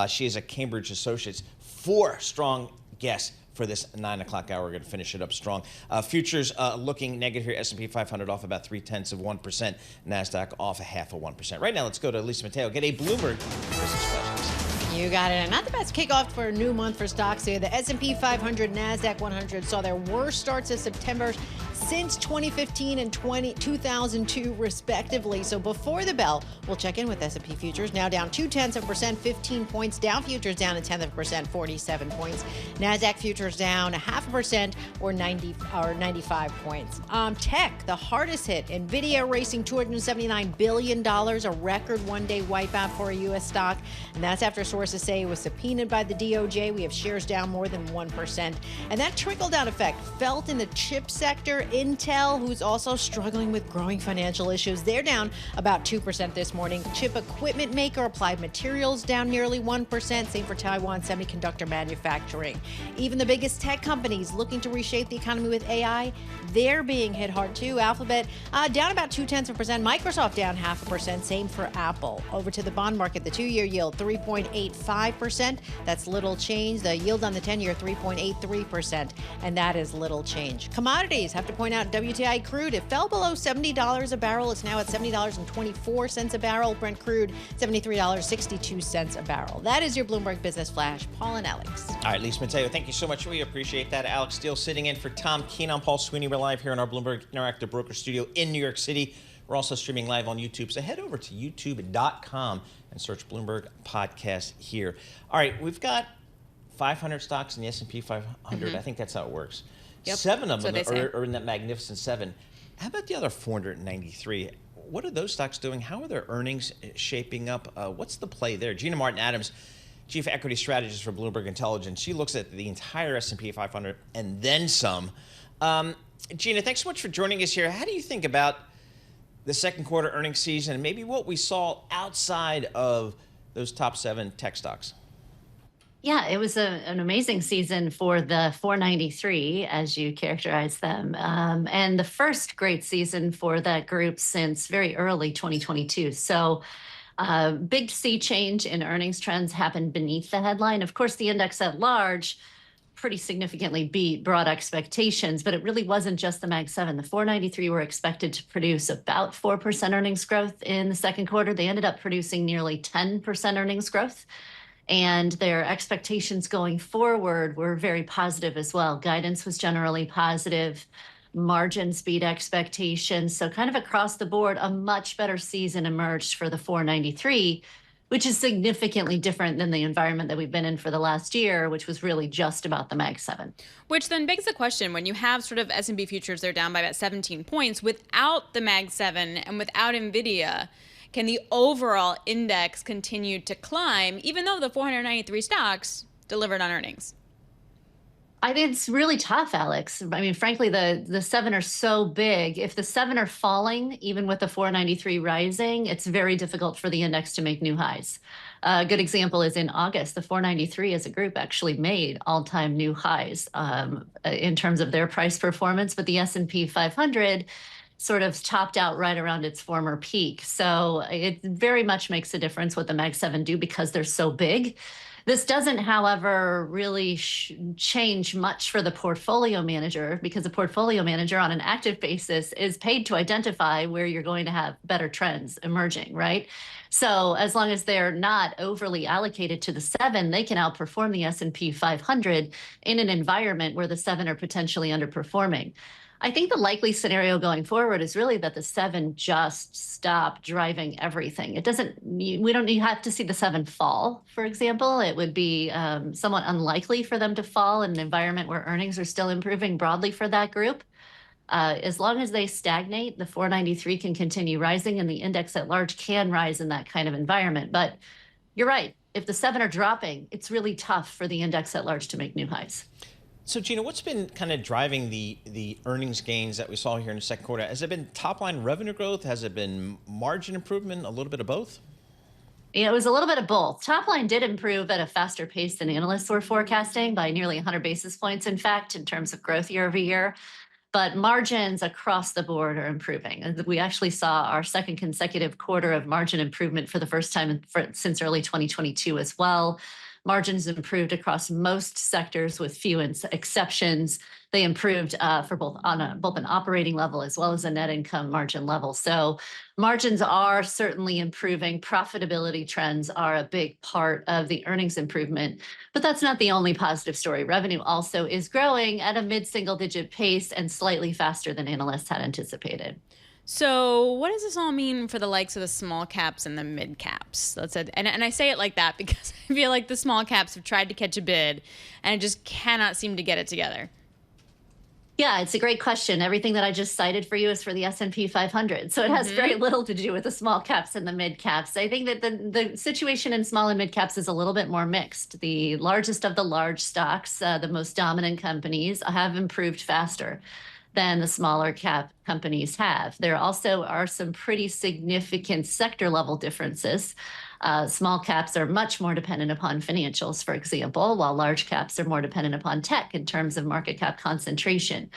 she is at Cambridge Associates. 4 strong guests for this 9 o'clock hour. We're going to finish it up strong. Futures looking negative here. S&P 500 off about 0.3%. NASDAQ off 0.5%. Right now, let's go to Lisa Mateo. Get a Bloomberg business specialist. You got it. And not the best kickoff for a new month for stocks here. The S&P 500, NASDAQ 100 saw their worst starts of September since 2015 and 2002, respectively. So before the bell, we'll check in with S&P futures. Now down 0.2%, 15 points. Dow futures down 0.1%, 47 points. NASDAQ futures down 0.5% or 95 points. Tech, the hardest hit. Nvidia racing $279 billion, a record one-day wipeout for a U.S. stock. And that's after sources say it was subpoenaed by the DOJ. We have shares down more than 1%. And that trickle-down effect felt in the chip sector Intel, who's also struggling with growing financial issues. They're down about 2% this morning. Chip equipment maker Applied Materials down nearly 1%. Same for Taiwan semiconductor manufacturing. Even the biggest tech companies looking to reshape the economy with AI, they're being hit hard too. Alphabet down about 0.2%. Microsoft down 0.5%. Same for Apple. Over to the bond market, the 2-year yield 3.85%. That's little change. The yield on the 10-year 3.83%, and that is little change. Commodities, have to point out WTI crude, it fell below $70 a barrel. It's now at $70.24 a barrel. Brent crude $73.62 a barrel. That is your Bloomberg Business Flash. Paul and Alex. All right, Lisa Mateo, thank you so much. We appreciate that. Alix Steel sitting in for Tom Keene. I'm Paul Sweeney. We're live here in our Bloomberg Interactive Broker Studio in New York City. We're also streaming live on YouTube. So head over to youtube.com and search Bloomberg Podcast here. All right, we've got 500 stocks in the S&P 500. Mm-hmm. I think that's how it works. Yep. 7 of them That's what they say. are in that magnificent 7. How about the other 493? What are those stocks doing? How are their earnings shaping up? What's the play there? Gina Martin-Adams, Chief Equity Strategist for Bloomberg Intelligence. She looks at the entire S&P 500 and then some. Gina, thanks so much for joining us here. How do you think about the second quarter earnings season and maybe what we saw outside of those top 7 tech stocks? Yeah, it was an amazing season for the 493, as you characterize them, and the first great season for that group since very early 2022. So big sea change in earnings trends happened beneath the headline. Of course, the index at large pretty significantly beat broad expectations, but it really wasn't just the Mag 7. The 493 were expected to produce about 4% earnings growth in the second quarter. They ended up producing nearly 10% earnings growth. And their expectations going forward were very positive as well. Guidance was generally positive. Margins beat expectations. So kind of across the board, a much better season emerged for the 493, which is significantly different than the environment that we've been in for the last year, which was really just about the Mag 7. Which then begs the question, when you have sort of S&P futures, they're down by about 17 points, without the Mag 7 and without Nvidia, can the overall index continue to climb, even though the 493 stocks delivered on earnings? I think it's really tough, Alex. I mean, frankly, the 7 are so big. If the 7 are falling, even with the 493 rising, it's very difficult for the index to make new highs. A good example is in August, the 493 as a group actually made all-time new highs in terms of their price performance, but the S&P 500 sort of topped out right around its former peak. So it very much makes a difference what the Mag 7 do because they're so big. This doesn't, however, really change much for the portfolio manager because the portfolio manager on an active basis is paid to identify where you're going to have better trends emerging, right? So as long as they're not overly allocated to the 7, they can outperform the S&P 500 in an environment where the 7 are potentially underperforming. I think the likely scenario going forward is really that the 7 just stop driving everything. It doesn't, we don't have to see the 7 fall, for example. It would be somewhat unlikely for them to fall in an environment where earnings are still improving broadly for that group. As long as they stagnate, the 493 can continue rising and the index at large can rise in that kind of environment. But you're right. If the 7 are dropping, it's really tough for the index at large to make new highs. So, Gina, what's been kind of driving the earnings gains that we saw here in the second quarter? Has it been top-line revenue growth? Has it been margin improvement? A little bit of both? Yeah, it was a little bit of both. Top line did improve at a faster pace than analysts were forecasting by nearly 100 basis points, in fact, in terms of growth year over year. But margins across the board are improving. We actually saw our second consecutive quarter of margin improvement for the first time since early 2022 as well. Margins improved across most sectors with few exceptions. They improved for both an operating level as well as a net income margin level. So margins are certainly improving. Profitability trends are a big part of the earnings improvement, but that's not the only positive story. Revenue also is growing at a mid-single digit pace and slightly faster than analysts had anticipated. So what does this all mean for the likes of the small caps and the mid caps? And I say it like that because I feel like the small caps have tried to catch a bid and just cannot seem to get it together. Yeah, it's a great question. Everything that I just cited for you is for the S&P 500. So it has very little to do with the small caps and the mid caps. I think that the situation in small and mid caps is a little bit more mixed. The largest of the large stocks, the most dominant companies, have improved faster. than the smaller cap companies have. There also are some pretty significant sector level differences. Small caps are much more dependent upon financials, for example, while large caps are more dependent upon tech in terms of market cap concentration.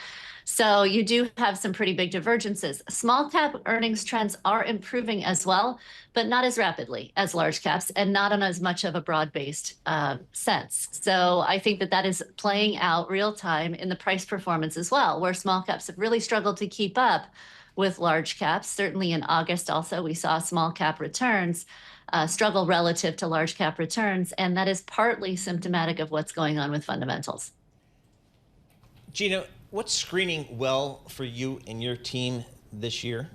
So you do have some pretty big divergences. Small cap earnings trends are improving as well, but not as rapidly as large caps and not on as much of a broad-based sense. So I think that that is playing out real time in the price performance as well, where small caps have really struggled to keep up with large caps. Certainly in August also, we saw small cap returns struggle relative to large cap returns, and that is partly symptomatic of what's going on with fundamentals. Gina, what's screening well for you and your team this year?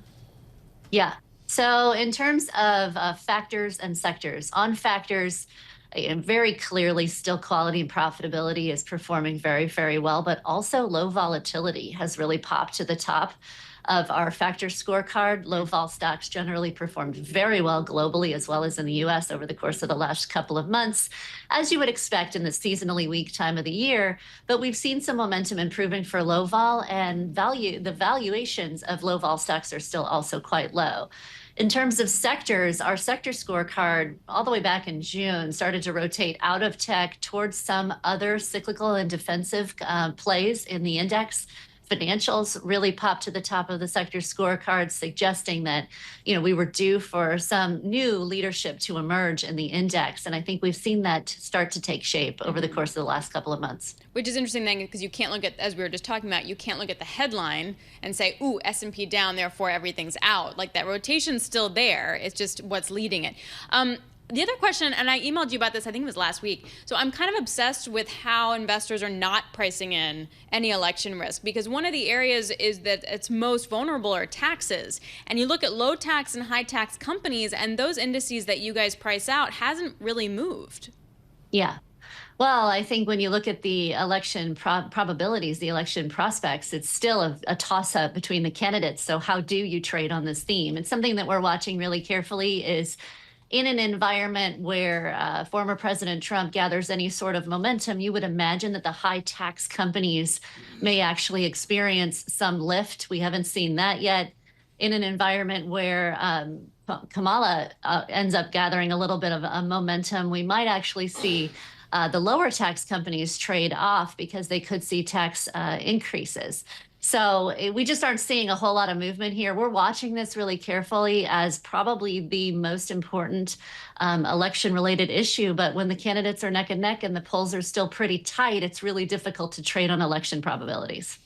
Yeah. So in terms of factors and sectors, on factors, very clearly still quality and profitability is performing very, very well, but also low volatility has really popped to the top of our factor scorecard. Low vol stocks generally performed very well globally as well as in the US over the course of the last couple of months, as you would expect in the seasonally weak time of the year. But we've seen some momentum improving for low vol, and the valuations of low vol stocks are still also quite low. In terms of sectors, our sector scorecard all the way back in June started to rotate out of tech towards some other cyclical and defensive plays in the index. Financials really popped to the top of the sector scorecard, suggesting that, we were due for some new leadership to emerge in the index. And I think we've seen that start to take shape over the course of the last couple of months. Which is interesting then, because you can't look at, as we were just talking about, you can't look at the headline and say, ooh, S&P down, therefore everything's out. Like that rotation's still there. It's just what's leading it. The other question, and I emailed you about this, I think it was last week. So I'm kind of obsessed with how investors are not pricing in any election risk, because one of the areas is that it's most vulnerable are taxes. And you look at low tax and high tax companies, and those indices that you guys price out hasn't really moved. Yeah. Well, I think when you look at the election probabilities, the election prospects, it's still a toss-up between the candidates. So how do you trade on this theme? And something that we're watching really carefully is in an environment where former President Trump gathers any sort of momentum, you would imagine that the high tax companies may actually experience some lift. We haven't seen that yet. In an environment where Kamala ends up gathering a little bit of a momentum, we might actually see the lower tax companies trade off because they could see tax increases. So we just aren't seeing a whole lot of movement here. We're watching this really carefully as probably the most important election-related issue. But when the candidates are neck and neck and the polls are still pretty tight, it's really difficult to trade on election probabilities.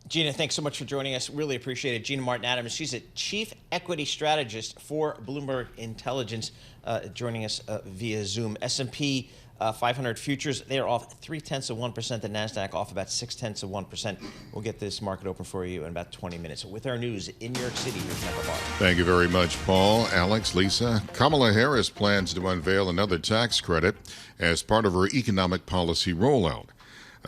Gina, thanks so much for joining us. Really appreciate it. Gina Martin-Adams, she's a chief equity strategist for Bloomberg Intelligence, joining us via Zoom. S&P 500 futures, they are off 0.3%. The NASDAQ off about 0.6%. We'll get this market open for you in about 20 minutes. With our news in New York City, here's Michael Barr. Thank you very much, Paul. Alex, Lisa. Kamala Harris plans to unveil another tax credit as part of her economic policy rollout.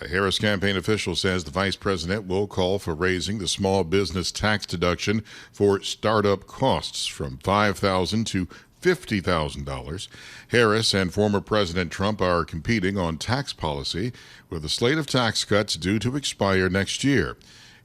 A Harris campaign official says the vice president will call for raising the small business tax deduction for startup costs from $5,000 to $50,000. Harris and former President Trump are competing on tax policy, with a slate of tax cuts due to expire next year.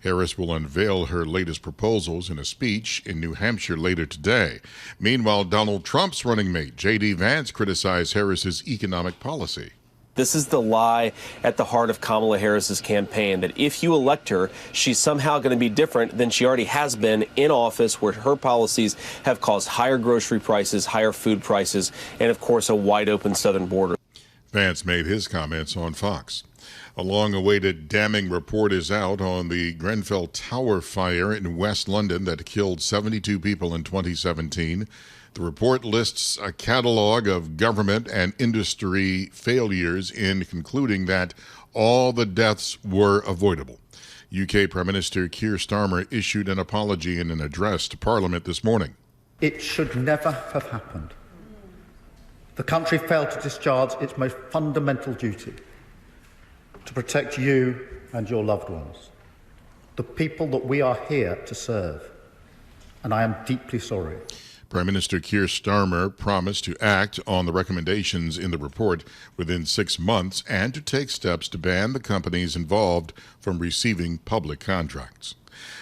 Harris will unveil her latest proposals in a speech in New Hampshire later today. Meanwhile, Donald Trump's running mate, J.D. Vance, criticized Harris's economic policy. This is the lie at the heart of Kamala Harris's campaign, that if you elect her, she's somehow going to be different than she already has been in office, where her policies have caused higher grocery prices, higher food prices, and, of course, a wide-open southern border. Vance made his comments on Fox. A long-awaited damning report is out on the Grenfell Tower fire in West London that killed 72 people in 2017. The report lists a catalog of government and industry failures in concluding that all the deaths were avoidable. UK Prime Minister Keir Starmer issued an apology in an address to Parliament this morning. It should never have happened. The country failed to discharge its most fundamental duty, to protect you and your loved ones, the people that we are here to serve. And I am deeply sorry. Prime Minister Keir Starmer promised to act on the recommendations in the report within 6 months and to take steps to ban the companies involved from receiving public contracts.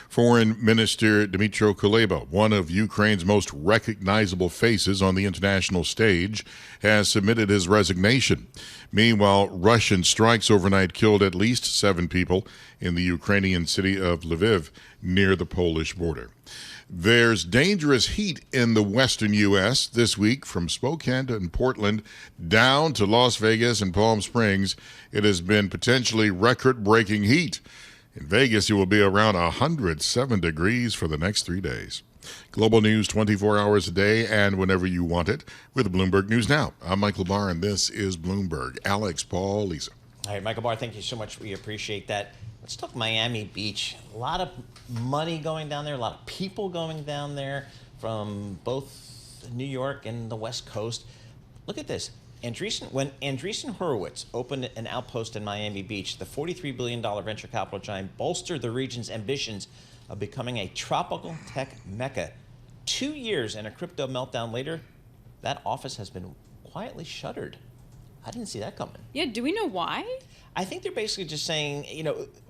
Foreign Minister Dmytro Kuleba, one of Ukraine's most recognizable faces on the international stage, has submitted his resignation. Meanwhile, Russian strikes overnight killed at least 7 people in the Ukrainian city of Lviv near the Polish border. There's dangerous heat in the western U.S. this week, from Spokane and Portland down to Las Vegas and Palm Springs. It has been potentially record-breaking heat. In Vegas, it will be around 107 degrees for the next 3 days. Global news 24 hours a day and whenever you want it with Bloomberg News Now. I'm Michael Barr, and this is Bloomberg. Alex, Paul, Lisa. All right, Michael Barr, thank you so much. We appreciate that. Let's talk Miami Beach. A lot of money going down there, a lot of people going down there from both New York and the West Coast. Look at this. When Andreessen Horowitz opened an outpost in Miami Beach, the $43 billion venture capital giant bolstered the region's ambitions of becoming a tropical tech mecca. 2 years and a crypto meltdown later, that office has been quietly shuttered. I didn't see that coming. Yeah, do we know why? I think they're basically just saying,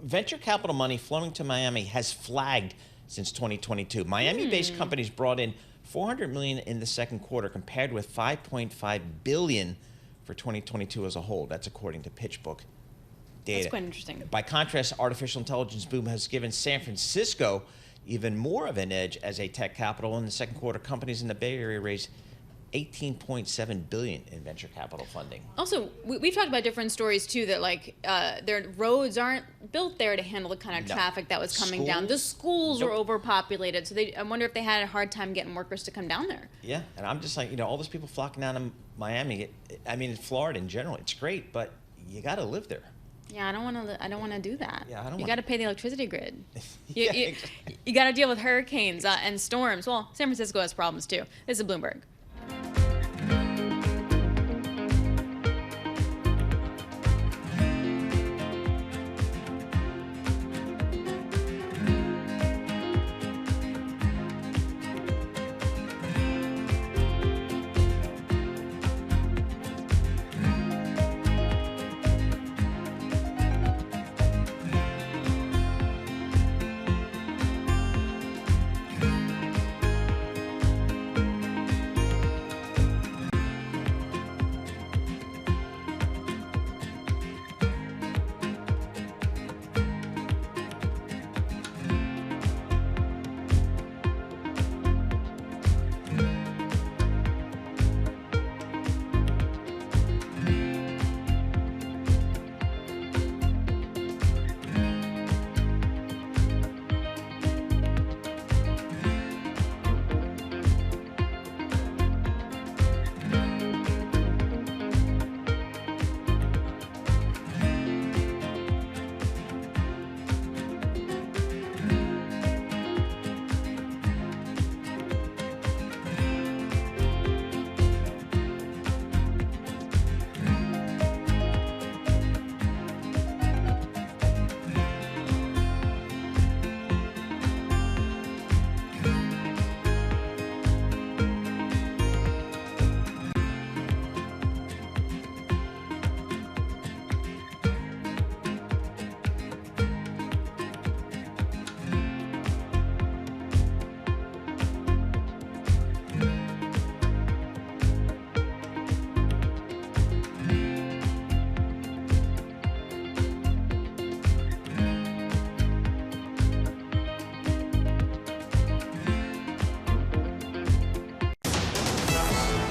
venture capital money flowing to Miami has flagged since 2022. Miami-based companies brought in $400 million in the second quarter, compared with $5.5 billion for 2022 as a whole. That's according to PitchBook data. That's quite interesting. By contrast, artificial intelligence boom has given San Francisco even more of an edge as a tech capital. In the second quarter, companies in the Bay Area raised $18.7 billion in venture capital funding. Also, we've talked about different stories too, that their roads aren't built there to handle the kind of traffic that was coming down. The schools were overpopulated, so I wonder if they had a hard time getting workers to come down there. Yeah, and I'm just like, all those people flocking down to Miami. In Florida in general, it's great, but you got to live there. Yeah, I don't want to do that. Yeah, you got to pay the electricity grid. You got to deal with hurricanes and storms. Well, San Francisco has problems too. This is Bloomberg.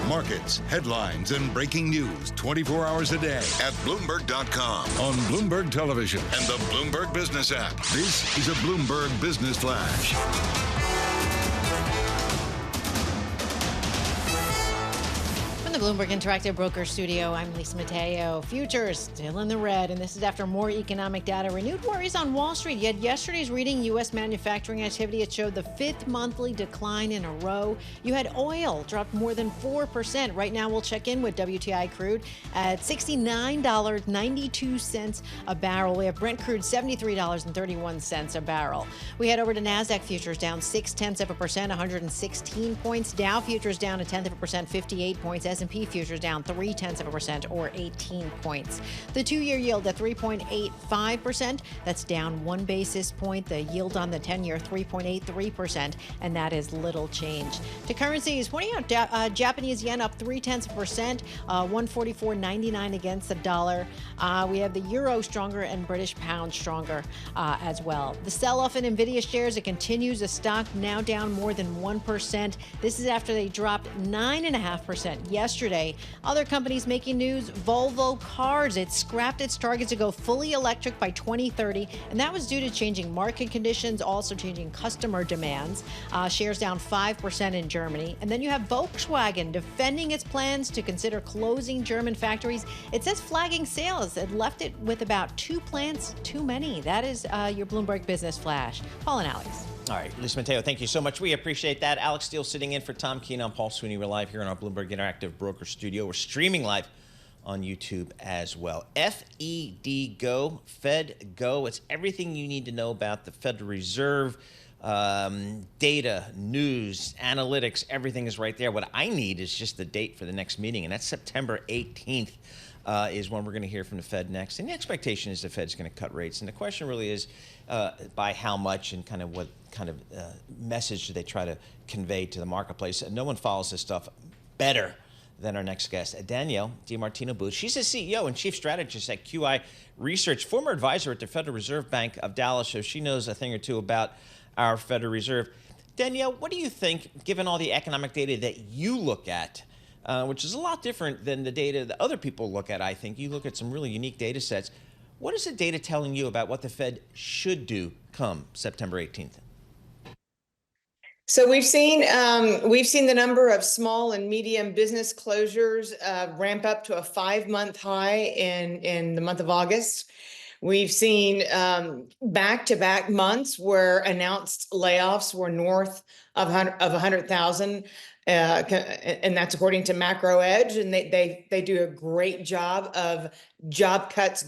Markets, headlines, and breaking news 24 hours a day at Bloomberg.com, on Bloomberg Television, and the Bloomberg Business app. This is a Bloomberg Business Flash. the Bloomberg Interactive Broker Studio, I'm Lisa Mateo. Futures still in the red, and this is after more economic data. Renewed worries on Wall Street, yet yesterday's reading U.S. manufacturing activity, it showed the fifth monthly decline in a row. You had oil dropped more than 4%. Right now, we'll check in with WTI crude at $69.92 a barrel. We have Brent crude $73.31 a barrel. We head over to NASDAQ futures down 0.6%, 116 points. Dow futures down 0.1%, 58 points. S&P futures down 0.3% or 18 points. The two-year yield at 3.85%. That's down 1 basis point. The yield on the 10-year 3.83%, and that is little change. To currencies, pointing out Japanese yen up 0.3%, 144.99 against the dollar. We have the euro stronger and British pound stronger as well. The sell-off in Nvidia shares, it continues. The stock now down more than 1%. This is after they dropped 9.5% yesterday. Other companies making news, Volvo Cars, it scrapped its target to go fully electric by 2030, and that was due to changing market conditions, also changing customer demands. Shares down 5% in Germany. And then you have Volkswagen defending its plans to consider closing German factories. It says flagging sales. It left it with about 2 plants too many. That is your Bloomberg Business Flash. Paul and Alex. All right, Lisa Mateo, thank you so much. We appreciate that. Alix Steel sitting in for Tom Keene. I'm Paul Sweeney. We're live here in our Bloomberg Interactive Broker Studio. We're streaming live on YouTube as well. FED Go, Fed Go. It's everything you need to know about the Federal Reserve. Data, news, analytics, everything is right there. What I need is just the date for the next meeting, and that's September 18th. Is when we're going to hear from the Fed next. And the expectation is the Fed's going to cut rates. And the question really is by how much and kind of what kind of message do they try to convey to the marketplace. No one follows this stuff better than our next guest, Danielle DiMartino-Booth. She's the CEO and chief strategist at QI Research, former advisor at the Federal Reserve Bank of Dallas, so she knows a thing or two about our Federal Reserve. Danielle, what do you think, given all the economic data that you look at, which is a lot different than the data that other people look at, I think. You look at some really unique data sets. What is the data telling you about what the Fed should do come September 18th? So we've seen the number of small and medium business closures ramp up to a 5-month high in the month of August. We've seen back-to-back months where announced layoffs were north of 100,000. And that's according to Macro Edge, and they do a great job of job cuts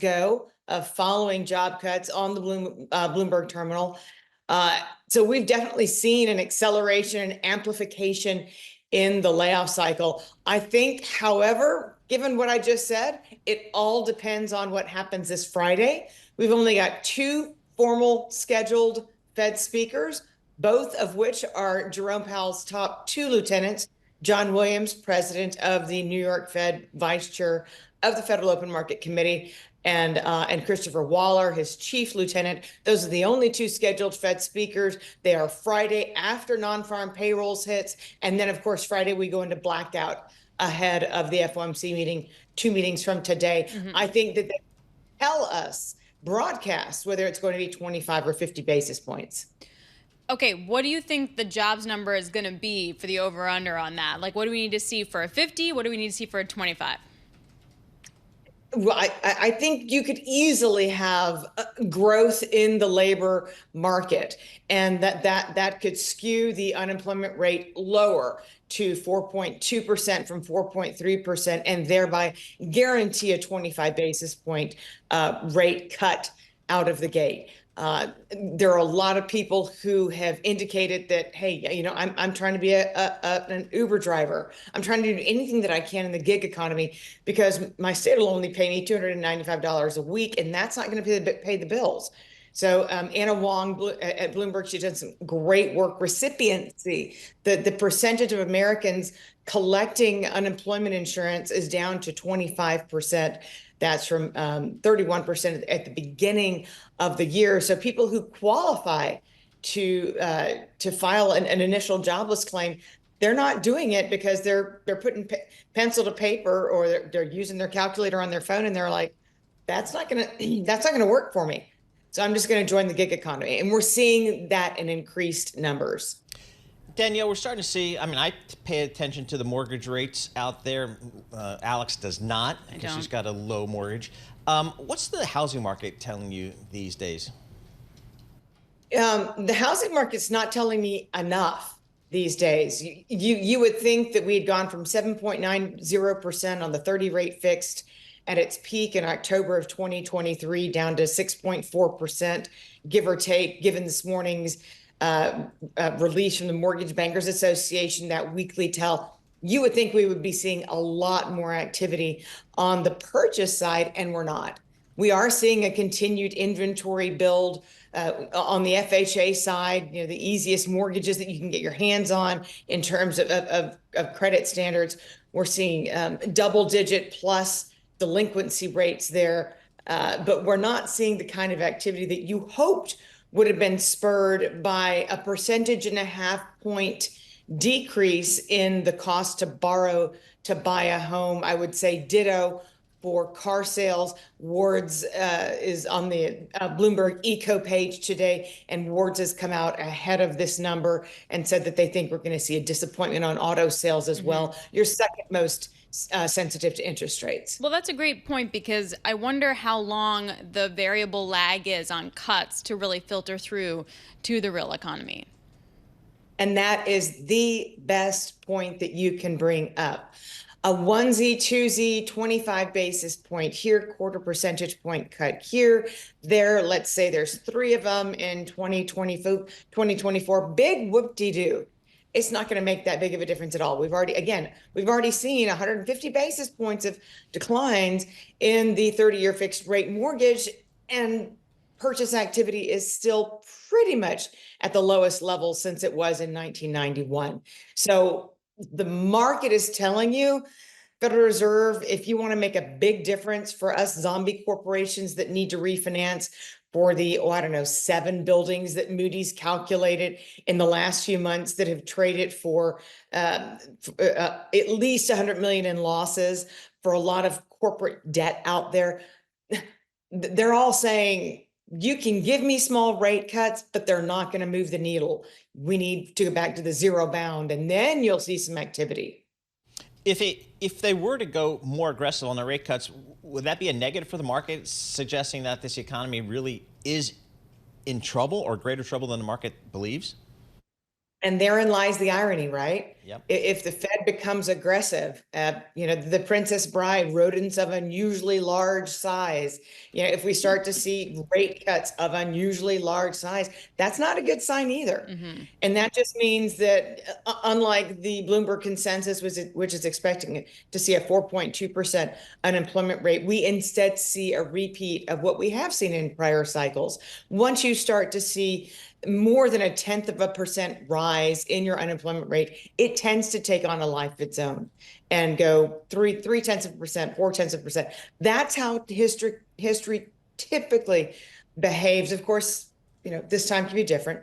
of following job cuts on the Bloomberg terminal. So we've definitely seen an acceleration and amplification in the layoff cycle. I think, however, given what I just said, it all depends on what happens this Friday. We've only got 2 formal scheduled Fed speakers, both of which are Jerome Powell's top 2 lieutenants, John Williams, president of the New York Fed, vice chair of the Federal Open Market Committee, and Christopher Waller, his chief lieutenant. Those are the only 2 scheduled Fed speakers. They are Friday after non-farm payrolls hits. And then, of course, Friday we go into blackout ahead of the FOMC meeting, 2 meetings from today. Mm-hmm. I think that they tell us, broadcast, whether it's going to be 25 or 50 basis points. Okay, what do you think the jobs number is going to be for the over-under on that? Like, what do we need to see for a 50? What do we need to see for a 25? Well, I think you could easily have growth in the labor market, and that could skew the unemployment rate lower to 4.2% from 4.3%, and thereby guarantee a 25 basis point rate cut out of the gate. There are a lot of people who have indicated that, hey, you know, I'm trying to be an Uber driver. I'm trying to do anything that I can in the gig economy because my state will only pay me $295 a week, and that's not going to pay the bills. So Anna Wong at Bloomberg, she did some great work. Recipiency, the percentage of Americans collecting unemployment insurance is down to 25%. That's from 31% at the beginning of the year. So people who qualify to file an initial jobless claim, they're not doing it because they're putting pencil to paper, or they're using their calculator on their phone, and they're like, that's not gonna work for me. So I'm just going to join the gig economy, and we're seeing that in increased numbers. Danielle, we're starting to see, I pay attention to the mortgage rates out there. Alix does not, because she's got a low mortgage. What's the housing market telling you these days? The housing market's not telling me enough these days. You would think that we had gone from 7.90% on the 30 rate fixed at its peak in October of 2023 down to 6.4%, give or take, given this morning's release from the Mortgage Bankers Association, that weekly tell. You would think we would be seeing a lot more activity on the purchase side, and we're not. We are seeing a continued inventory build on the FHA side, the easiest mortgages that you can get your hands on in terms of credit standards. We're seeing double-digit plus delinquency rates there, but we're not seeing the kind of activity that you hoped would have been spurred by a 1.5 point decrease in the cost to borrow to buy a home. I would say ditto for car sales. Wards is on the Bloomberg Eco page today, and Wards has come out ahead of this number and said that they think we're going to see a disappointment on auto sales as well. Your second most sensitive to interest rates. Well, that's a great point, because I wonder how long the variable lag is on cuts to really filter through to the real economy. And that is the best point that you can bring up. A onesie, twosie, 25 basis point here, quarter percentage point cut here, there. Let's say there's 3 of them in 2024. Big whoop-de-doo. It's not going to make that big of a difference at all. We've already seen 150 basis points of declines in the 30-year fixed rate mortgage, and purchase activity is still pretty much at the lowest level since it was in 1991. So the market is telling you, Federal Reserve, if you want to make a big difference for us zombie corporations that need to refinance for the, 7 buildings that Moody's calculated in the last few months that have traded for at least $100 million in losses for a lot of corporate debt out there. They're all saying, you can give me small rate cuts, but they're not going to move the needle. We need to go back to the zero bound, and then you'll see some activity. If they were to go more aggressive on the rate cuts, would that be a negative for the market, suggesting that this economy really is in trouble or greater trouble than the market believes? And therein lies the irony, right? Yep. If the Fed becomes aggressive, the Princess Bride, rodents of unusually large size, if we start to see rate cuts of unusually large size, that's not a good sign either. And that just means that unlike the Bloomberg consensus, which is expecting to see a 4.2% unemployment rate, we instead see a repeat of what we have seen in prior cycles. Once you start to see more than 0.1% rise in your unemployment rate, it tends to take on a life of its own and go 0.3%, 0.4%. That's how history typically behaves. Of course, this time can be different.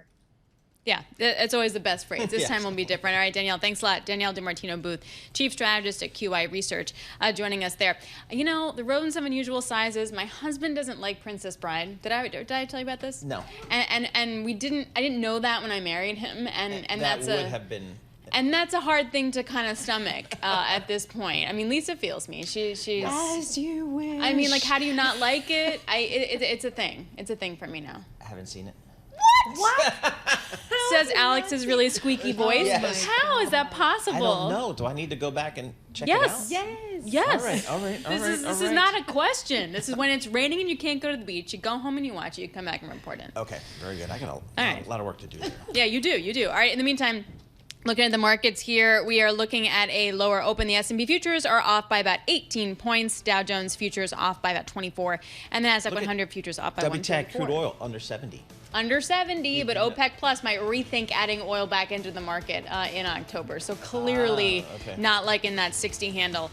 Yeah, it's always the best phrase. This time will be different. All right, Danielle, thanks a lot. Danielle DiMartino Booth, Chief Strategist at QI Research, joining us there. The rodents of unusual sizes. My husband doesn't like Princess Bride. Did I tell you about this? No. And I didn't know that when I married him. And that would have been. And that's a hard thing to kind of stomach at this point. I mean, Lisa feels me. She's. As you wish. I mean, how do you not like it? It's a thing. It's a thing for me now. I haven't seen it. What? Says Alix's really squeaky voice. Yes. How is that possible? I don't know. Do I need to go back and check it out? Yes. All right. This is not a question. This is when it's raining and you can't go to the beach. You go home and you watch it. You come back and report it. Okay, very good. I got a lot of work to do there. Yeah, you do. All right, in the meantime, looking at the markets here, we are looking at a lower open. The S&P futures are off by about 18 points. Dow Jones futures off by about 24. And the NASDAQ 100 futures off by 124. WTI crude oil under 70. Under 70, but OPEC Plus might rethink adding oil back into the market in October. So clearly not liking that 60 handle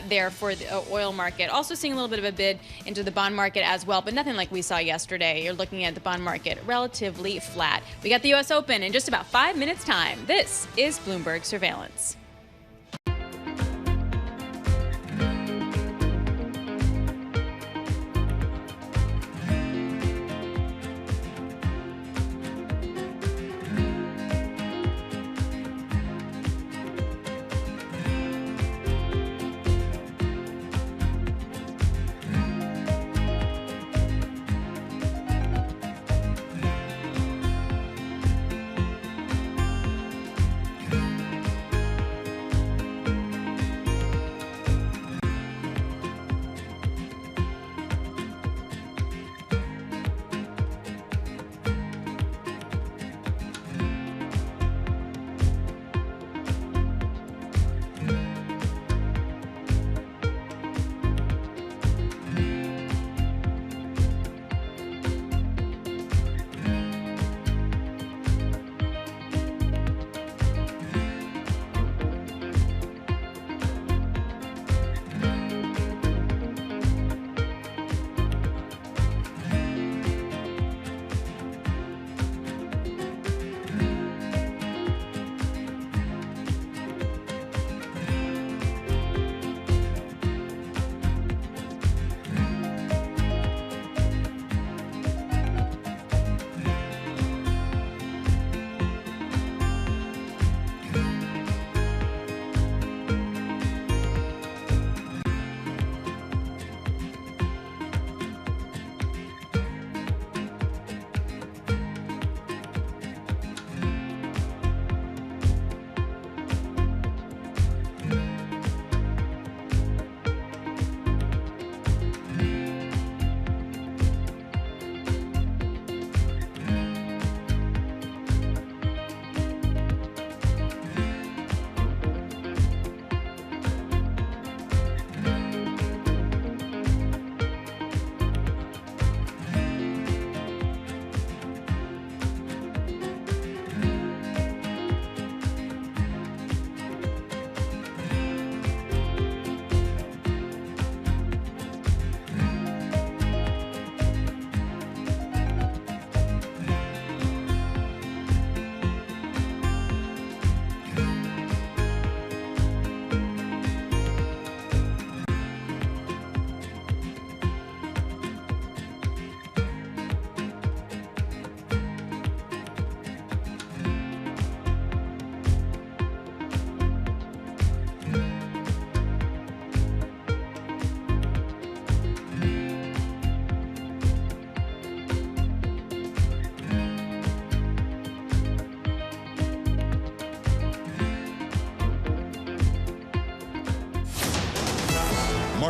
there for the oil market. Also seeing a little bit of a bid into the bond market as well, but nothing like we saw yesterday. You're looking at the bond market relatively flat. We got the U.S. Open in just about 5 minutes' time. This is Bloomberg Surveillance.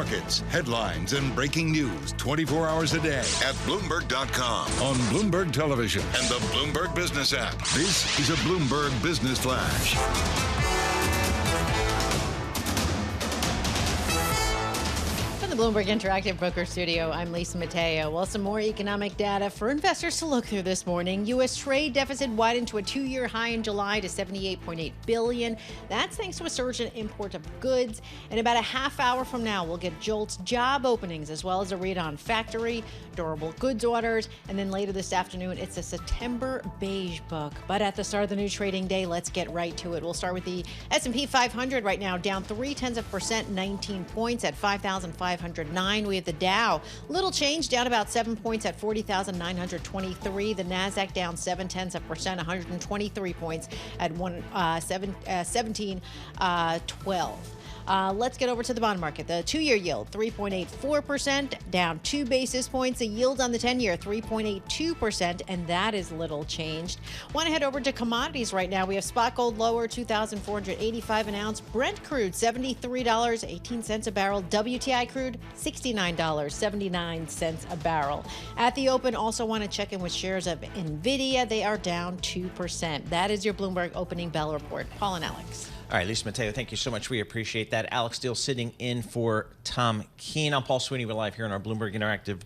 markets, headlines, and breaking news 24 hours a day at Bloomberg.com, on Bloomberg Television, and the Bloomberg Business app. This is a Bloomberg Business Flash. Bloomberg Interactive Broker Studio, I'm Lisa Mateo. Well, some more economic data for investors to look through this morning. U.S. trade deficit widened to a two-year high in July to $78.8 billion. That's thanks to a surge in import of goods. In about a half hour from now, we'll get JOLTS job openings as well as a read on factory, durable goods orders, and then later this afternoon, it's a September beige book. But at the start of the new trading day, let's get right to it. We'll start with the S&P 500 right now, down 0.3%, 19 points at 5,509. We have the Dow, little change, down about 7 points at 40,923. The Nasdaq down 0.7%, 123 points at 1712. Let's get over to the bond market. The two-year yield, 3.84%, down 2 basis points. The yield on the 10-year, 3.82%, and that is little changed. Want to head over to commodities right now. We have spot gold lower, $2,485 an ounce. Brent crude, $73.18 a barrel. WTI crude, $69.79 a barrel. At the open, also want to check in with shares of Nvidia. They are down 2%. That is your Bloomberg opening bell report. Paul and Alex. All right, Lisa Mateo, thank you so much. We appreciate that. Alix Steel sitting in for Tom Keene. I'm Paul Sweeney. We're live here in our Bloomberg Interactive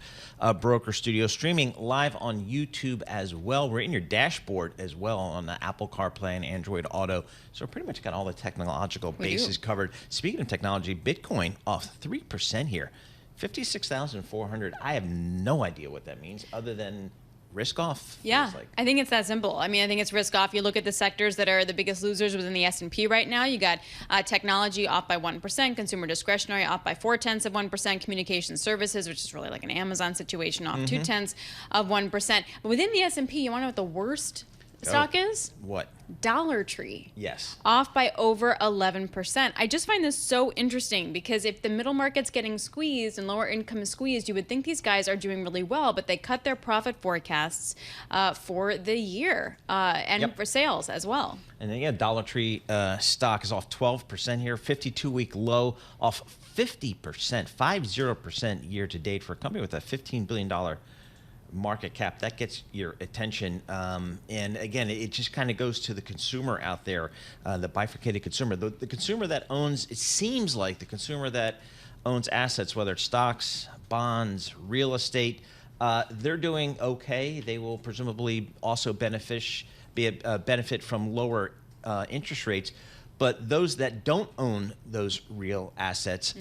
Broker Studio, streaming live on YouTube as well. We're in your dashboard as well on the Apple CarPlay and Android Auto. So we're pretty much got all the technological bases covered. Speaking of technology, Bitcoin off 3% here, 56,400. I have no idea what that means other than risk off. Yeah, I think it's that simple. I mean, I think it's risk off. You look at the sectors that are the biggest losers within the S&P right now. You got technology off by 1%, consumer discretionary off by 0.4%, communication services, which is really like an Amazon situation, off 0.2%. But within the S&P, you want to know what the worst stock is? What? Dollar Tree. Yes. Off by over 11%. I just find this so interesting because if the middle market's getting squeezed and lower income is squeezed, you would think these guys are doing really well, but they cut their profit forecasts for the year and for sales as well. And then, yeah, Dollar Tree stock is off 12% here, 52-week low, off 50% year to date for a company with a $15 billion market cap. That gets your attention, and again, it just kind of goes to the consumer out there, the bifurcated consumer, the consumer that owns, it seems like the consumer that owns assets, whether it's stocks, bonds, real estate, they're doing okay. They will presumably also benefit from lower interest rates, but those that don't own those real assets,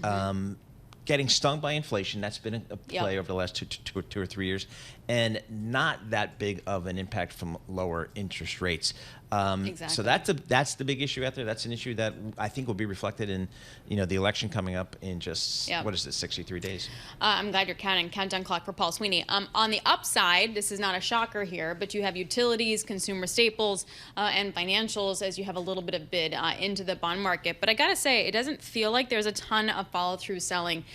getting stung by inflation. That's been a play over the last two or 3 years, and not that big of an impact from lower interest rates. So that's the big issue out there. That's an issue that I think will be reflected in the election coming up in just what is it, 63 days. I'm glad you're counting. Countdown clock for Paul Sweeney. On the upside, this is not a shocker here, but you have utilities, consumer staples, and financials as you have a little bit of bid into the bond market. But I gotta say, it doesn't feel like there's a ton of follow-through selling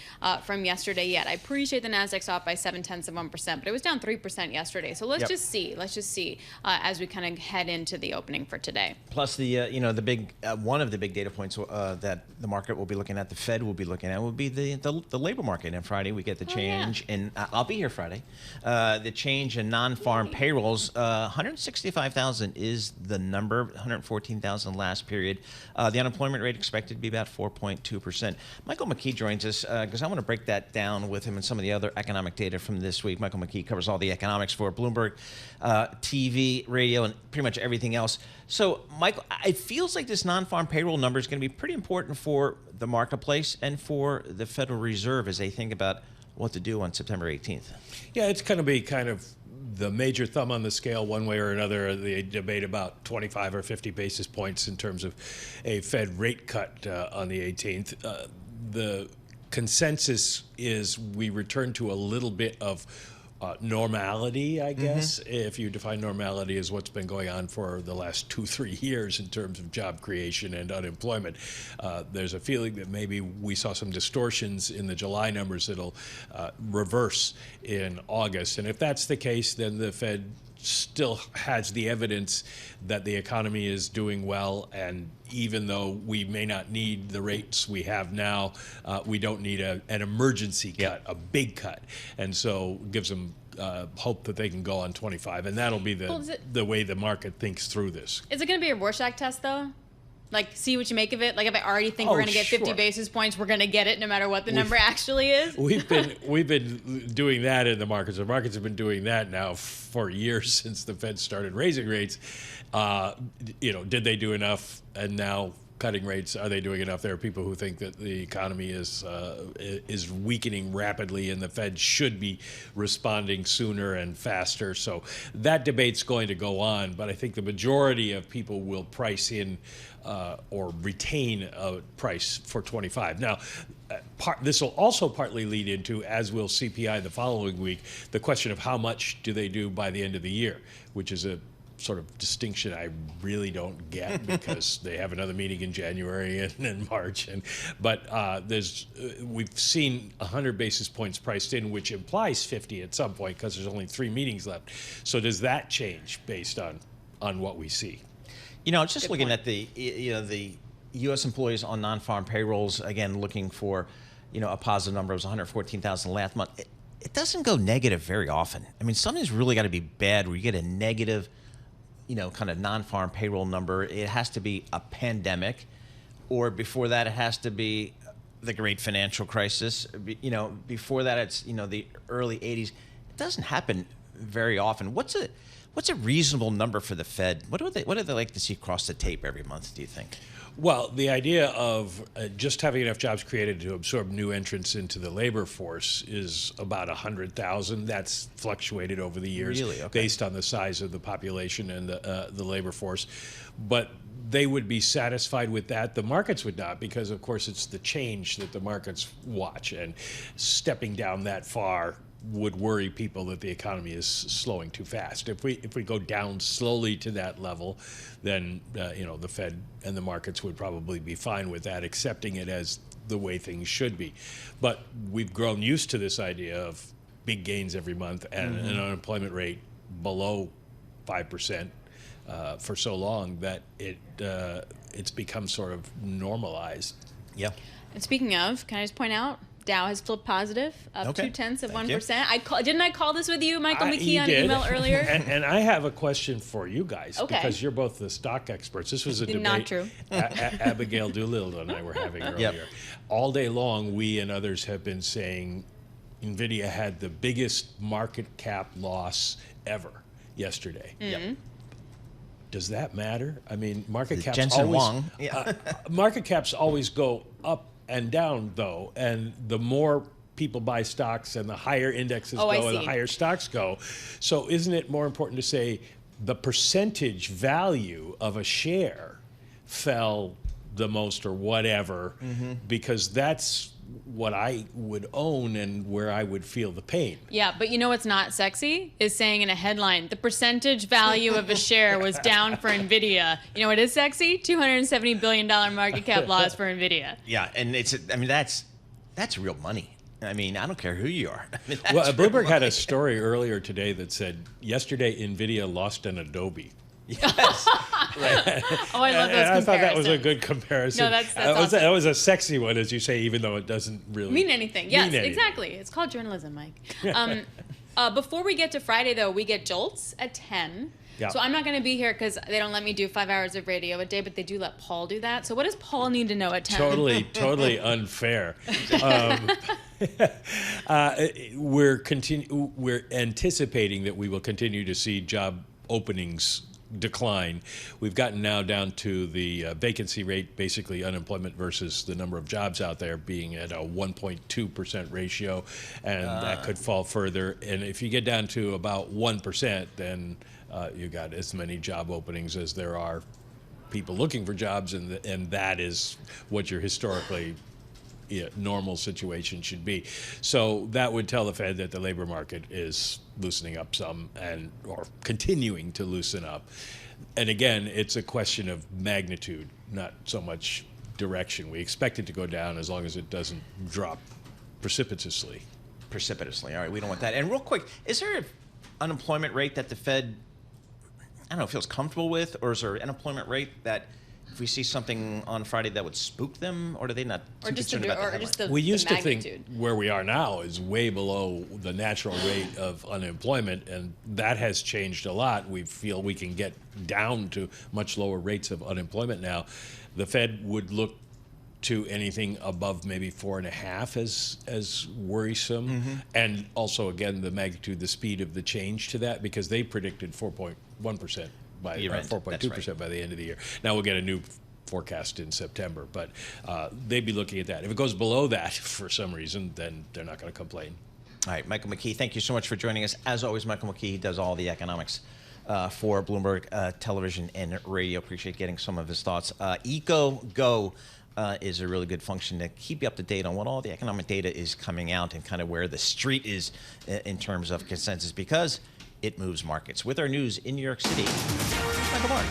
from yesterday yet. I appreciate the Nasdaq's off by 0.7%, but it was down 3% yesterday. So let's just see. Let's just see as we kind of head into the opening for today. Plus, the big one of the big data points that the market will be looking at, the Fed will be looking at, will be the labor market. And Friday we get the change, and I'll be here Friday. The change in non-farm payrolls, 165,000 is the number, 114,000 last period. The unemployment rate expected to be about 4.2%. Michael McKee joins us because I want to break that down with him and some of the other economic data from this week. Michael McKee covers all the economics for Bloomberg TV, radio, and pretty much everything else. So, Michael, it feels like this non-farm payroll number is going to be pretty important for the marketplace and for the Federal Reserve as they think about what to do on September 18th. Yeah, it's going to be kind of the major thumb on the scale one way or another. They debate about 25 or 50 basis points in terms of a Fed rate cut on the 18th. The consensus is we return to a little bit of normality, I guess, if you define normality as what's been going on for the last 2-3 years in terms of job creation and unemployment. There's a feeling that maybe we saw some distortions in the July numbers that'll reverse in August. And if that's the case, then the Fed still has the evidence that the economy is doing well, and even though we may not need the rates we have now, we don't need an emergency cut, a big cut, and so gives them hope that they can go on 25, and that'll be the way the market thinks through this. Is it going to be a Rorschach test, though? Like, see what you make of it? Like, if I already think we're going to get 50 basis points, we're going to get it no matter what the number actually is? We've been doing that in the markets. The markets have been doing that now for years since the Fed started raising rates. Did they do enough? And now cutting rates, are they doing enough? There are people who think that the economy is weakening rapidly and the Fed should be responding sooner and faster. So that debate's going to go on, but I think the majority of people will price in or retain a price for 25. Now, this will also partly lead into, as will CPI the following week, the question of how much do they do by the end of the year, which is a sort of distinction I really don't get because they have another meeting in January and in March. But we've seen 100 basis points priced in, which implies 50 at some point because there's only 3 meetings left. So does that change based on what we see? Just looking at the U.S. employees on non-farm payrolls, again, looking for, a positive number. It was 114,000 last month. It doesn't go negative very often. I mean, something's really got to be bad where you get a negative, kind of non-farm payroll number. It has to be a pandemic, or before that, it has to be the great financial crisis. Before that, it's, the early 80s. It doesn't happen very often. What's a reasonable number for the Fed? What do they like to see across the tape every month, do you think? Well, the idea of just having enough jobs created to absorb new entrants into the labor force is about 100,000. That's fluctuated over the years based on the size of the population and the labor force. But they would be satisfied with that. The markets would not, because, of course, it's the change that the markets watch. And stepping down that far would worry people that the economy is slowing too fast. If we go down slowly to that level, then the Fed and the markets would probably be fine with that, accepting it as the way things should be. But we've grown used to this idea of big gains every month and an unemployment rate below 5% for so long that it's become sort of normalized. Yeah. And speaking of, can I just point out, Dow has flipped positive, up 0.2%. Didn't I call this with you, Michael McKee, on email earlier? and I have a question for you guys, because you're both the stock experts. This was a debate Not true. Abigail Doolittle and I were having earlier. All day long, we and others have been saying Nvidia had the biggest market cap loss ever yesterday. Does that matter? I mean, market caps always go up and down, though, and the more people buy stocks and the higher indexes go and the higher stocks go. So isn't it more important to say the percentage value of a share fell the most or whatever, because that's what I would own and where I would feel the pain. Yeah, but what's not sexy is saying in a headline, the percentage value of a share was down for Nvidia. You know what is sexy? $270 billion market cap loss for Nvidia. Yeah, and that's real money. I mean, I don't care who you are. Bloomberg had a story earlier today that said, yesterday Nvidia lost an Adobe. Yes. Right. Oh, I love those comparisons. I thought that was a good comparison. No, that's awesome. That was a sexy one, as you say, even though it doesn't really mean anything. Yes, exactly. It's called journalism, Mike. Before we get to Friday, though, we get JOLTS at 10. Yeah. So I'm not going to be here because they don't let me do 5 hours of radio a day, but they do let Paul do that. So what does Paul need to know at 10? Totally unfair. We're anticipating that we will continue to see job openings decline. We've gotten now down to the vacancy rate, basically unemployment versus the number of jobs out there, being at a 1.2% ratio, and that could fall further. And if you get down to about 1%, then you got as many job openings as there are people looking for jobs, and that is what your historically normal situation should be. So that would tell the Fed that the labor market is loosening up some or continuing to loosen up. And again, it's a question of magnitude, not so much direction. We expect it to go down as long as it doesn't drop precipitously. All right, we don't want that. And real quick, is there an unemployment rate that the Fed I don't know, feels comfortable with, or is there an unemployment rate that if we see something on Friday that would spook them, or do they not Or too just concerned about the We used to magnitude. think where we are now is way below the natural rate of unemployment, and that has changed a lot. We feel we can get down to much lower rates of unemployment now. The Fed would look to anything above maybe 4.5 as worrisome, and also again the magnitude, the speed of the change to that, because they predicted 4.1% by 4.2% by the end of the year. Now we'll get a new forecast in September, but they'd be looking at that. If it goes below that for some reason, then they're not going to complain. All right, Michael McKee, thank you so much for joining us. As always, Michael McKee does all the economics for Bloomberg Television and Radio. Appreciate getting some of his thoughts. EcoGo is a really good function to keep you up to date on what all the economic data is coming out and kind of where the street is in terms of consensus, because it moves markets. With our news in New York City, Michael Barr.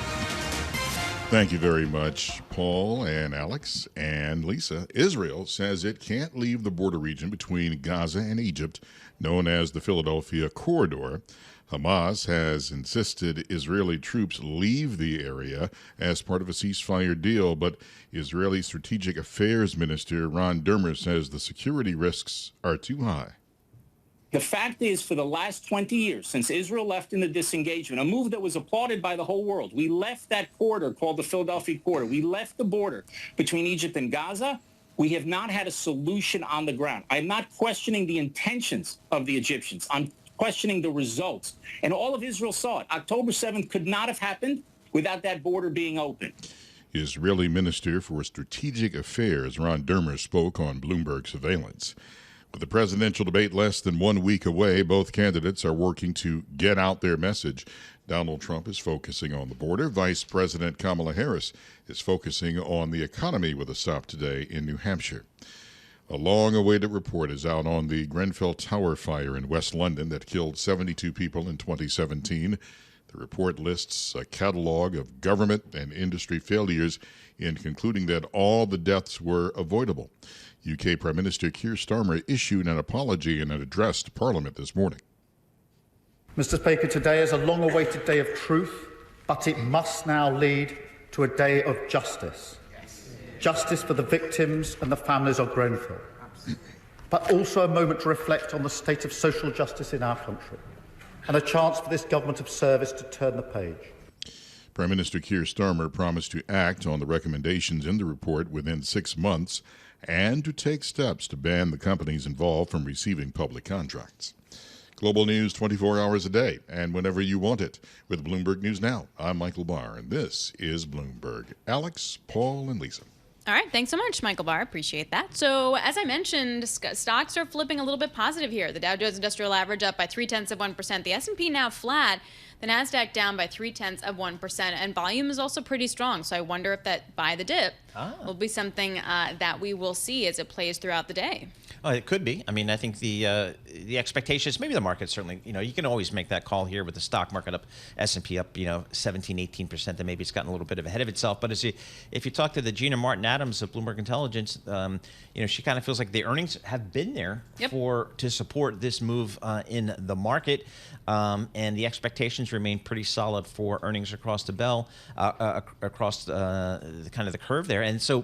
Thank you very much, Paul and Alex and Lisa. Israel says it can't leave the border region between Gaza and Egypt, known as the Philadelphia Corridor. Hamas has insisted Israeli troops leave the area as part of a ceasefire deal, but Israeli Strategic Affairs Minister Ron Dermer says the security risks are too high. The fact is, for the last 20 years, since Israel left in the disengagement, a move that was applauded by the whole world, we left that corridor called the Philadelphia Corridor. We left the border between Egypt and Gaza. We have not had a solution on the ground. I'm not questioning the intentions of the Egyptians. I'm questioning the results. And all of Israel saw it. October 7th could not have happened without that border being open. Israeli Minister for Strategic Affairs Ron Dermer spoke on Bloomberg Surveillance. With the presidential debate less than 1 week away, both candidates are working to get out their message. Donald Trump is focusing on the border. Vice President Kamala Harris is focusing on the economy with a stop today in New Hampshire. A long-awaited report is out on the Grenfell Tower fire in West London that killed 72 people in 2017. The report lists a catalog of government and industry failures in concluding that all the deaths were avoidable. UK Prime Minister Keir Starmer issued an apology in an address to Parliament this morning. Mr. Speaker, today is a long-awaited day of truth, but it must now lead to a day of justice. Justice for the victims and the families of Grenfell, but also a moment to reflect on the state of social justice in our country, and a chance for this government of service to turn the page. Prime Minister Keir Starmer promised to act on the recommendations in the report within 6 months and to take steps to ban the companies involved from receiving public contracts. Global news 24 hours a day and whenever you want it. With Bloomberg News Now, I'm Michael Barr, and this is Bloomberg. Alex, Paul, and Lisa. All right, thanks so much, Michael Barr. Appreciate that. So, as I mentioned, stocks are flipping a little bit positive here. The Dow Jones Industrial Average up by 0.3%. The S&P now flat. The Nasdaq down by 0.3%, and volume is also pretty strong. So I wonder if that buy the dip will be something that we will see as it plays throughout the day. Oh, it could be. I mean, I think the expectations, maybe the market certainly, you can always make that call here with the stock market up, S&P up, 17, 18%, then maybe it's gotten a little bit ahead of itself. But if you talk to the Gina Martin Adams of Bloomberg Intelligence, she kind of feels like the earnings have been there to support this move in the market. And the expectations remain pretty solid for earnings across the across the kind of the curve there. And so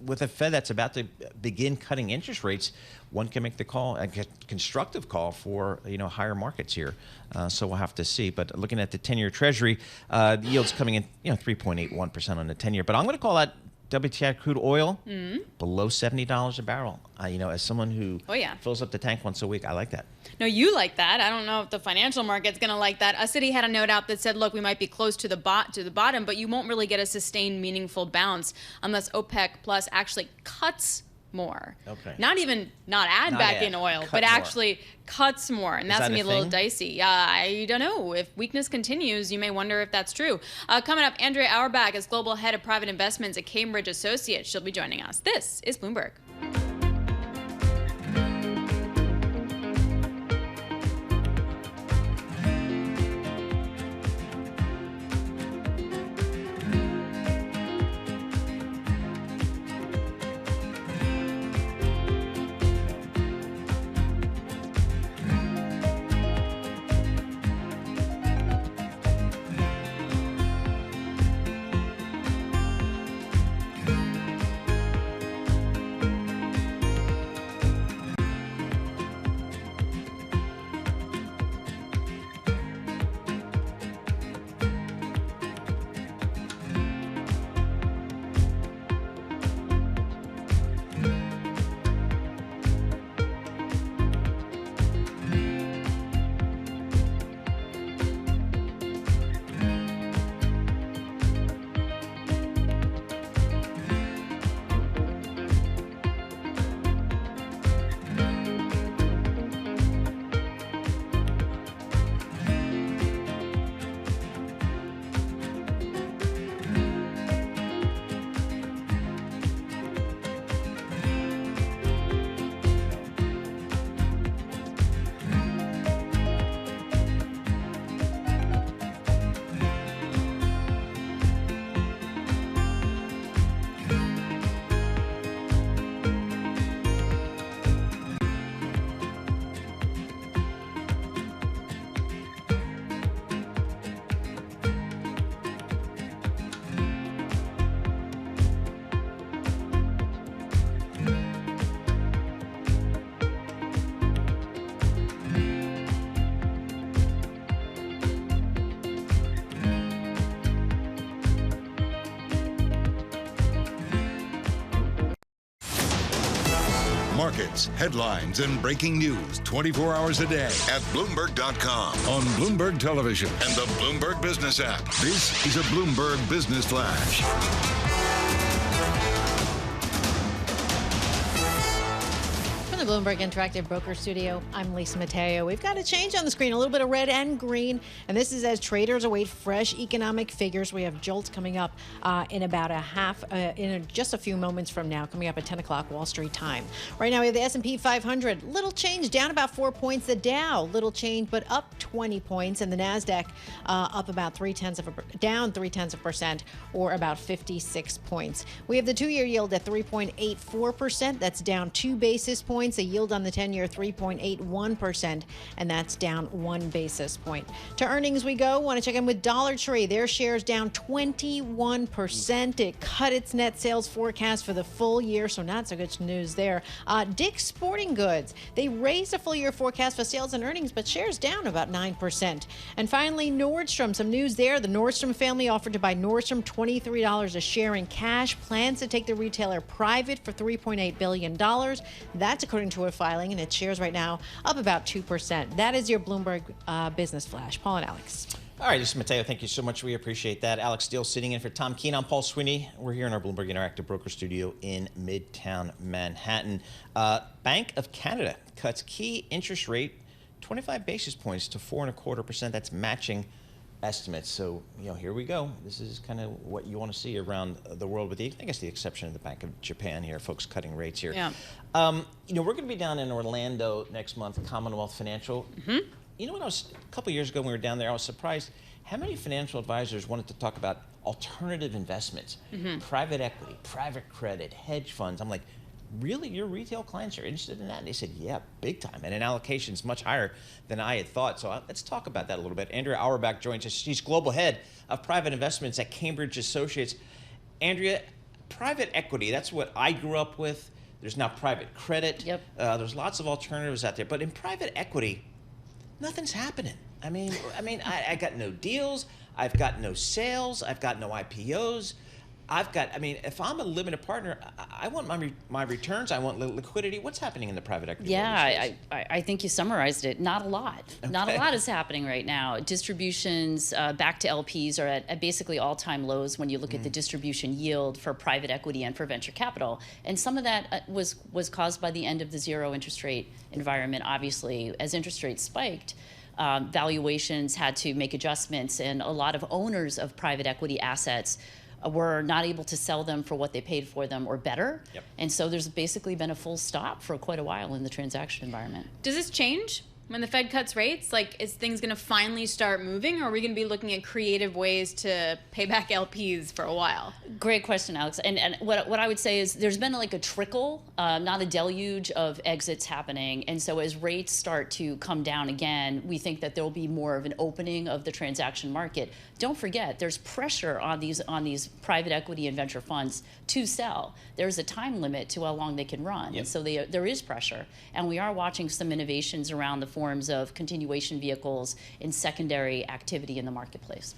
with a Fed that's about to begin cutting interest rates, one can make the call, a constructive call for higher markets here. So we'll have to see. But looking at the 10-year Treasury, the yield's coming in 3.81% on the 10-year. But I'm going to call that WTI crude oil below $70 a barrel. As someone who fills up the tank once a week, I like that. No, you like that. I don't know if the financial market's going to like that. Citi had a note out that said, look, we might be close to the bottom, but you won't really get a sustained, meaningful bounce unless OPEC Plus actually cuts more. Okay. Not add back in oil, but actually cuts more. And that's going to be a little dicey. I don't know. If weakness continues, you may wonder if that's true. Coming up, Andrea Auerbach is Global Head of Private Investments at Cambridge Associates. She'll be joining us. This is Bloomberg. markets, headlines, and breaking news 24 hours a day at Bloomberg.com, on Bloomberg Television, and the Bloomberg Business app. This is a Bloomberg Business Flash. The Bloomberg Interactive Broker Studio. I'm Lisa Mateo. We've got a change on the screen, a little bit of red and green, and this is as traders await fresh economic figures. We have JOLTS coming up in about just a few moments from now, coming up at 10 o'clock Wall Street time. Right now we have the S&P 500, little change, down about 4 points. The Dow, little change, but up 20 points, and the Nasdaq up about down 0.3%, or about 56 points. We have the 2-year yield at 3.84%. That's down 2 basis points. The yield on the 10-year 3.81%, and that's down 1 basis point. To earnings we go. Want to check in with Dollar Tree. Their shares down 21%. It cut its net sales forecast for the full year, so not so good news there. Dick's Sporting Goods, they raised a full year forecast for sales and earnings, but shares down about 9%. And finally, Nordstrom, some news there. The Nordstrom family offered to buy Nordstrom $23 a share in cash, plans to take the retailer private for $3.8 billion. That's according to a filing, and its shares right now up about 2%. That is your Bloomberg Business Flash. Paul and Alex. All right, this is Mateo. Thank you so much. We appreciate that. Alix Steel sitting in for Tom Keene. I'm Paul Sweeney. We're here in our Bloomberg Interactive Broker Studio in Midtown Manhattan. Bank of Canada cuts key interest rate 25 basis points to 4.25%. That's matching estimates. So, here we go. This is kind of what you want to see around the world, with the exception of the Bank of Japan here, folks cutting rates here. Yeah. We're going to be down in Orlando next month, Commonwealth Financial. Mm-hmm. A couple of years ago when we were down there, I was surprised how many financial advisors wanted to talk about alternative investments, private equity, private credit, hedge funds. I'm like, really, your retail clients are interested in that? And they said, yeah, big time. And an allocation is much higher than I had thought. So let's talk about that a little bit. Andrea Auerbach joins us. She's global head of private investments at Cambridge Associates. Andrea, private equity, that's what I grew up with. There's now private credit. Yep. There's lots of alternatives out there. But in private equity, nothing's happening. I got no deals. I've got no sales. I've got no IPOs. If I'm a limited partner, I want my returns. I want liquidity. What's happening in the private equity? Yeah, I think you summarized it. Not a lot. Okay. Not a lot is happening right now. Distributions back to LPs are at basically all-time lows when you look at the distribution yield for private equity and for venture capital. And some of that was caused by the end of the zero interest rate environment. Obviously, as interest rates spiked, valuations had to make adjustments, and a lot of owners of private equity assets were not able to sell them for what they paid for them or better. Yep. And so there's basically been a full stop for quite a while in the transaction environment. Does this change when the Fed cuts rates? Is things going to finally start moving, or are we going to be looking at creative ways to pay back LPs for a while? Great question, Alex. And what I would say is there's been a trickle, not a deluge of exits happening. And so as rates start to come down again, we think that there will be more of an opening of the transaction market. Don't forget, there's pressure on these private equity and venture funds to sell. There's a time limit to how long they can run. Yep. So there is pressure. And we are watching some innovations around the forms of continuation vehicles and secondary activity in the marketplace.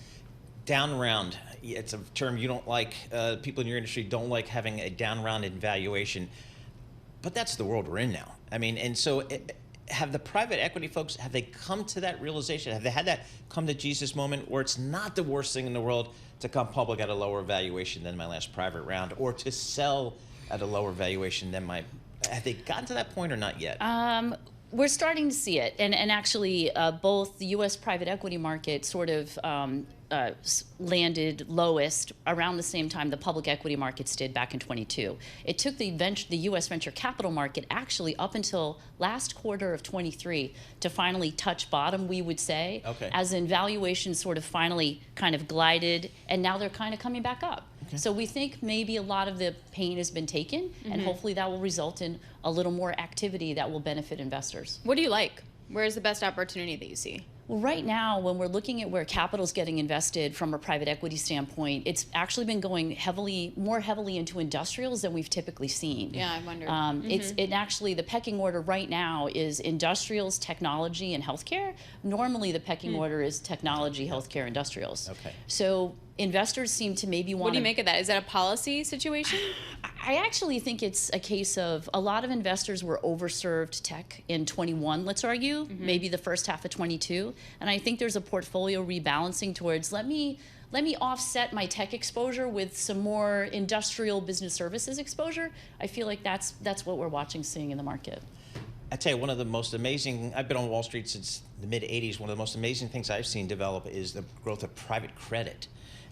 Down round, it's a term you don't like. People in your industry don't like having a down round in valuation, but that's the world we're in now. Have the private equity folks, have they come to that realization? Have they had that come to Jesus moment where it's not the worst thing in the world to come public at a lower valuation than my last private round, or to sell at a lower valuation than my... Have they gotten to that point or not yet? We're starting to see it. And actually, both the U.S. private equity market sort of landed lowest around the same time the public equity markets did back in 22. It took the U.S. venture capital market actually up until last quarter of 23 to finally touch bottom, we would say, as in valuations sort of finally kind of glided, and now they're kind of coming back up. Okay. So we think maybe a lot of the pain has been taken, and hopefully that will result in a little more activity that will benefit investors. What do you like? Where's the best opportunity that you see? Well, right now, when we're looking at where capital is getting invested from a private equity standpoint, it's actually been going more heavily into industrials than we've typically seen. Yeah, I wonder. It actually, the pecking order right now is industrials, technology, and healthcare. Normally, the pecking order is technology, healthcare, industrials. Okay. So investors seem to maybe want. What do you make of that? Is that a policy situation? I actually think it's a case of a lot of investors were overserved tech in 21, let's argue, maybe the first half of 22. And I think there's a portfolio rebalancing towards let me offset my tech exposure with some more industrial business services exposure. I feel like that's what we're seeing in the market. I tell you, one of the most amazing, I've been on Wall Street since the mid 80s, one of the most amazing things I've seen develop is the growth of private credit.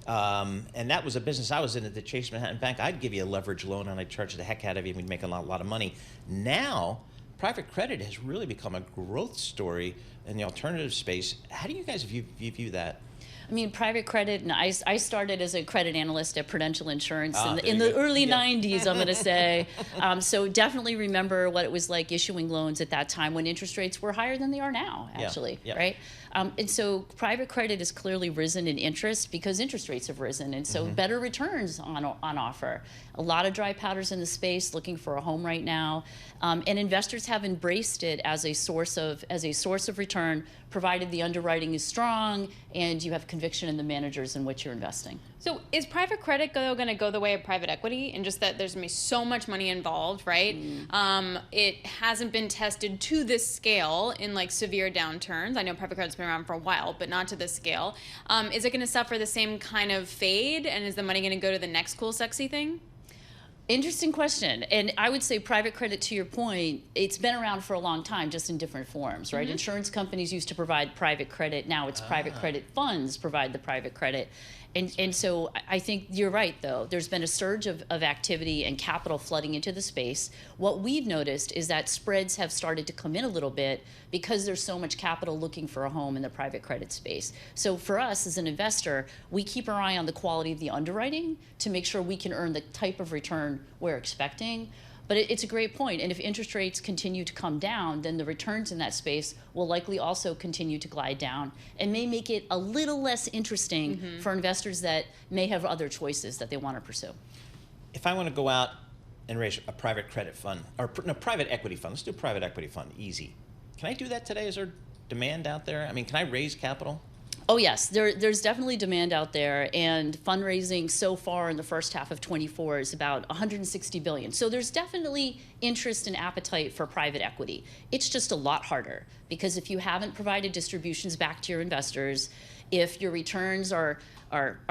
And that was a business I was in at the Chase Manhattan Bank. I'd give you a leverage loan and I'd charge the heck out of you and we'd make a lot of money. Now, private credit has really become a growth story in the alternative space. How do you guys view that? I mean, private credit, and I started as a credit analyst at Prudential Insurance in the early 90s, I'm going to say. So definitely remember what it was like issuing loans at that time when interest rates were higher than they are now, actually, right? And so private credit has clearly risen in interest because interest rates have risen, and so better returns on offer. A lot of dry powders in the space looking for a home right now, and investors have embraced it as a source of return, provided the underwriting is strong and you have conviction in the managers in which you're investing. So is private credit going to go the way of private equity, and just that there's going to be so much money involved, right? It hasn't been tested to this scale in like severe downturns. I know private credit's been around for a while, but not to this scale. Is it going to suffer the same kind of fade, and is the money going to go to the next cool, sexy thing? Interesting question. And I would say private credit, to your point, it's been around for a long time, just in different forms, right? Insurance companies used to provide private credit. Now it's private credit funds provide the private credit. And so I think you're right, though. There's been a surge of activity and capital flooding into the space. What we've noticed is that spreads have started to come in a little bit because there's so much capital looking for a home in the private credit space. So for us as an investor, we keep our eye on the quality of the underwriting to make sure we can earn the type of return we're expecting. But it's a great point. And if interest rates continue to come down, then the returns in that space will likely also continue to glide down and may make it a little less interesting for investors that may have other choices that they want to pursue. If I want to go out and raise a private credit fund, or no, private equity fund, let's do a private equity fund, easy. Can I do that today? Is there demand out there? I mean, can I raise capital? Oh yes, there's definitely demand out there, and fundraising so far in the first half of 24 is about $160 billion. So there's definitely interest and appetite for private equity. It's just a lot harder because if you haven't provided distributions back to your investors, if your returns are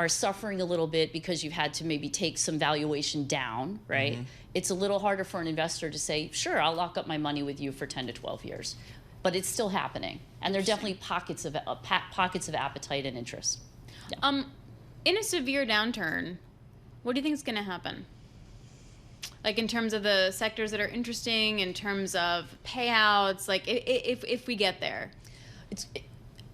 suffering a little bit because you've had to maybe take some valuation down, right? It's a little harder for an investor to say, sure, I'll lock up my money with you for 10 to 12 years. But it's still happening, and there are definitely pockets of appetite and interest. Yeah. In a severe downturn, what do you think is going to happen? Like in terms of the sectors that are interesting, in terms of payouts, like if we get there.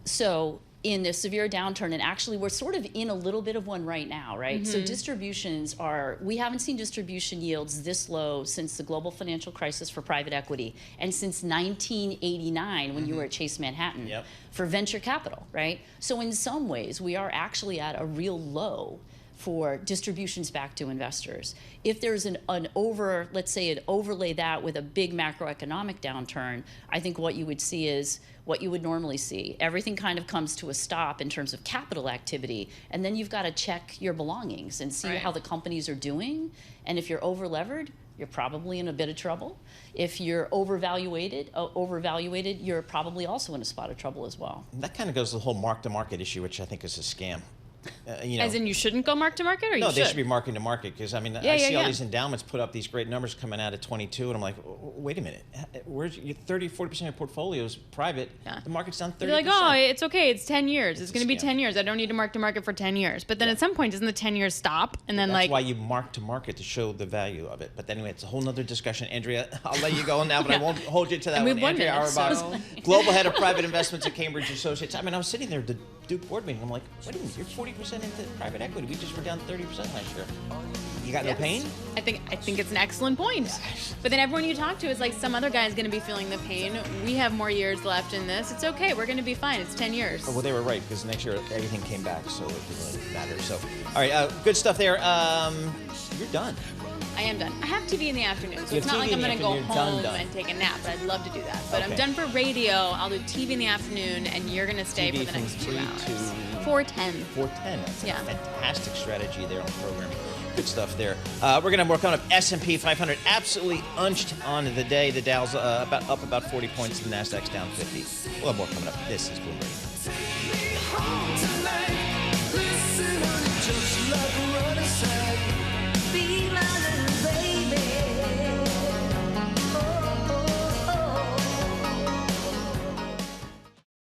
So in the severe downturn, and actually we're sort of in a little bit of one right now, right? So distributions we haven't seen distribution yields this low since the global financial crisis for private equity, and since 1989 when you were at Chase Manhattan for venture capital, right? So in some ways, we are actually at a real low for distributions back to investors. If there's let's say an overlay that with a big macroeconomic downturn, I think what you would see is what you would normally see. Everything kind of comes to a stop in terms of capital activity, and then you've got to check your belongings and see how the companies are doing. And if you're over-levered, you're probably in a bit of trouble. If you're overvaluated, you're probably also in a spot of trouble as well. That kind of goes to the whole mark-to-market issue, which I think is a scam. As in you shouldn't go mark to market, or no, you should? they should be marking to market, because I mean I see all these endowments put up these great numbers coming out at 22, and I'm like, wait a minute, where's your 30-40% of your portfolio is private? The market's down 30%. You're like, oh, it's okay, it's 10 years. It's going to be 10 years. I don't need to mark to market for 10 years. But then at some point, doesn't the 10 years stop? And then that's why you mark to market, to show the value of it. But anyway, it's a whole nother discussion. Andrea, I'll let you go now, but I won't hold you to that one. Andrea Auerbach, Global Head of Private Investments at Cambridge Associates. I mean, I was sitting there at the Duke board meeting. I'm like, wait a minute, you're 40% into private equity. We just were down 30% last year. You got no pain? I think it's an excellent point. But then everyone you talk to is like, some other guy is going to be feeling the pain. We have more years left in this. It's okay. We're going to be fine. It's 10 years. Oh, well, they were right, because next year everything came back, so it didn't really matter. So, all right, good stuff there. You're done. I am done. I have TV in the afternoon, so it's not like I'm going to go home and take a nap, but I'd love to do that. But I'm done for radio. I'll do TV in the afternoon, and you're going to stay for the next 2 hours. 4:10. 4:10. That's a fantastic strategy there on the program. Good stuff there. We're going to have more coming up. S&P 500 absolutely unched on the day. The Dow's up about 40 points. The Nasdaq's down 50. We'll have more coming up. This is Bloomberg.